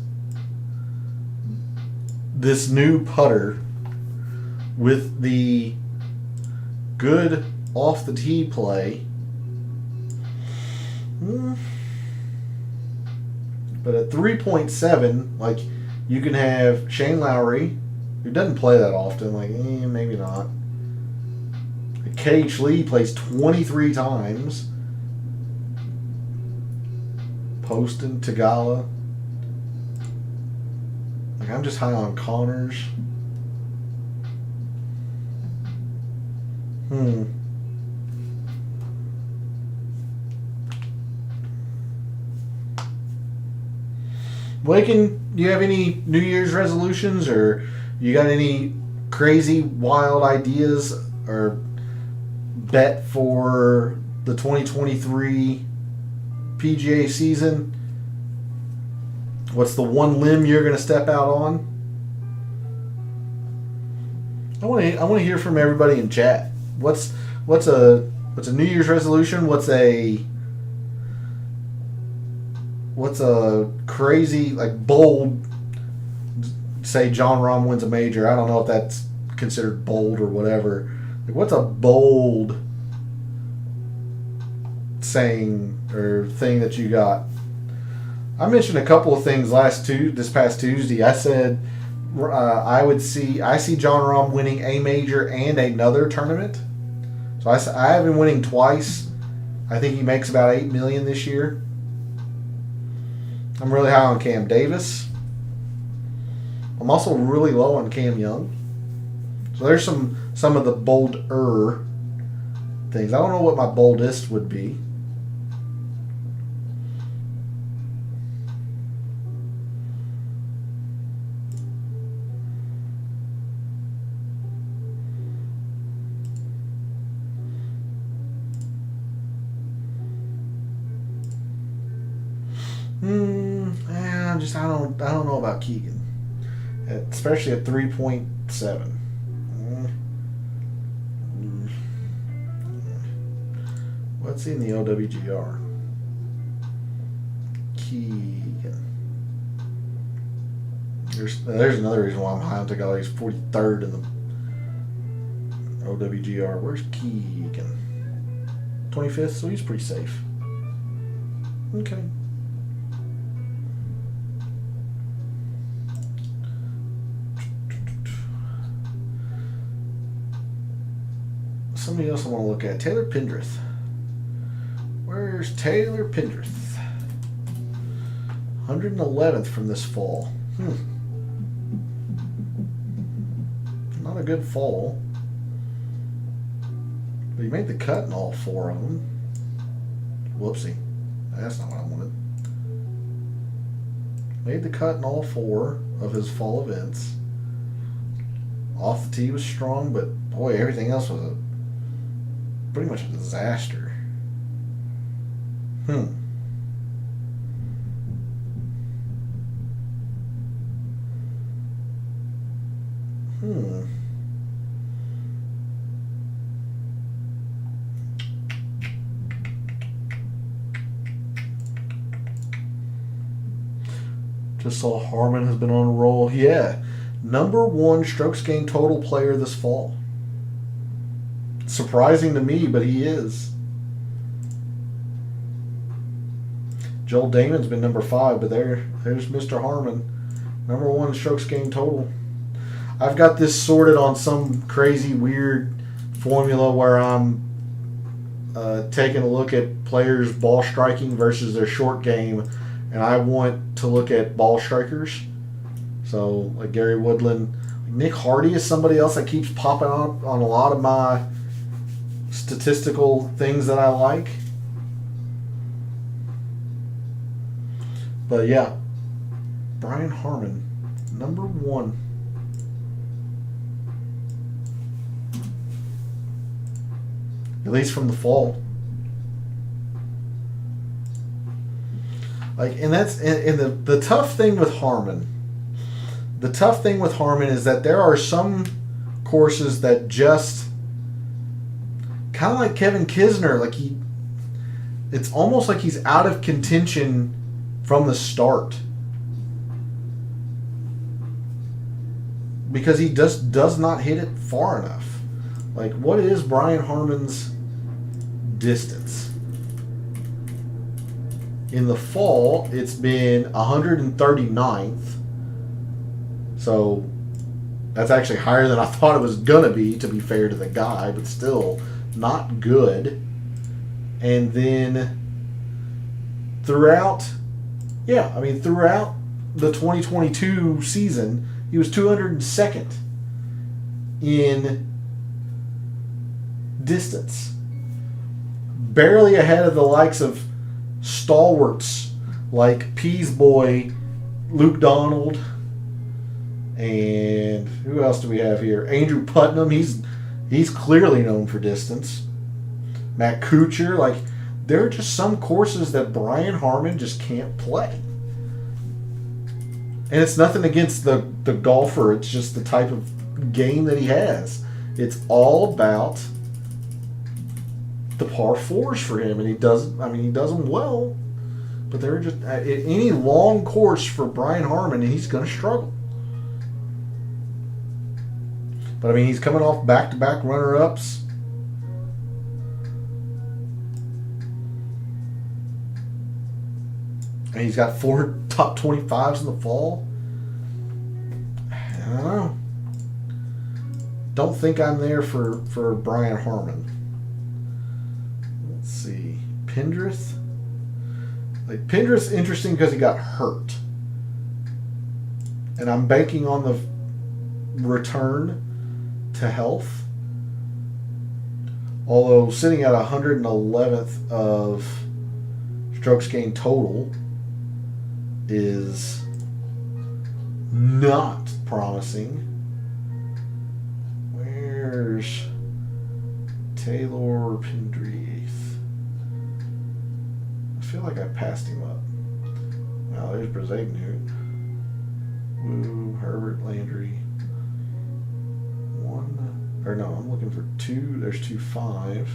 this new putter with the good off the tee play, but at 3.7, like, you can have Shane Lowry, who doesn't play that often, like, maybe not. K.H. Lee plays 23 times. Poston, Tagala. Like, I'm just high on Connors. Waken, do you have any New Year's resolutions, or you got any crazy, wild ideas or bet for the 2023 PGA season? What's the one limb you're going to step out on? I want to hear from everybody in chat. What's a New Year's resolution? What's a crazy, like, bold, say John Rahm wins a major. I don't know if that's considered bold or whatever. Like, what's a bold saying or thing that you got? I mentioned a couple of things this past Tuesday. I said I see John Rahm winning a major and another tournament. So I have him winning twice. I think he makes about $8 million this year. I'm really high on Cam Davis. I'm also really low on Cam Young. So there's some of the bolder things. I don't know what my boldest would be. I don't know about Keegan, especially at 3.7. What's he in the OWGR? Keegan. There's another reason why I'm high on the guy. He's 43rd in the OWGR. Where's Keegan? 25th, so he's pretty safe. Okay. Somebody else I want to look at. Taylor Pendrith. Where's Taylor Pendrith? 111th from this fall. Not a good fall. But he made the cut in all 4 of them. Whoopsie. That's not what I wanted. Made the cut in all 4 of his fall events. Off the tee was strong, but boy, everything else was pretty much a disaster. Just saw Harmon has been on a roll. Yeah. #1 strokes gained total player this fall. Surprising to me, but he is. Joel Damon's been #5, but there's Mr. Harmon. #1 strokes gained total. I've got this sorted on some crazy weird formula where I'm taking a look at players' ball striking versus their short game, and I want to look at ball strikers. So, like Gary Woodland. Nick Hardy is somebody else that keeps popping up on a lot of my statistical things that I like. But yeah, Brian Harmon, #1. At least from the fall. And the tough thing with Harmon. The tough thing with Harmon is that there are some courses that just kind of like Kevin Kisner, it's almost like he's out of contention from the start because he just does not hit it far enough. What is Brian Harmon's distance? In the fall, it's been 139th. So that's actually higher than I thought it was going to be fair to the guy, but still not good. And then throughout the 2022 season, he was 202nd in distance. Barely ahead of the likes of stalwarts like Pease Boy, Luke Donald, and who else do we have here? Andrew Putnam. He's clearly known for distance. Matt Kuchar. There are just some courses that Brian Harmon just can't play. And it's nothing against the golfer. It's just the type of game that he has. It's all about the par 4s for him. And he does them well. But they're just any long course for Brian Harmon, he's going to struggle. But he's coming off back-to-back runner-ups. And he's got 4 top 25s in the fall. I don't know. Don't think I'm there for Brian Harmon. Let's see. Pendrith. Like, Pendrith's interesting because he got hurt. And I'm banking on the return to health. Although sitting at 111th of strokes gained total is not promising. Where's Taylor Pendrith? I feel like I passed him up. Now there's Brazaignute. Woo, Herbert, Landry. 1, or no, I'm looking for 2. There's 2.5,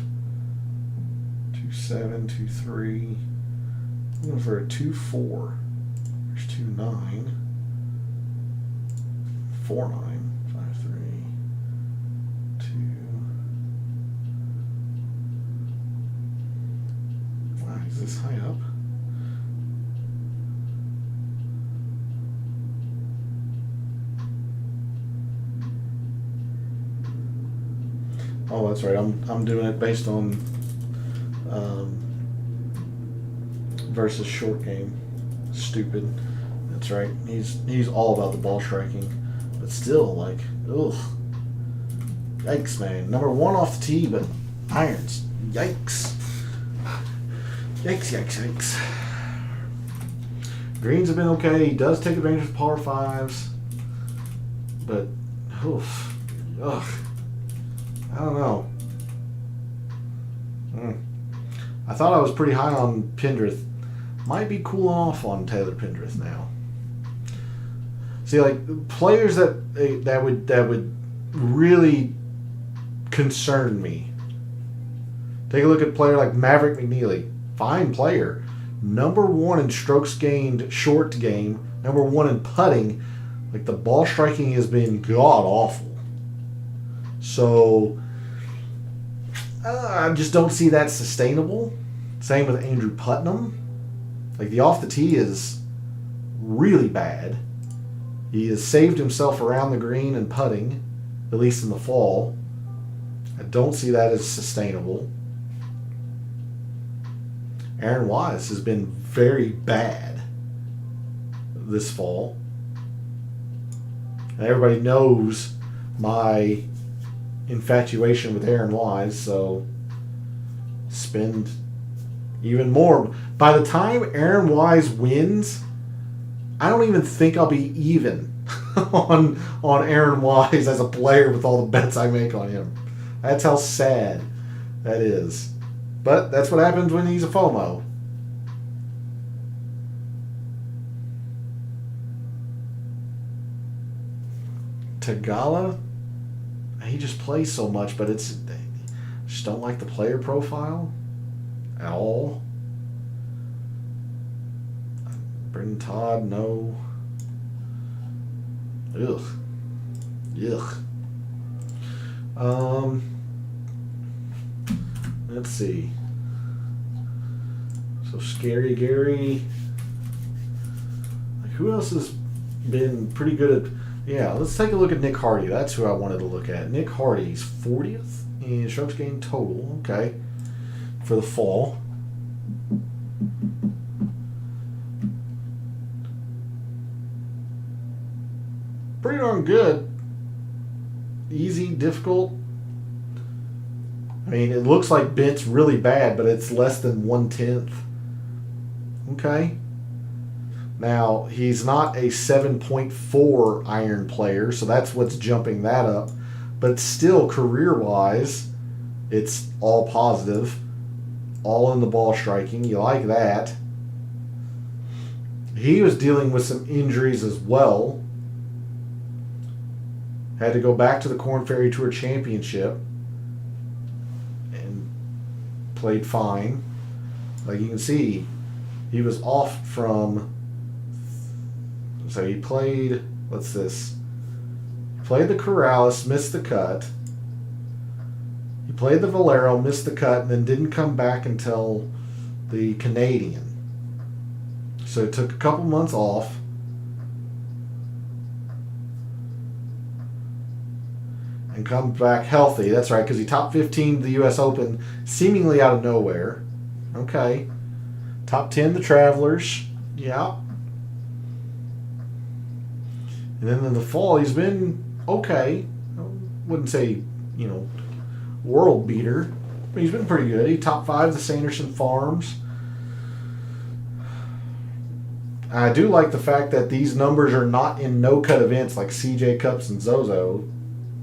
2.7, 2.3. I'm looking for a 2.4. There's 2.9, 4.9, 5.3, 2. Wow, is this high up? Oh, that's right. I'm doing it based on versus short game. Stupid. That's right. He's all about the ball striking, but still, like, ugh. Yikes, man. Number 1 off the tee, but irons. Yikes. Yikes, yikes, yikes. Greens have been okay. He does take advantage of par 5s, but oof. Ugh. I don't know. I thought I was pretty high on Pendrith. Might be cooling off on Taylor Pendrith now. See, like, players that would really concern me. Take a look at a player like Maverick McNeely. Fine player. Number 1 in strokes gained short game. Number 1 in putting. Like, the ball striking has been god awful. So I just don't see that sustainable. Same with Andrew Putnam. Like, the off the tee is really bad. He has saved himself around the green and putting, at least in the fall. I don't see that as sustainable. Aaron Wise has been very bad this fall. And everybody knows my infatuation with Aaron Wise, so spend even more. By the time Aaron Wise wins, I don't even think I'll be even on Aaron Wise as a player with all the bets I make on him. That's how sad that is. But that's what happens when he's a FOMO. Tagala, he just plays so much, but I just don't like the player profile at all. Brendan Todd, no. Ugh. Let's see. So Scary Gary. Like, who else has been pretty good at? Yeah, let's take a look at Nick Hardy. That's who I wanted to look at. Nick Hardy's 40th in strokes gained total. Okay, for the fall. Pretty darn good. Easy, difficult. I mean, it looks like Bent's really bad, but it's less than 1/10. Okay. Now, he's not a 7.4 iron player, so that's what's jumping that up. But still, career-wise, it's all positive. All in the ball striking. You like that. He was dealing with some injuries as well. Had to go back to the Korn Ferry Tour Championship. And played fine. Like you can see, he was off from... So he played, what's this? He played the Corrales, missed the cut. He played the Valero, missed the cut, and then didn't come back until the Canadian. So it took a couple months off. And comes back healthy. That's right, because he top 15 the U.S. Open seemingly out of nowhere. Okay. Top 10 the Travelers. Yeah. And then in the fall, he's been okay. I wouldn't say, world beater. But he's been pretty good. He top 5 the Sanderson Farms. I do like the fact that these numbers are not in no-cut events like CJ Cups and Zozo.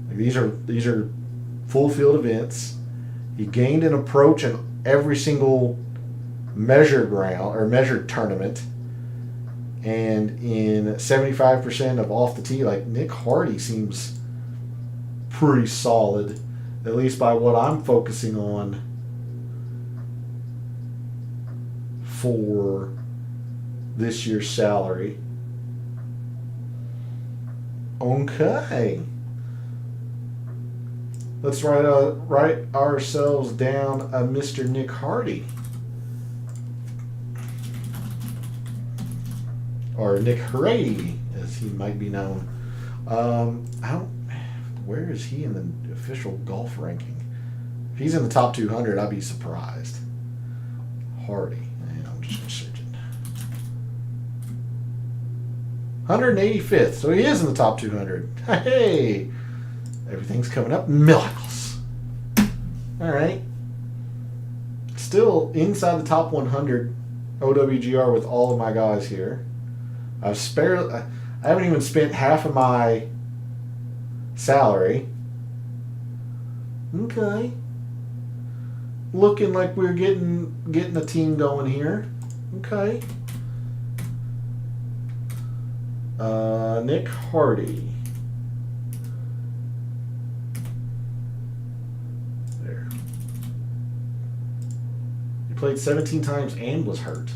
Like these are full field events. He gained an approach in every single measured tournament. And in 75% of off the tee, like Nick Hardy seems pretty solid, at least by what I'm focusing on for this year's salary. Okay. Let's write ourselves down a Mr. Nick Hardy. Or Nick Hardy, as he might be known. Where is he in the official golf ranking? If he's in the top 200, I'd be surprised. Hardy. And I'm just going to search it. 185th. So he is in the top 200. Hey! Everything's coming up. Miracles. All right. Still inside the top 100 OWGR with all of my guys here. I haven't even spent half of my salary. Okay. Looking like we're getting a team going here. Okay. Nick Hardy. There. He played 17 times and was hurt.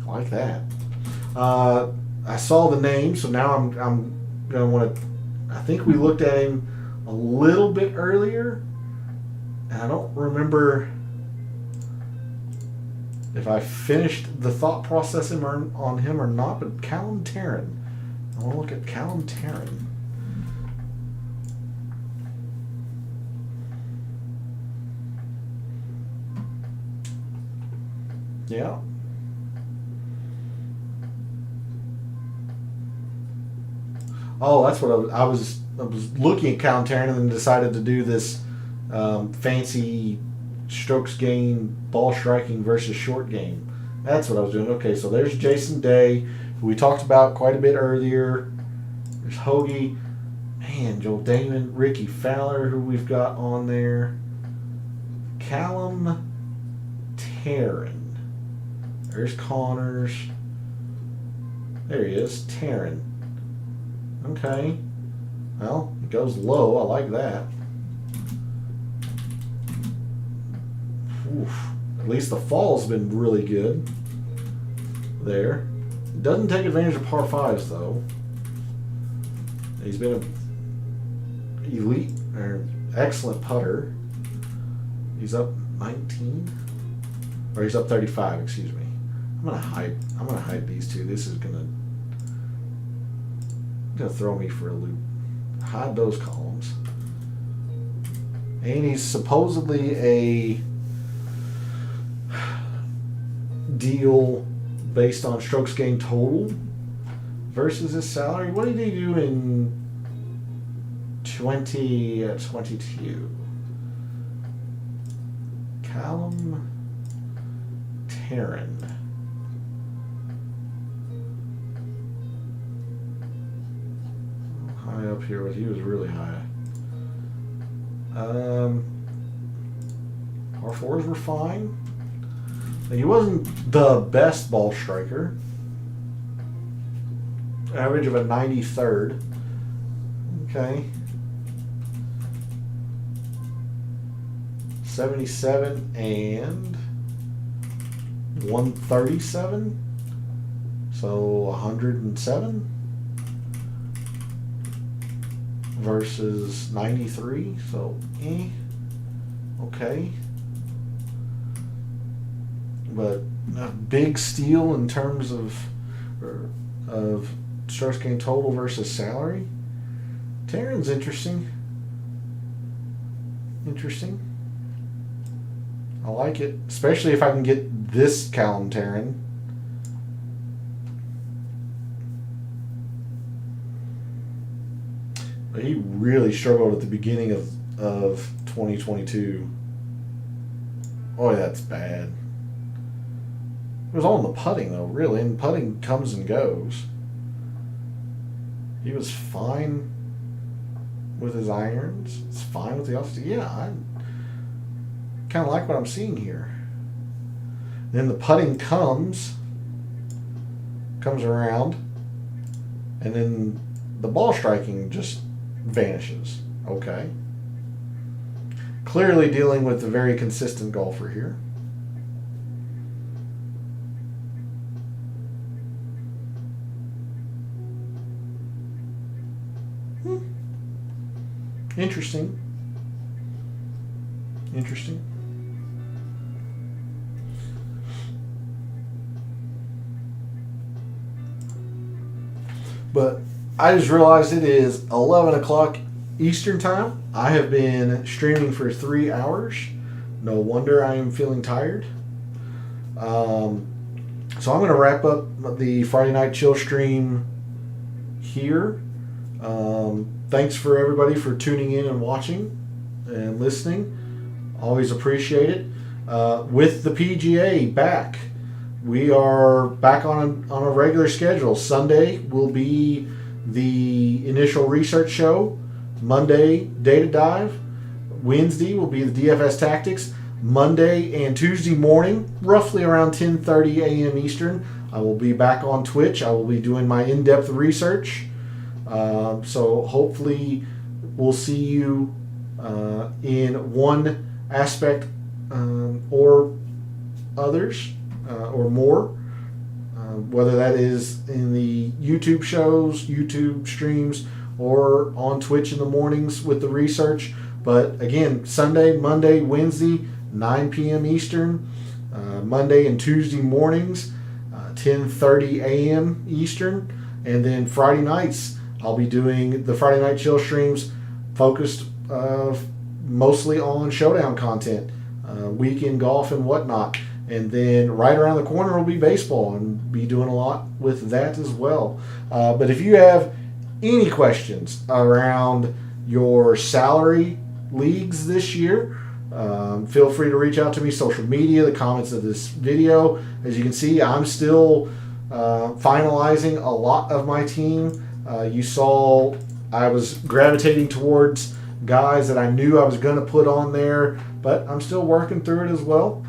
I like that. I saw the name, so now I'm gonna want to. I think we looked at him a little bit earlier, and I don't remember if I finished the thought process on him or not. But Callum Tarrant. I want to look at Callum Tarrant. Yeah. Oh, that's what I was looking at Callum Tarrant and then decided to do this fancy strokes gained ball striking versus short game. That's what I was doing. Okay, so there's Jason Day, who we talked about quite a bit earlier. There's Hoagie, man, Joel Damon, Ricky Fowler, who we've got on there. Callum Tarrant. There's Connors. There he is, Tarrant. Okay. Well, it goes low. I like that. Oof. At least the fall's been really good there. Doesn't take advantage of par 5s, though. He's been an elite or excellent putter. He's up 19. Or he's up 35, excuse me. I'm gonna hide these two. This is gonna throw me for a loop. Hide those columns. And he's supposedly a deal based on strokes gained total versus his salary. What did he do in 2022? Callum Tarrant. High up here, but he was really high. Par 4s were fine. He wasn't the best ball striker. Average of a 93rd. Okay. 77 and 137. So 107 versus 93. So okay. But a big steal in terms of strokes gained total versus salary. Taryn's interesting. Interesting. I like it, especially if I can get this Callum Taryn. But he really struggled at the beginning of 2022. Oh, that's bad. It was all in the putting, though, really. And putting comes and goes. He was fine with his irons. It's fine with the off. Yeah, I kind of like what I'm seeing here. Then the putting comes around, and then the ball striking just vanishes. Okay. Clearly dealing with a very consistent golfer here. Interesting. Interesting. But I just realized it is 11 o'clock Eastern time. I have been streaming for 3 hours. No wonder I am feeling tired. So I'm going to wrap up the Friday Night Chill stream here. Thanks for everybody for tuning in and watching and listening. Always appreciate it. With the PGA back, we are back on a regular schedule. Sunday will be the initial research show. Monday, Data Dive. Wednesday will be the DFS Tactics. Monday and Tuesday morning, roughly around 10:30 a.m. Eastern, I will be back on Twitch. I will be doing my in-depth research. So hopefully we'll see you in one aspect or others or more, whether that is in the YouTube shows, YouTube streams, or on Twitch in the mornings with the research. But again, Sunday, Monday, Wednesday, 9 p.m. Eastern, Monday and Tuesday mornings, 10:30 a.m. Eastern, and then Friday nights, I'll be doing the Friday Night Chill streams focused mostly on Showdown content, weekend golf and whatnot. And then right around the corner will be baseball, and be doing a lot with that as well. But if you have any questions around your salary leagues this year, feel free to reach out to me, social media, the comments of this video. As you can see, I'm still finalizing a lot of my team. You saw I was gravitating towards guys that I knew I was going to put on there, but I'm still working through it as well.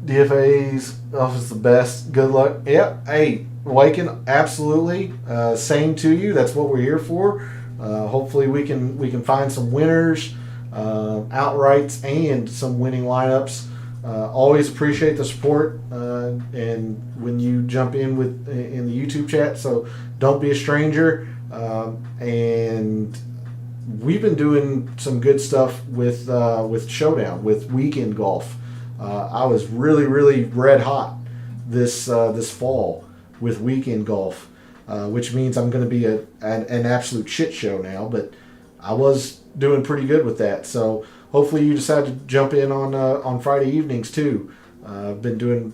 DFA's office the best. Good luck. Yep. Hey, Waken, absolutely. Same to you. That's what we're here for. Hopefully we can find some winners, outrights, and some winning lineups. Always appreciate the support and when you jump in the YouTube chat. So don't be a stranger. And we've been doing some good stuff with Showdown, with weekend golf. I was really red hot this fall with weekend golf, which means I'm going to be an absolute shit show now. But I was doing pretty good with that. So hopefully you decide to jump in on Friday evenings too. I've been doing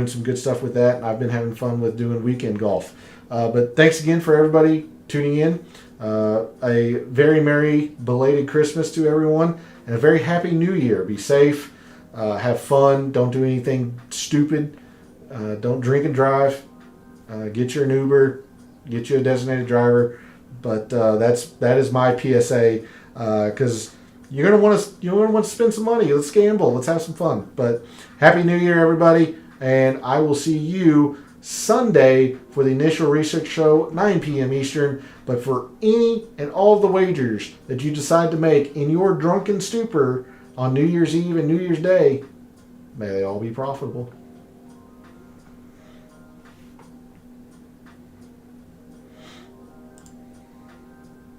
some good stuff with that, and I've been having fun with doing weekend golf. But thanks again for everybody tuning in. A very merry belated Christmas to everyone, and a very happy New Year. Be safe, have fun, don't do anything stupid, don't drink and drive. Get you an Uber, get you a designated driver. But that is my PSA, because you're gonna want to spend some money. Let's gamble. Let's have some fun. But happy New Year, everybody, and I will see you Sunday for the initial research show, 9 p.m. Eastern. But for any and all of the wagers that you decide to make in your drunken stupor on New Year's Eve and New Year's Day, may they all be profitable.